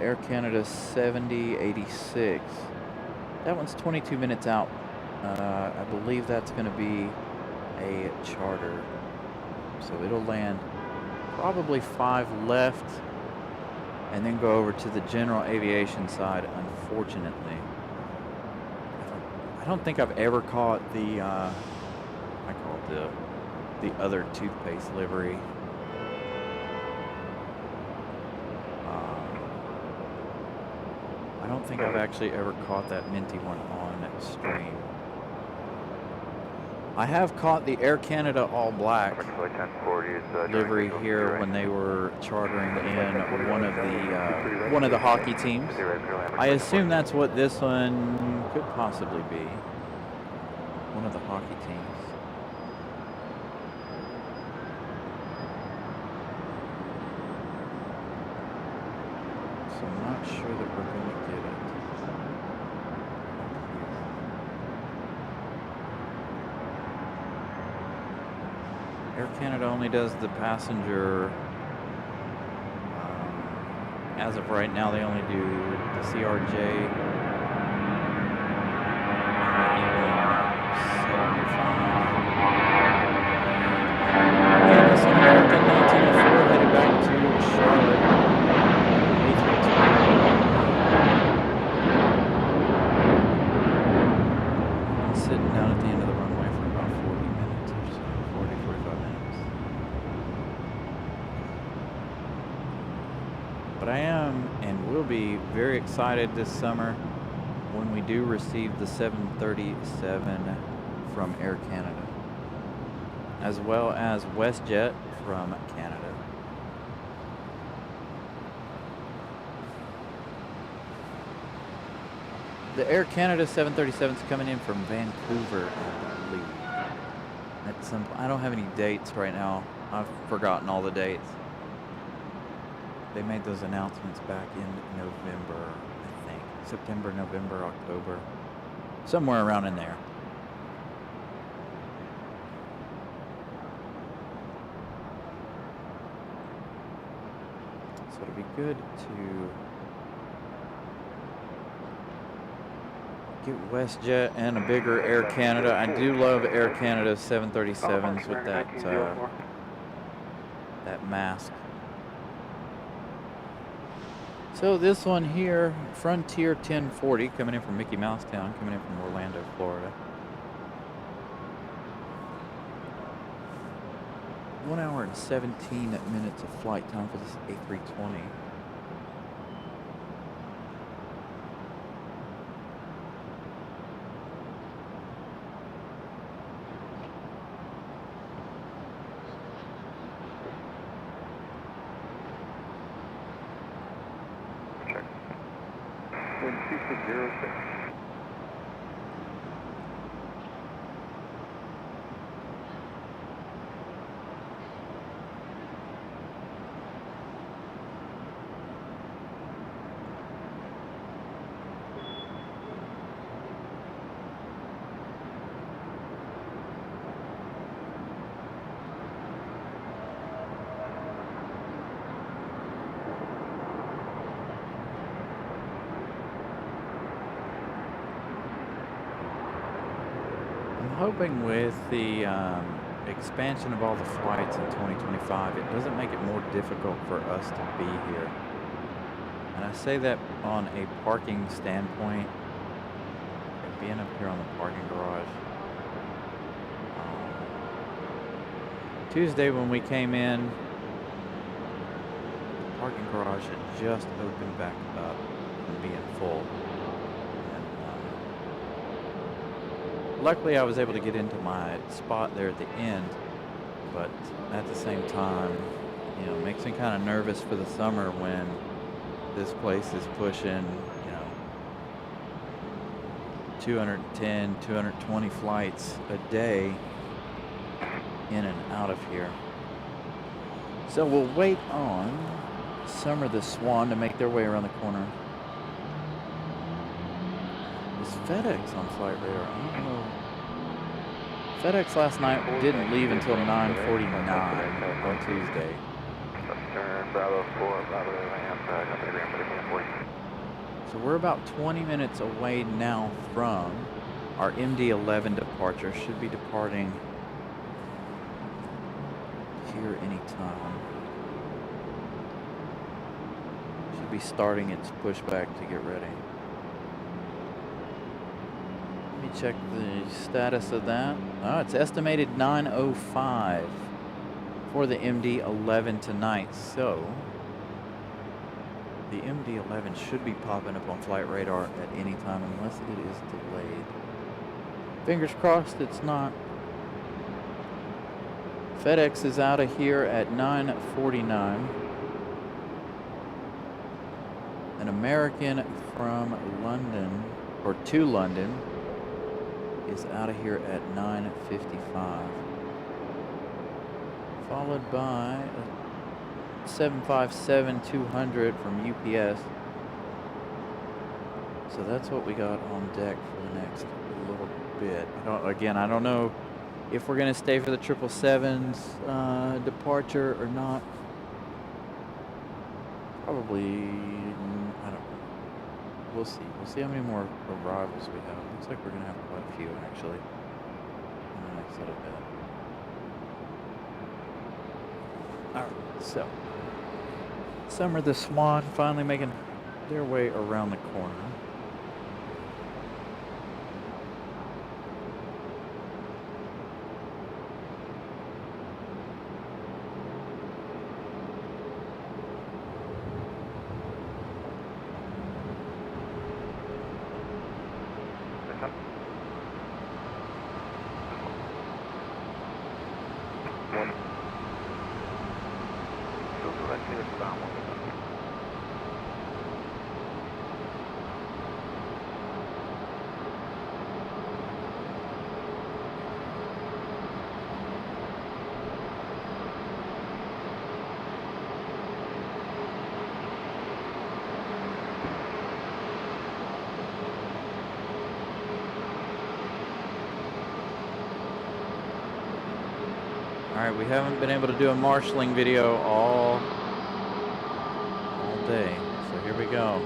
Air Canada 7086. That one's 22 minutes out. I believe that's going to be a charter. So it'll land probably 5 left and then go over to the general aviation side, unfortunately. I don't think I've ever caught the, I call it the other toothpaste livery. I don't think I've actually ever caught that minty one on stream. I have caught the Air Canada all black livery here when they were chartering in one of the hockey teams. I assume that's what this one could possibly be. One of the hockey teams. So I'm not sure that we're going to get it. Air Canada only does the passenger. As of right now, they only do the CRJ. Again, this American 1904 headed back to Charlotte. I'm sitting down at the end of the runway for about 40 minutes or so, 45 minutes. But I am and will be very excited this summer when we do receive the 737 from Air Canada, as well as WestJet from Canada. The Air Canada 737 is coming in from Vancouver, I believe. I don't have any dates right now. I've forgotten all the dates. They made those announcements back in November, I think. September, November, October. Somewhere around in there. So it'd be good to get WestJet and a bigger Air Canada. I do love Air Canada 737s with that mask. So this one here, Frontier 1040, coming in from Mickey Mouse Town, coming in from Orlando, Florida. 1 hour and 17 minutes of flight time for this A320. Wind 2606. I'm hoping with the expansion of all the flights in 2025, it doesn't make it more difficult for us to be here. And I say that on a parking standpoint, being up here on the parking garage. Tuesday when we came in, the parking garage had just opened back up from being full. Luckily, I was able to get into my spot there at the end, but at the same time, you know, it makes me kind of nervous for the summer when this place is pushing, you know, 210, 220 flights a day in and out of here. So we'll wait on Summer the Swan to make their way around the corner. FedEx on flight radar. I don't know. FedEx last night didn't leave until 9:49 on Tuesday. So we're about 20 minutes away now from our MD-11 departure. Should be departing here anytime. Should be starting its pushback to get ready. Let me check the status of that. Oh, it's estimated 9:05 for the MD-11 tonight. So the MD-11 should be popping up on flight radar at any time unless it is delayed. Fingers crossed it's not. FedEx is out of here at 9:49. An American from London, or to London, is out of here at 9:55, followed by a 757-200 from UPS. So that's what we got on deck for the next little bit. I don't know if we're going to stay for the 777's departure or not. Probably, I don't know. We'll see. We'll see how many more arrivals we have. Looks like we're going to have quite a few, actually, in the next little bit. Alright, so Summer the Swan finally making their way around the corner. Alright, we haven't been able to do a marshalling video all day, so here we go.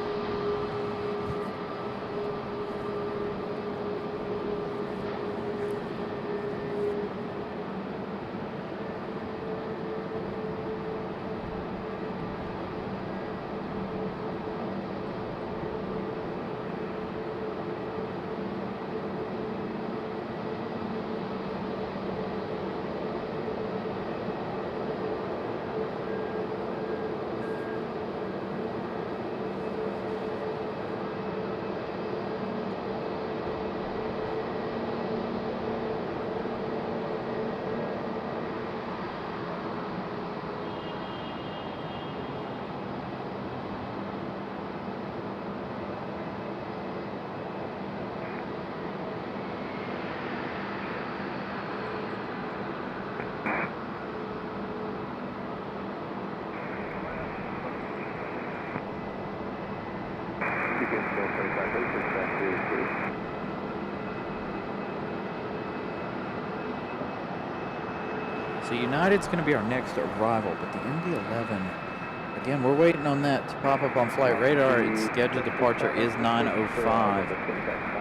So United's going to be our next arrival, but the MD-11 had Again, we're waiting on that to pop up on flight radar. Its scheduled departure is 9:05.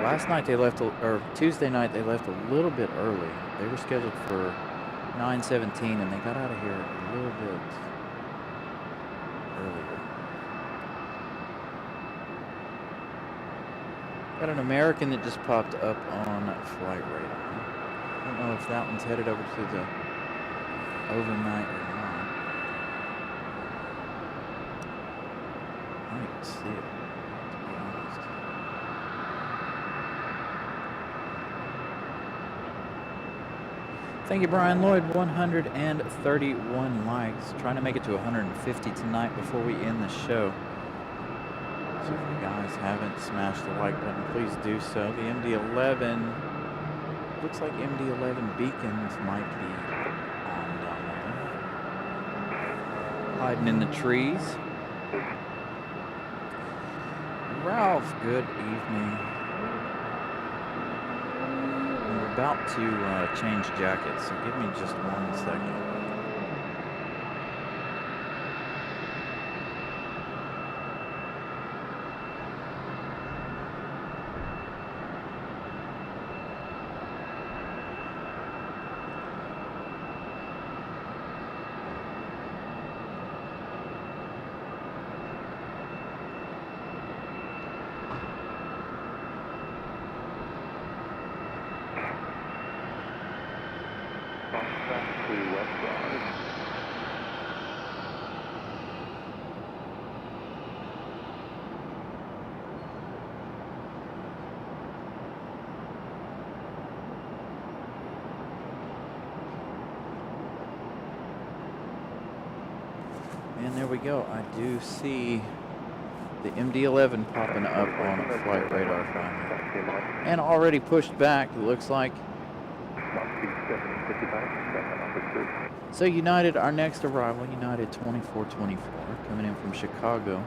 Last night they left, or Tuesday night they left a little bit early. They were scheduled for 9:17 and they got out of here a little bit earlier. Got an American that just popped up on flight radar. I don't know if that one's headed over to the overnight or not. I don't even see it, to be honest. Thank you, Brian Lloyd. 131 likes. Trying to make it to 150 tonight before we end the show. So if you guys haven't smashed the like button, please do so. The MD-11, looks like MD-11 beacons might be on down there. Hiding in the trees. Ralph, good evening. We're about to change jackets, so give me just 1 second. And there we go. I do see the MD-11 popping up on flight radar finally. And already pushed back, it looks like. So United, our next arrival, United 2424, coming in from Chicago.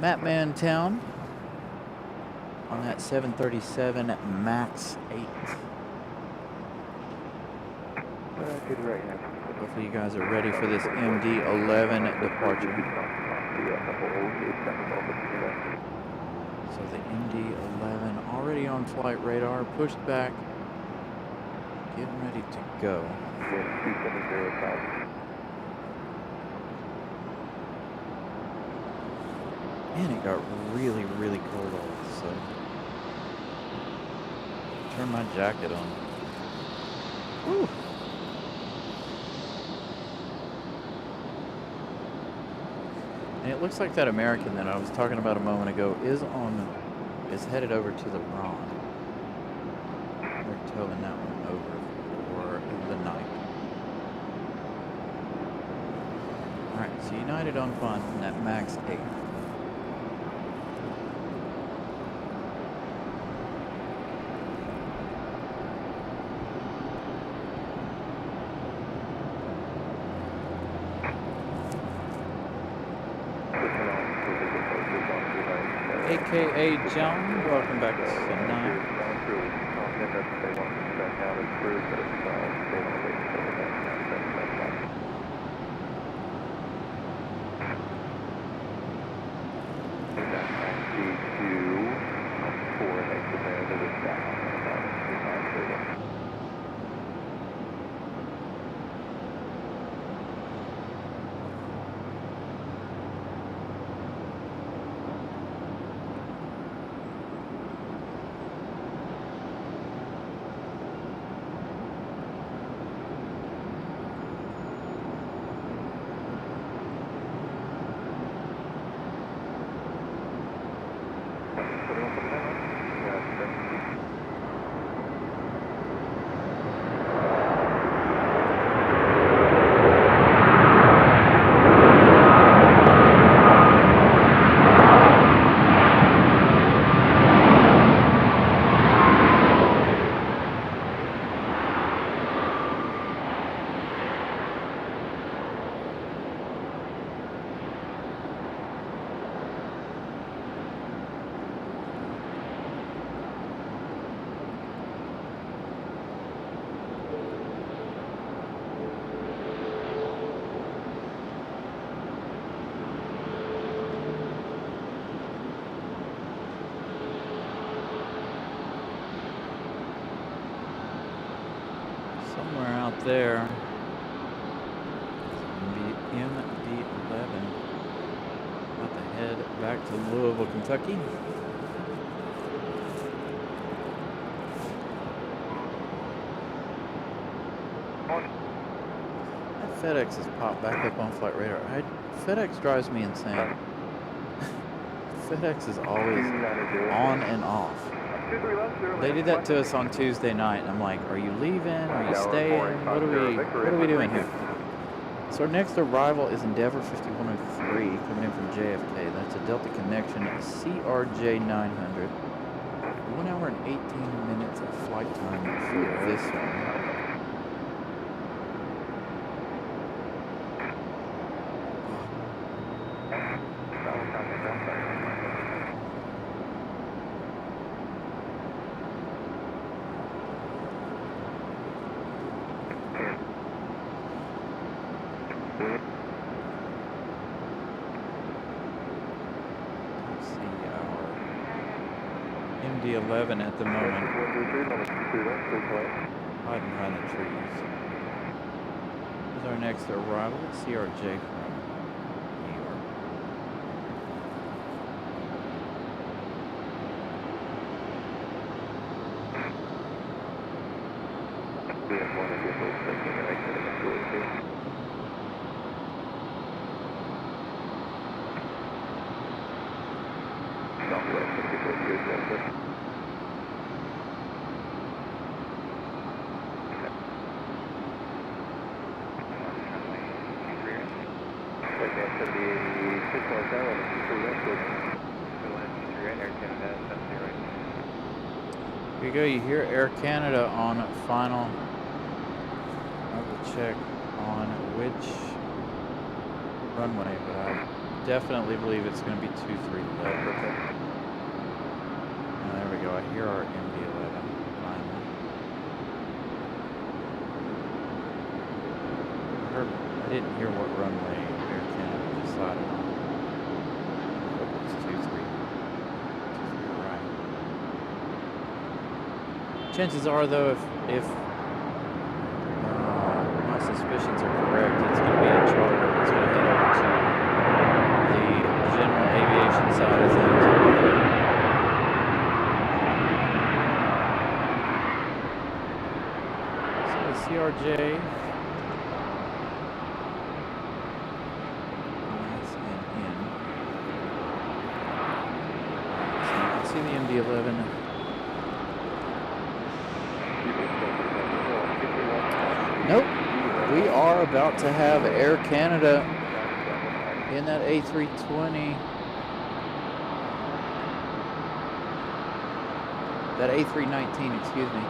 Mattman Town on that 737 MAX 8. Hopefully you guys are ready for this MD-11 departure. So the MD-11 already on flight radar, pushed back, getting ready to go. Man, it got really, really cold all of a sudden. Turn my jacket on. Whew. And it looks like that American that I was talking about a moment ago is headed over to the Ron. They're towing that one over for the night. Alright, so United on fun from that MAX 8. AKA John, welcome back to tonight. somewhere out there. MD-11. About to head back to Louisville, Kentucky. That FedEx has popped back up on flight radar. FedEx drives me insane. FedEx is always on and off. They did that to us on Tuesday night, and I'm like, are you leaving? Are you staying? What are we doing here? So our next arrival is Endeavor 5103 coming in from JFK. That's a Delta Connection CRJ 900. 1 hour and 18 minutes of flight time for this one. MD-11 at the moment. Hiding behind the trees. This is our next arrival at CRJ from New York. Here you go, you hear Air Canada on final. I will check on which runway, but I definitely believe it's going to be 23 left. There we go, I hear our MD-11 finally. I didn't hear what runway Air Canada decided on. I hope it's 23 right. Chances are, though, if my suspicions are correct, it's going to be a charter. It's going to head over to the general aviation side of things over there. So the CRJ. So you can see the MD-11. Nope, we are about to have Air Canada in that A320, that A319, excuse me.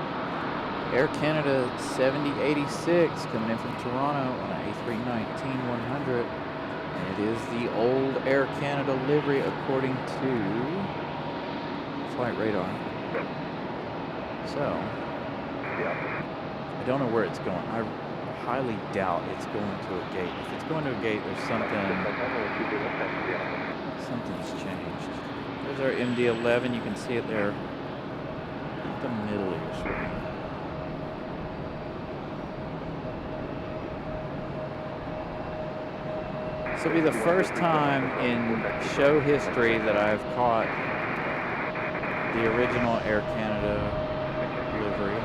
Air Canada 7086 coming in from Toronto on an A319-100, and it is the old Air Canada livery according to flight radar. So, I don't know where it's going. I highly doubt it's going to a gate. If it's going to a gate, there's something's changed. There's our MD-11. You can see it there in the middle of your screen. This will be the first time in show history that I've caught the original Air Canada livery.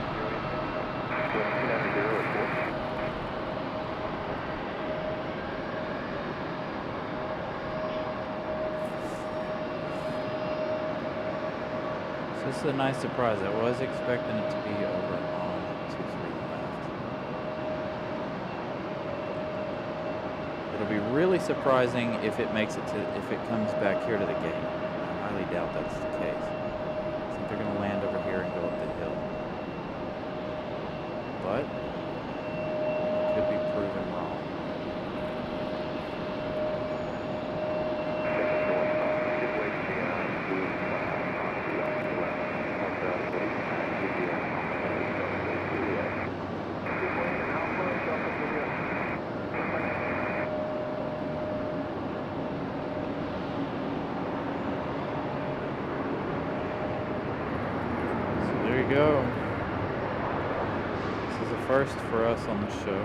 This is a nice surprise. I was expecting it to be over on 23 left. It'll be really surprising if it makes it to, if it comes back here to the gate. I highly doubt that's the case. I think they're going to land over here and go up the hill. But it could be proven wrong. Go. This is a first for us on the show.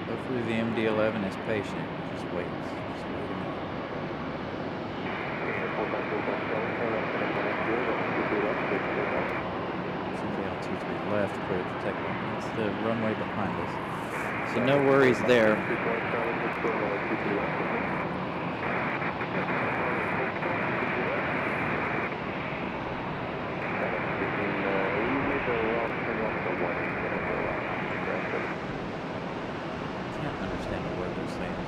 Hopefully the MD-11 is patient. Just wait. Just wait a minute. Altitude left, clear to take one. That's the runway behind us. So no worries there. Can't understand a word they're saying.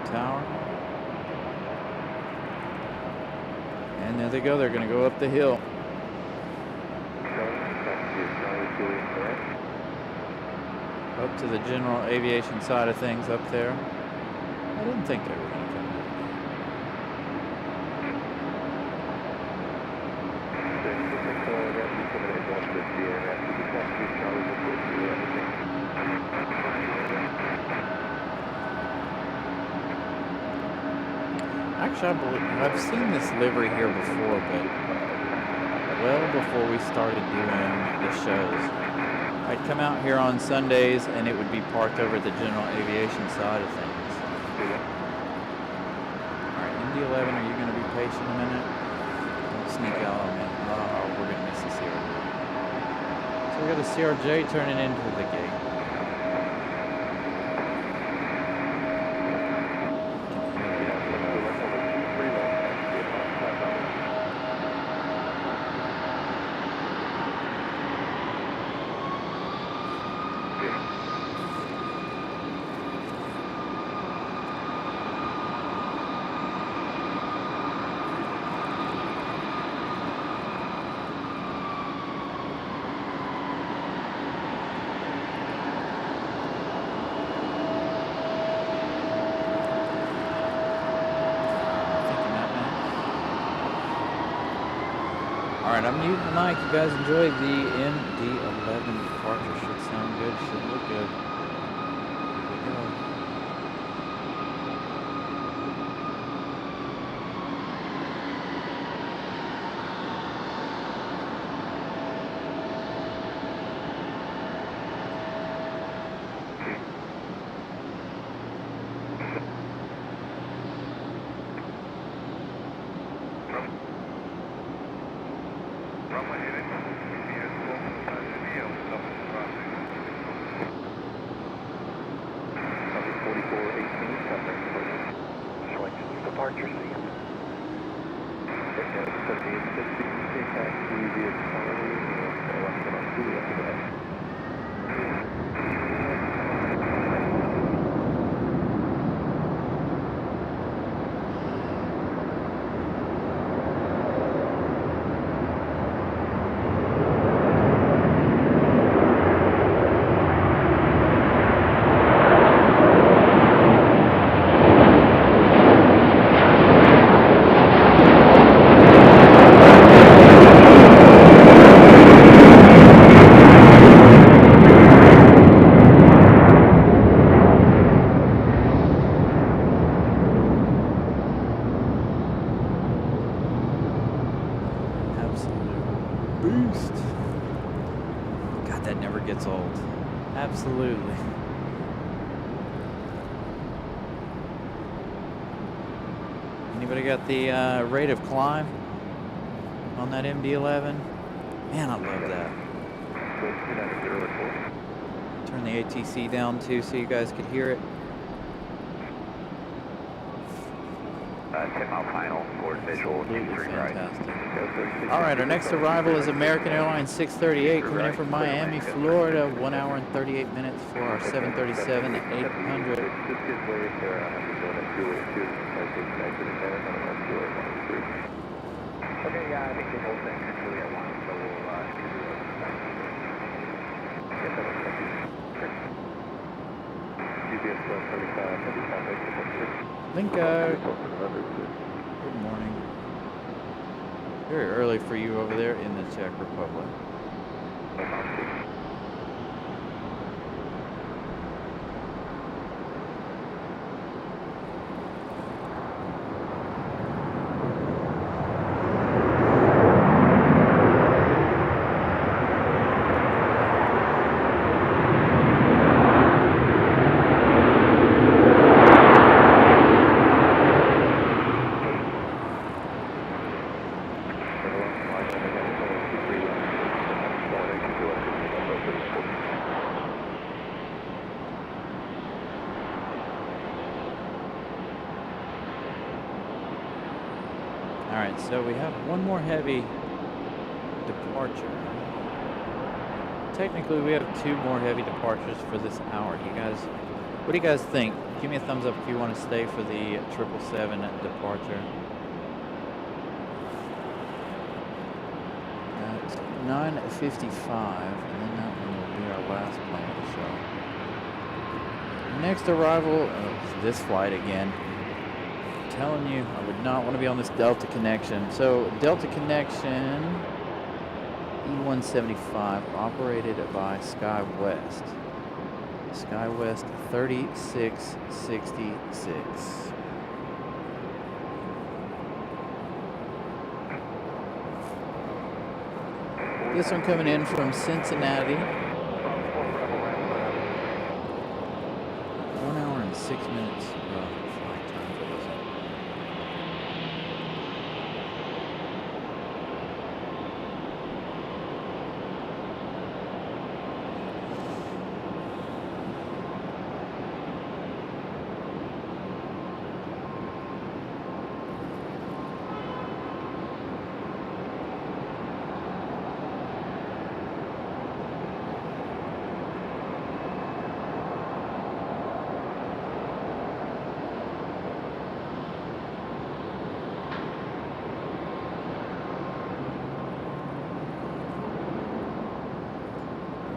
Tower. And there they go. They're going to go up the hill. Up to the general aviation side of things up there. I didn't think they were going to come down. Actually, I've seen this livery here before, but well before we started doing the shows. I'd come out here on Sundays and it would be parked over at the general aviation side of things. Alright, MD-11, are you going to be patient a minute? Don't sneak out on me. Oh, we're going to miss the CRJ. So we got a CRJ turning into the gate. Alright, I'm muting the mic. You guys enjoy the MD-11 departure. Should sound good, should look good. Here we go. Beast. God, that never gets old. Absolutely. Anybody got the rate of climb on that MD-11? Man, I love that. Turn the ATC down too so you guys could hear it. 10 mile final, forward visual, 23 right. Alright, our next arrival is American Airlines 638 coming in from Miami, Florida. 1 hour and 38 minutes for our 737 800. Okay, yeah, I think the whole thing is really at once, so we'll do I think, good morning. Very early for you over there in the Czech Republic. Alright, so we have one more heavy departure. Technically, we have 2 more heavy departures for this hour. What do you guys think? Give me a thumbs up if you want to stay for the 777 departure. That's 9:55, and then that one will be our last plane. So, next arrival is this flight again. Telling you, I would not want to be on this Delta connection. So Delta connection E175 operated by SkyWest. SkyWest 3666. This one coming in from Cincinnati. 1 hour and 6 minutes. Flight time for this one.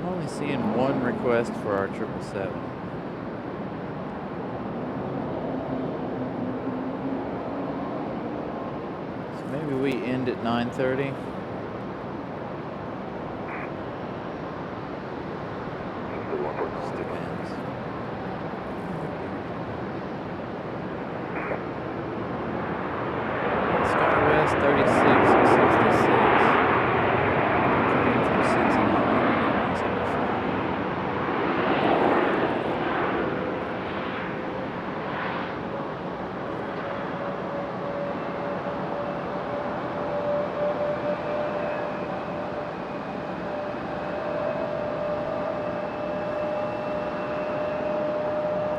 I'm only seeing one request for our 777. So maybe we end at 9:30. Just depends. SkyWest 3666. Coming from Cincinnati.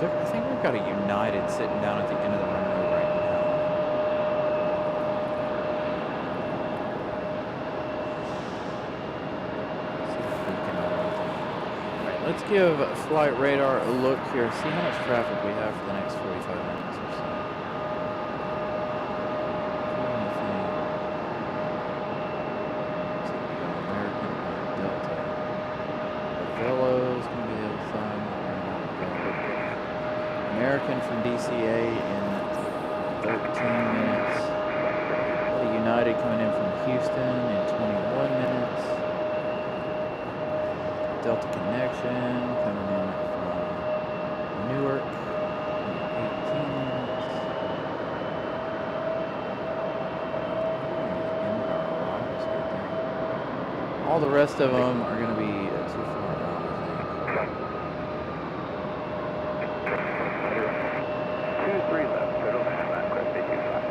I think we've got a United sitting down at the end of the runway right now. See if we can, Alright, let's give Flight Radar a look here, see how much traffic we have for the next 45 minutes or so. American Delta. Velo's going to be the other side. American from DCA in 13 minutes. The United coming in from Houston in 21 minutes. Delta Connection coming in from Newark in 18 minutes. All the rest of them are going to be too far out, I think. 23 left, middle man, crest 825.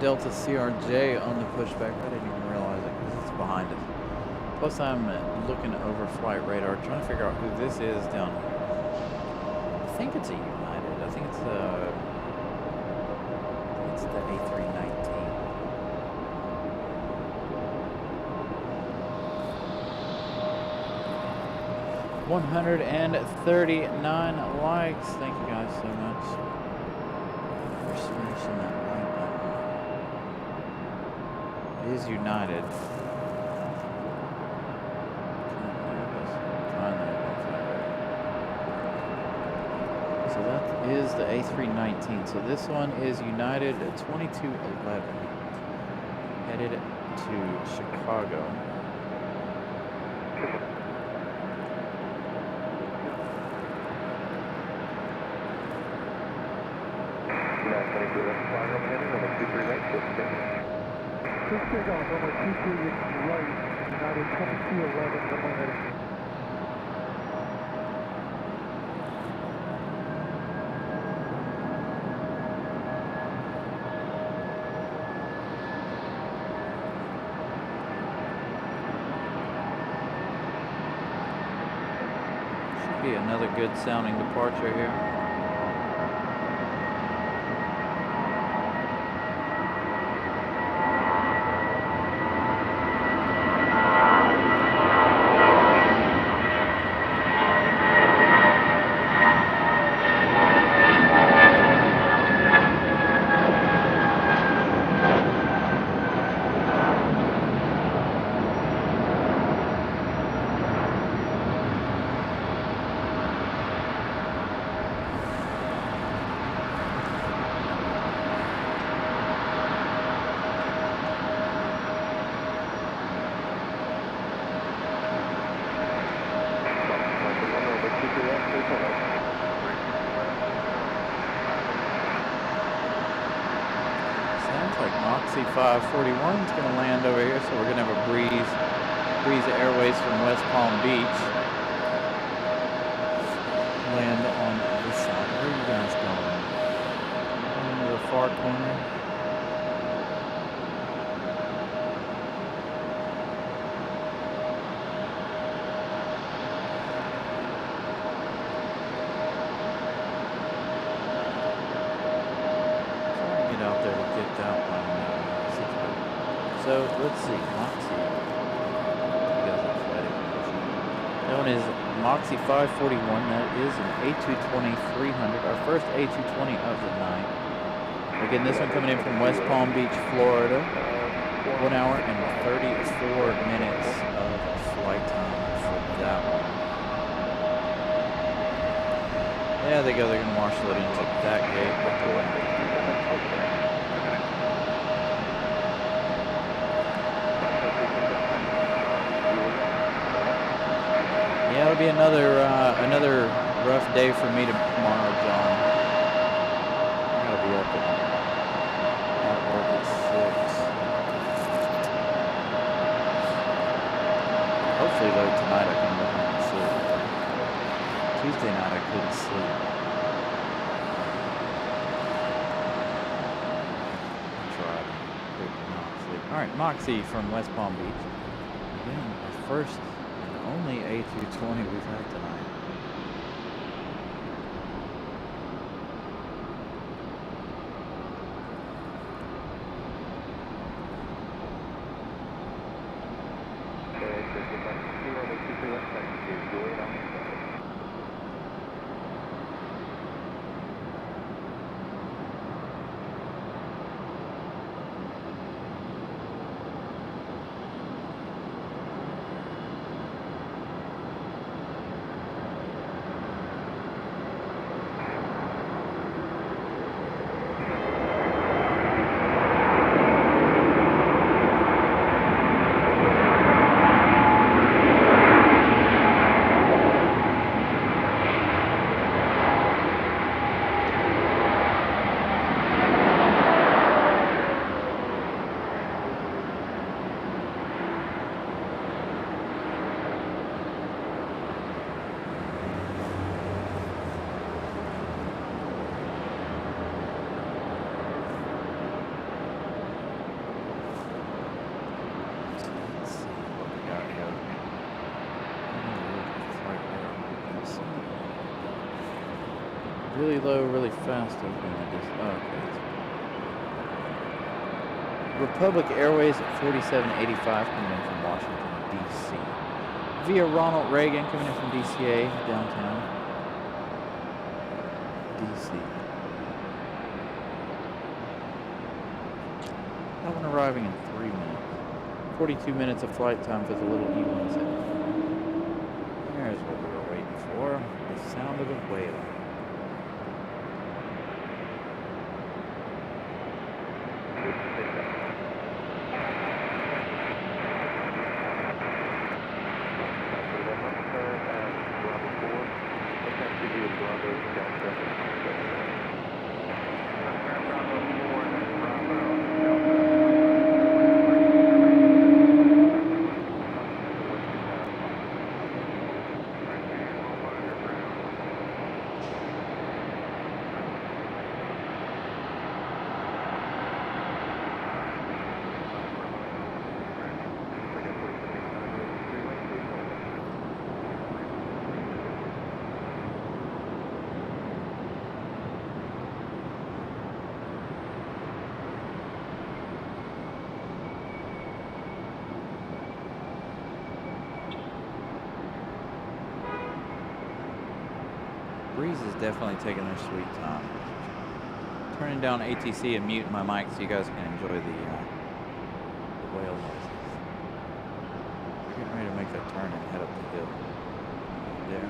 Delta CRJ on the pushback. I didn't even realize it because it's behind us. Plus, I'm looking over flight radar, trying to figure out who this is down here. I think it's a United. I think it's the A319. 139 likes. Thank you guys so much for smashing that like button. It is United. So that is the A319. So this one is United 2211. Headed to Chicago. Should be another good sounding departure here. Moxie 541 is going to land over here, so we're going to have a Breeze Airways from West Palm Beach land on this side. Where are you guys going? Into the far corner. Get out there to get that one. So let's see, Moxie. That one is Moxie 541. That is an A220-300, our first A220 of the night. Again, this one coming in from West Palm Beach, Florida. 1 hour and 34 minutes of flight time for that one. Yeah, they go. They're going to marshal it into that gate. Yeah, it'll be another rough day for me tomorrow, John. I gotta be up at work at 6. Hopefully, though, tonight I can go home and sleep. Tuesday night I couldn't sleep. I tried. Could not sleep. All right, Moxie from West Palm Beach. Again, our first only A220 we've had tonight. Really low, really fast. Oh, okay. Republic Airways at 4785 coming in from Washington, D.C. Via Ronald Reagan coming in from DCA, downtown D.C. That one arriving in 3 minutes. 42 minutes of flight time for the little E-170. There's what we were waiting for. The sound of the whale. Breeze is definitely taking their sweet time. Turning down ATC and muting my mic so you guys can enjoy the whale noises. Getting ready to make that turn and head up the hill. There.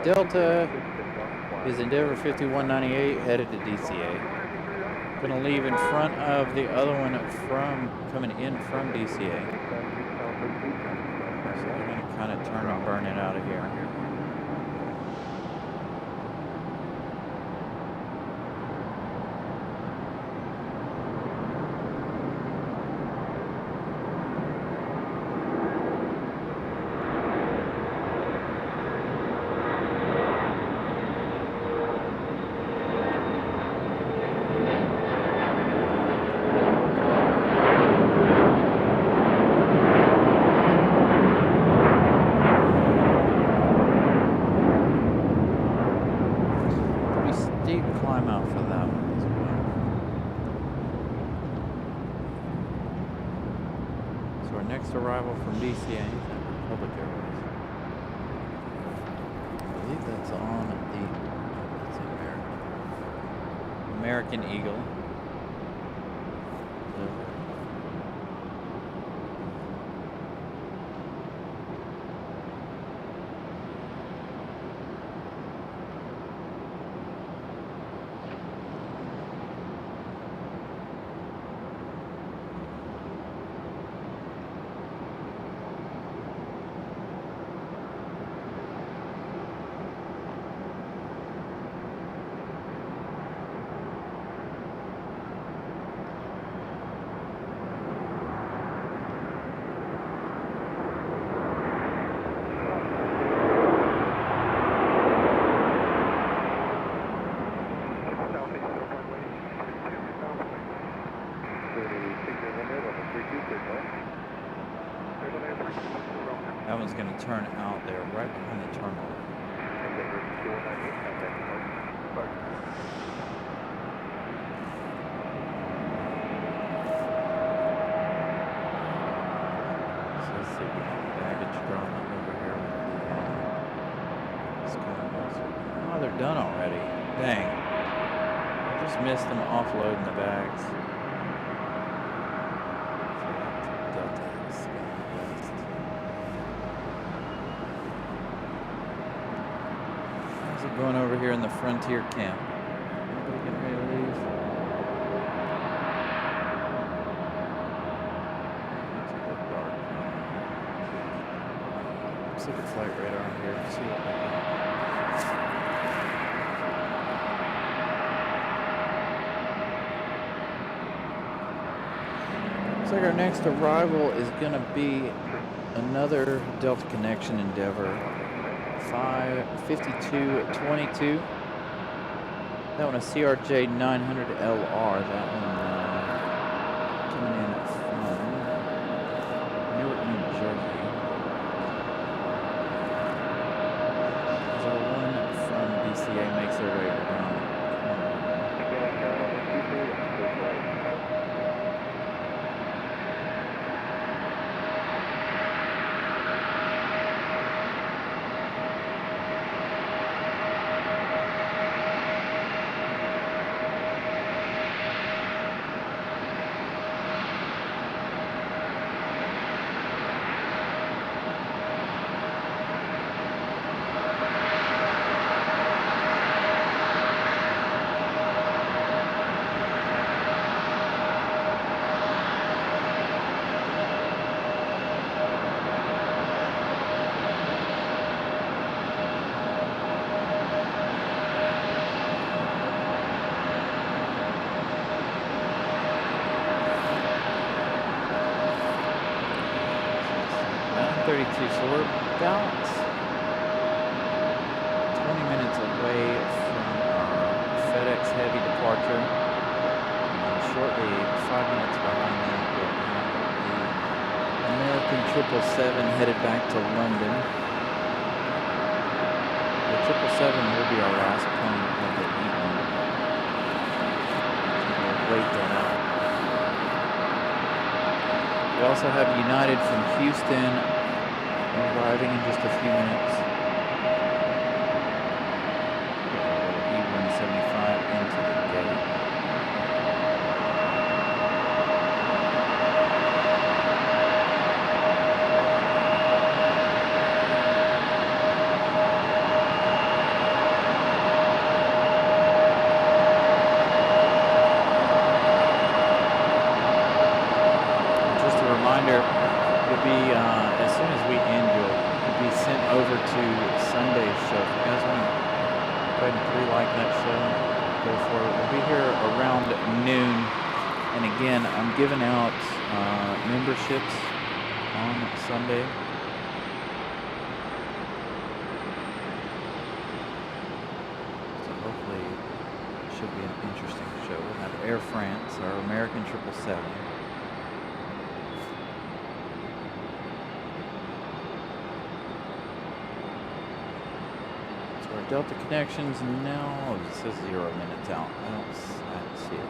Delta is Endeavor 5198 headed to DCA. Gonna leave in front of the other one coming in from DCA. So they're gonna kind of turn and burn it out of here. Arrival from DCA at Republic Airways. I believe that's on the American Eagle. That one's going to turn out there right behind the terminal. So let's see, we have baggage drone over here with the oh, they're done already. Dang. I just missed them offloading the bags. Going over here in the Frontier camp. Looks like our next arrival is going to be another Delta Connection Endeavor 55222. That one a CRJ 900LR. That one coming in from Newark, New Jersey. There's our one from DCA makes their way around. So we're about 20 minutes away from our FedEx Heavy departure. And shortly, 5 minutes behind that, we'll have the American 777 headed back to London. The 777 will be our last plane of the evening. So we'll wait that out. We also have United from Houston arriving in just a few minutes. E175 into the gate. Just a reminder, you'll be as soon as we end, you'll be sent over to Sunday's show. If you guys want to go ahead and pre-like that show, go for it. We'll be here around noon. And again, I'm giving out memberships on Sunday. So hopefully it should be an interesting show. We'll have Air France, our American 777. Delta connections now. Oh, it says 0 minutes out. I don't see it.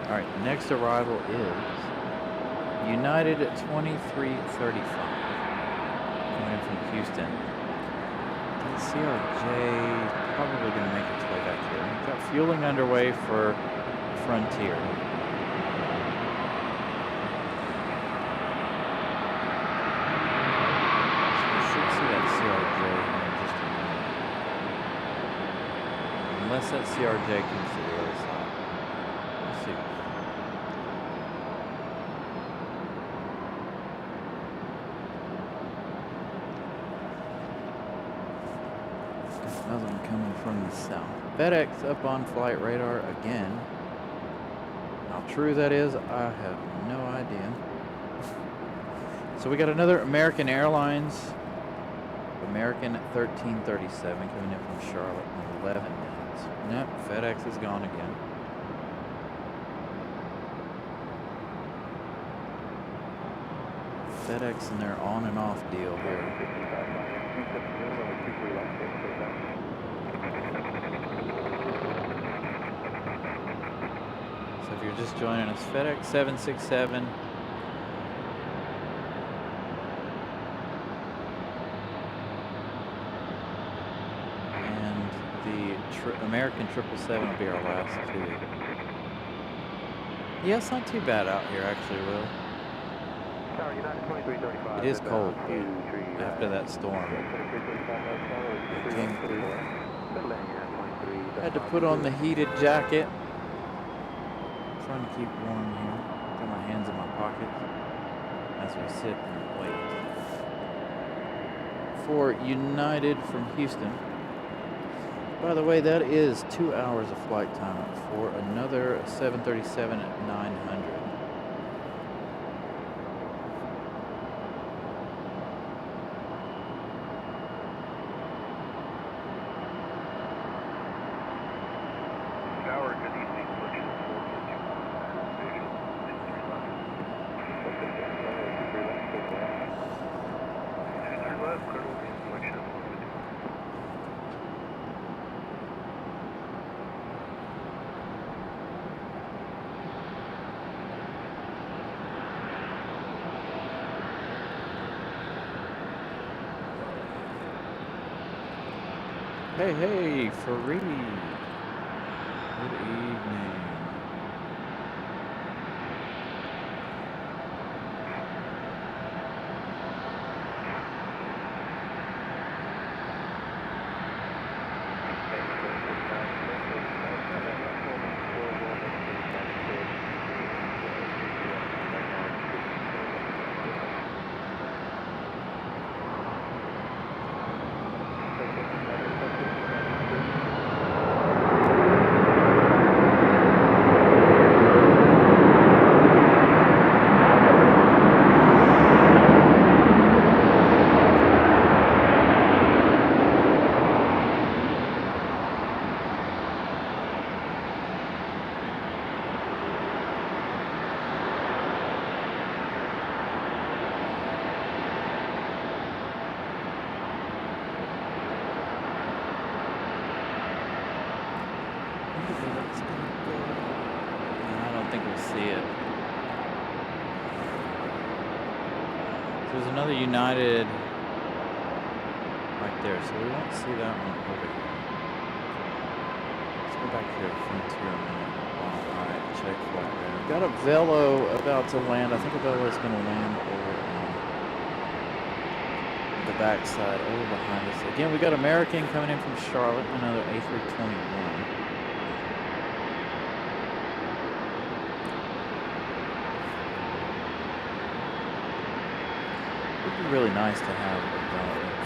All right, the next arrival is United at 2335. Coming in from Houston. The CRJ probably going to make its way back here. We've got fueling underway for Frontier. Unless that CRJ comes to the other side. Let's see. Got another one coming from the south. FedEx up on flight radar again. How true that is, I have no idea. So we got another American Airlines, American 1337 coming in from Charlotte in 11 minutes. Nope, FedEx is gone again. FedEx and their on and off deal here. So if you're just joining us, FedEx 767. American 777 will be our last two. Yeah, it's not too bad out here, actually, Will. It is cold, but after that storm, it came through. Had to put on the heated jacket. Trying to keep warm here. Got my hands in my pockets as we sit and wait for United from Houston. By the way, that is 2 hours of flight time for another 737 at 900. Tower, good evening. Selection 451. Left, clear selection 451. Hey, hey, Fareed. Good evening. There's another United right there, so we won't see that one over here. Let's go back here to Frontier a minute while I check flight radar. We've got a Velo about to land. I think a Velo is going to land over on the backside, over behind us. Again, we got American coming in from Charlotte, another A321. It'd be really nice to have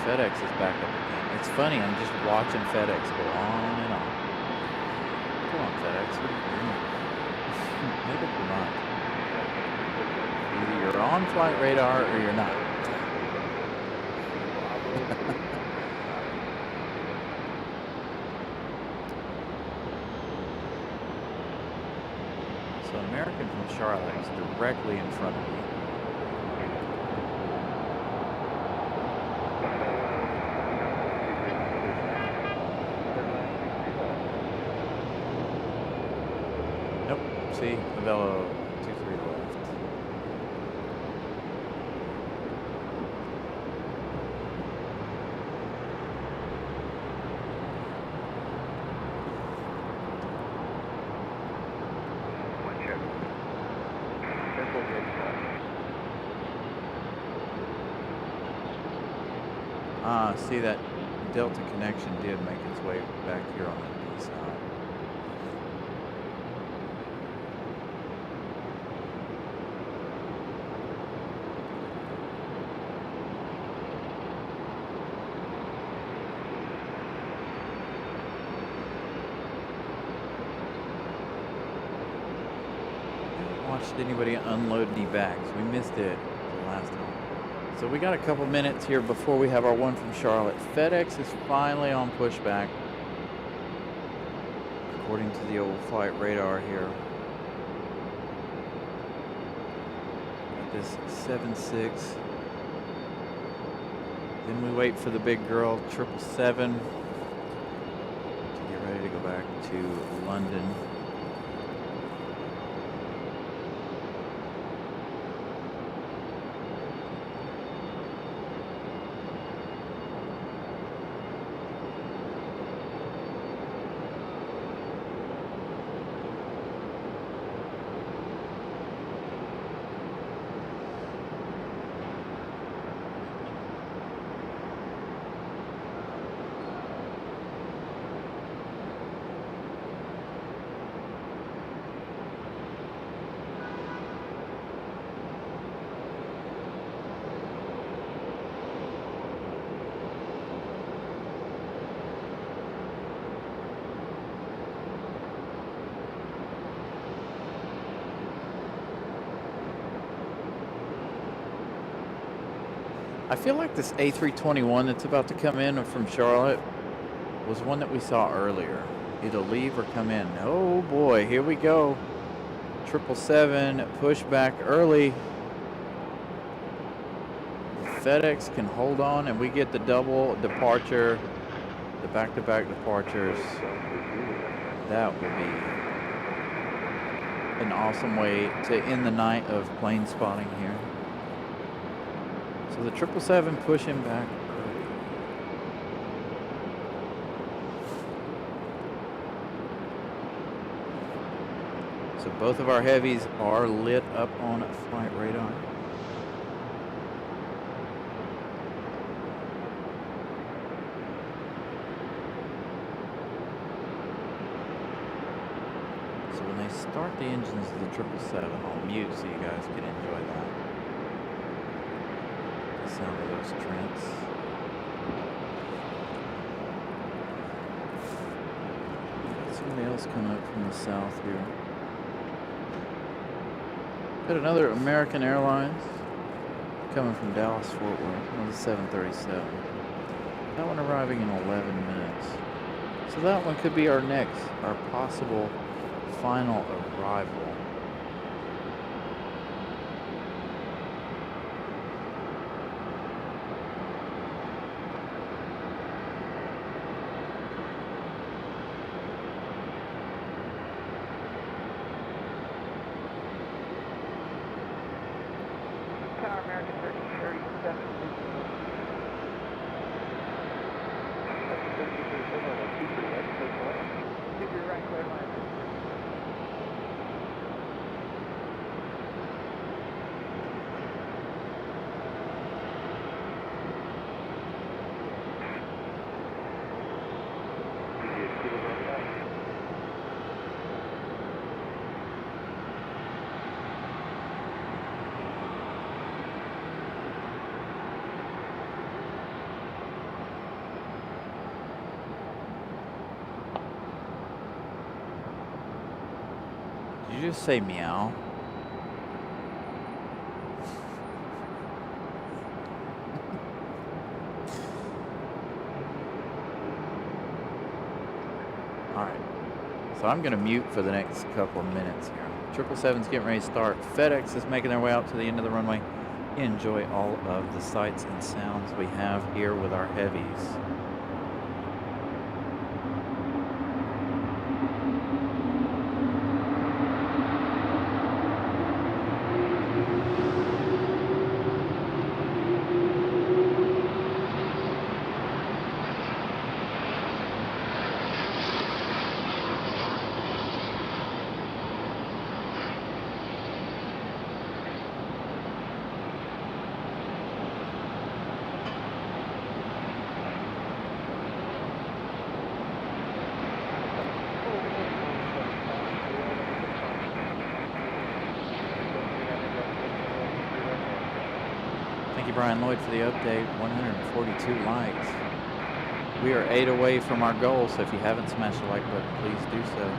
FedEx is back up again. It's funny, I'm just watching FedEx go on and on. Come on, FedEx, what are you doing? Make up your mind. Either you're on flight radar or you're not. So American from Charlotte is directly in front of me. Nope. See, the Velo 23 left. One check. Simple gate stop. Ah, see that Delta connection did make its way back here on the D side. Watched anybody unload any bags. We missed it the last time. So we got a couple minutes here before we have our one from Charlotte. FedEx is finally on pushback, according to the old flight radar here. Got this 7.6. Then we wait for the big girl 777 to get ready to go back to London. I feel like this A321 that's about to come in from Charlotte was one that we saw earlier. Either leave or come in. Oh boy, here we go. 777 push back early. FedEx can hold on and we get the double departure, the back-to-back departures. That will be an awesome way to end the night of plane spotting here. So the 777 pushing back. So both of our heavies are lit up on flight radar. So when they start the engines of the 777, I'll mute so you guys can enjoy that. Sound of those Trents. Somebody else coming up from the south here. Got another American Airlines coming from Dallas Fort Worth on the 737. That one arriving in 11 minutes. So that one could be our possible final arrival. American 3037. Keep your right clear line. Did you just say meow? Alright. So I'm going to mute for the next couple of minutes here. 777's getting ready to start. FedEx is making their way out to the end of the runway. Enjoy all of the sights and sounds we have here with our heavies. Thank you, Brian Lloyd, for the update. 142 likes. We are 8 away from our goal, so if you haven't smashed the like button, please do so.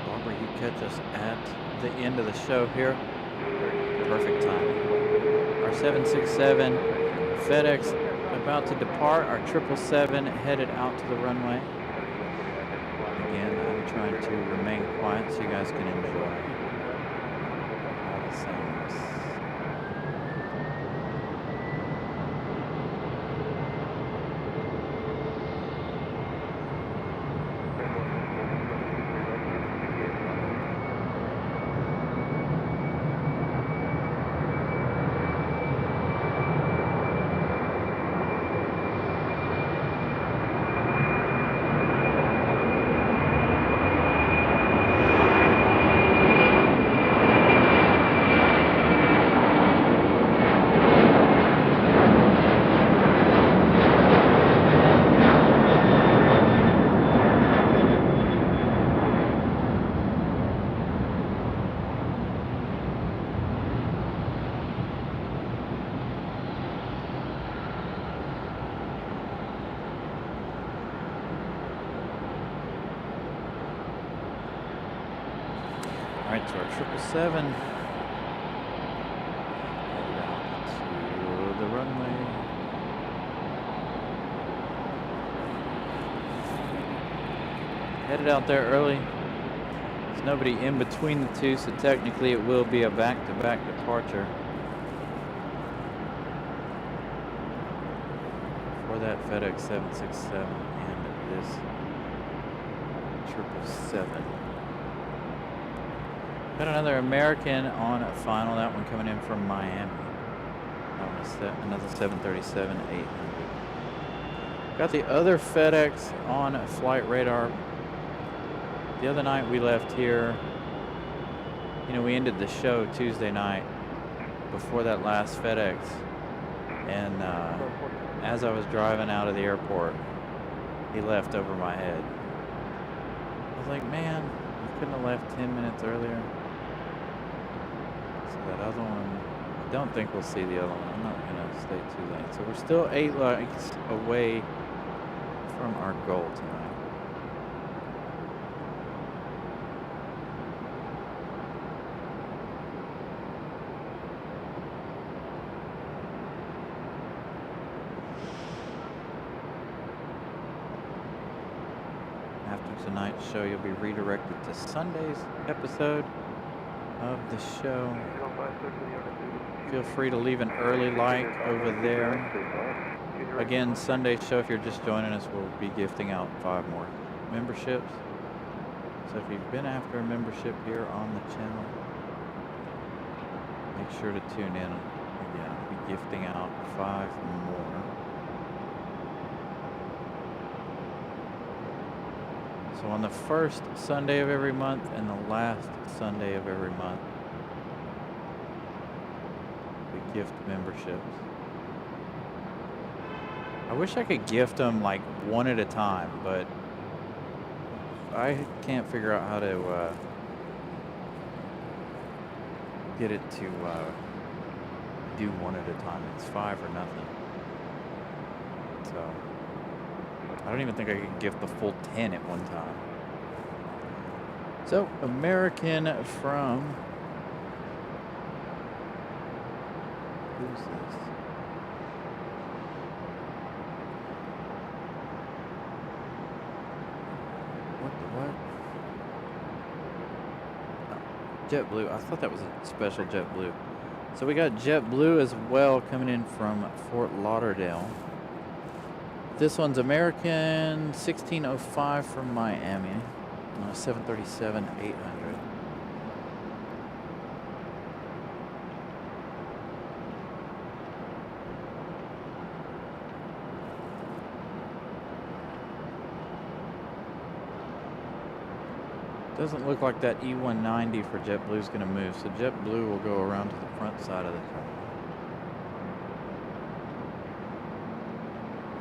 Barbara, you catch us at the end of the show here. Perfect time. Our 767 FedEx about to depart. Our 777 headed out to the runway. Again, I'm trying to remain quiet so you guys can enjoy all the sounds. Alright, so our 777 headed out to the runway. Headed out there early. There's nobody in between the two, so technically it will be a back-to-back departure for that FedEx 767 and this 777. Got another American on a final, that one coming in from Miami. That one is another 737-800. Got the other FedEx on a flight radar. The other night we left here, you know, we ended the show Tuesday night before that last FedEx. And as I was driving out of the airport, he left over my head. I was like, man, you couldn't have left 10 minutes earlier. So that other one, I don't think we'll see the other one. I'm not gonna stay too late. So we're still 8 likes away from our goal tonight. tonight's show, you'll be redirected to Sunday's episode of the show. Feel free to leave an early like over there. Again, Sunday's show, if you're just joining us, we'll be gifting out 5 more memberships. So if you've been after a membership here on the channel, make sure to tune in. Again, I'll be gifting out 5 more. So on the first Sunday of every month and the last Sunday of every month, we gift memberships. I wish I could gift them like one at a time, but I can't figure out how to get it to do one at a time. It's 5 or nothing. So I don't even think I could gift the full 10 at one time. So American from, who's this? JetBlue. I thought that was a special JetBlue. So we got JetBlue as well coming in from Fort Lauderdale. This one's American 1605 from Miami on a 737-800. Doesn't look like that E190 for JetBlue is going to move, so JetBlue will go around to the front side of the terminal.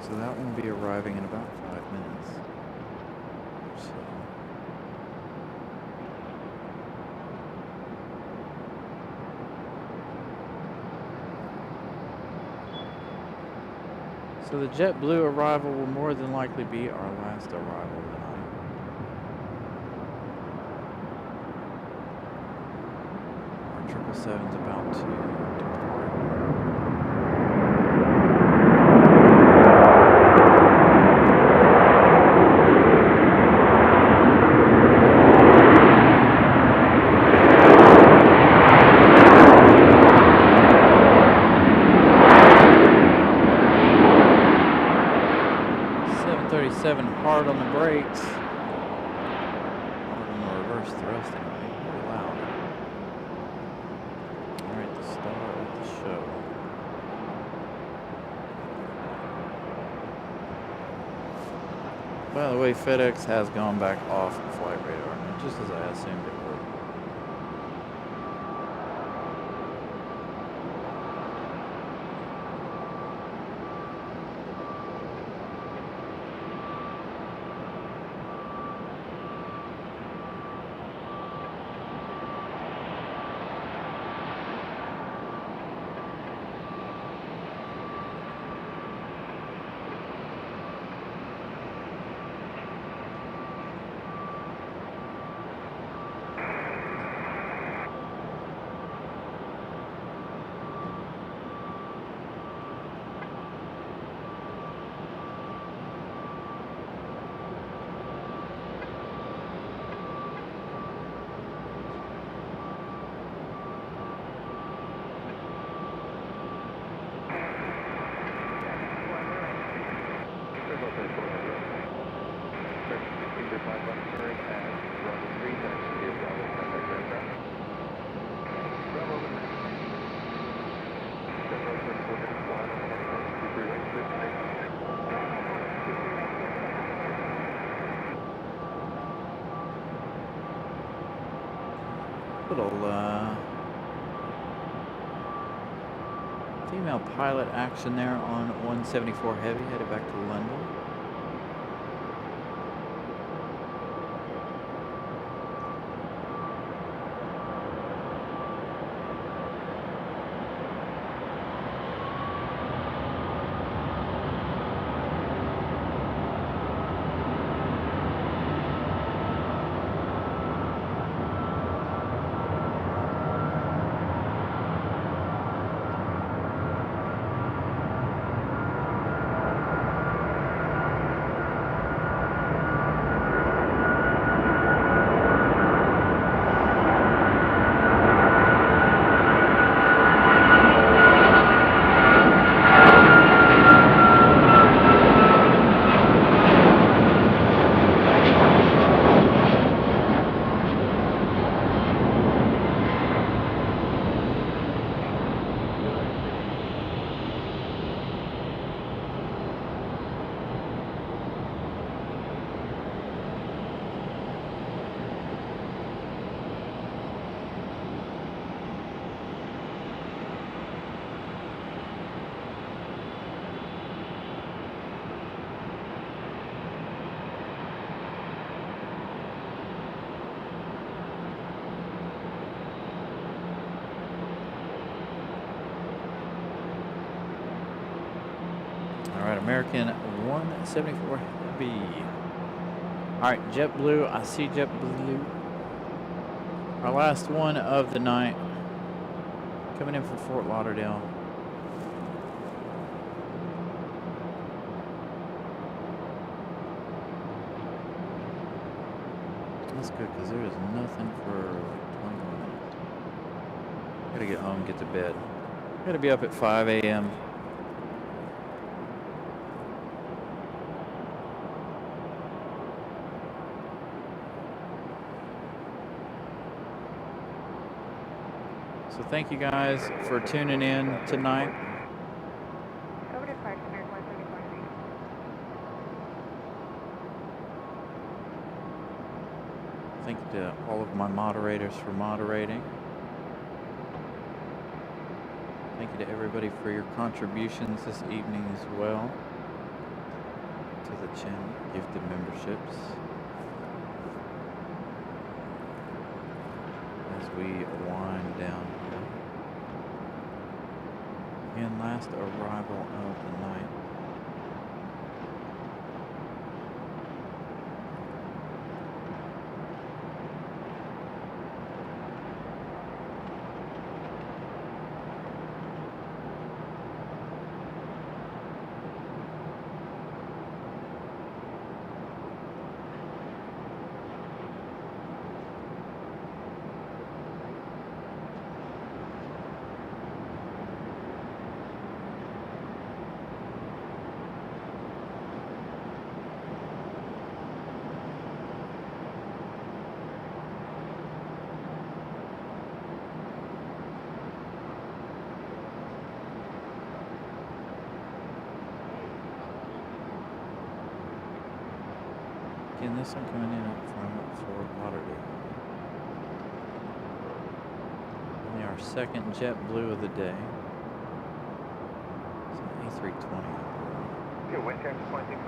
So that one will be arriving in about 5 minutes. So the JetBlue arrival will more than likely be our last arrival tonight. Our 777's about to depart. 737 hard on the brakes. Hard on the reverse thrusting. Very loud. Alright, the star of the show. By the way, FedEx has gone back off the flight radar, just as I assumed it would. Little female pilot action there on 174 Heavy, headed back to London. American 174 Heavy. All right, JetBlue. I see JetBlue. Our last one of the night. Coming in from Fort Lauderdale. That's good because there is nothing for 21 minutes. Gotta get home, get to bed. Gotta be up at 5 a.m. So thank you guys for tuning in tonight. Over to Park, American 174. Thank you to all of my moderators for moderating. Thank you to everybody for your contributions this evening as well to the channel, gifted memberships. As we wind down here. Again, last arrival of the night. Again, this one coming in from Fort Lauderdale. Only our second JetBlue of the day. It's an A320. Yeah, wind time 26.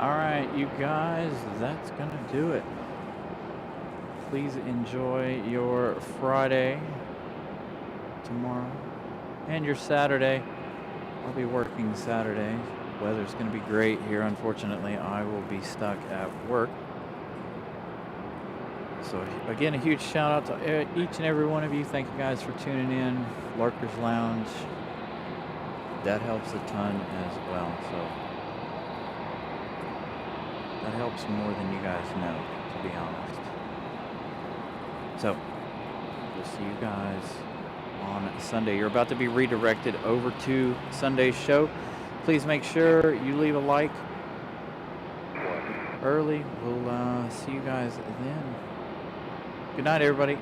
Alright, you guys, that's going to do it. Please enjoy your Friday tomorrow and your Saturday. I'll be working Saturday. Weather's going to be great here. Unfortunately, I will be stuck at work. So again, a huge shout out to each and every one of you. Thank you guys for tuning in. Larkers Lounge. That helps a ton as well. So that helps more than you guys know, to be honest. So we'll see you guys on Sunday. You're about to be redirected over to Sunday's show. Please make sure you leave a like early. We'll see you guys then. Good night, everybody.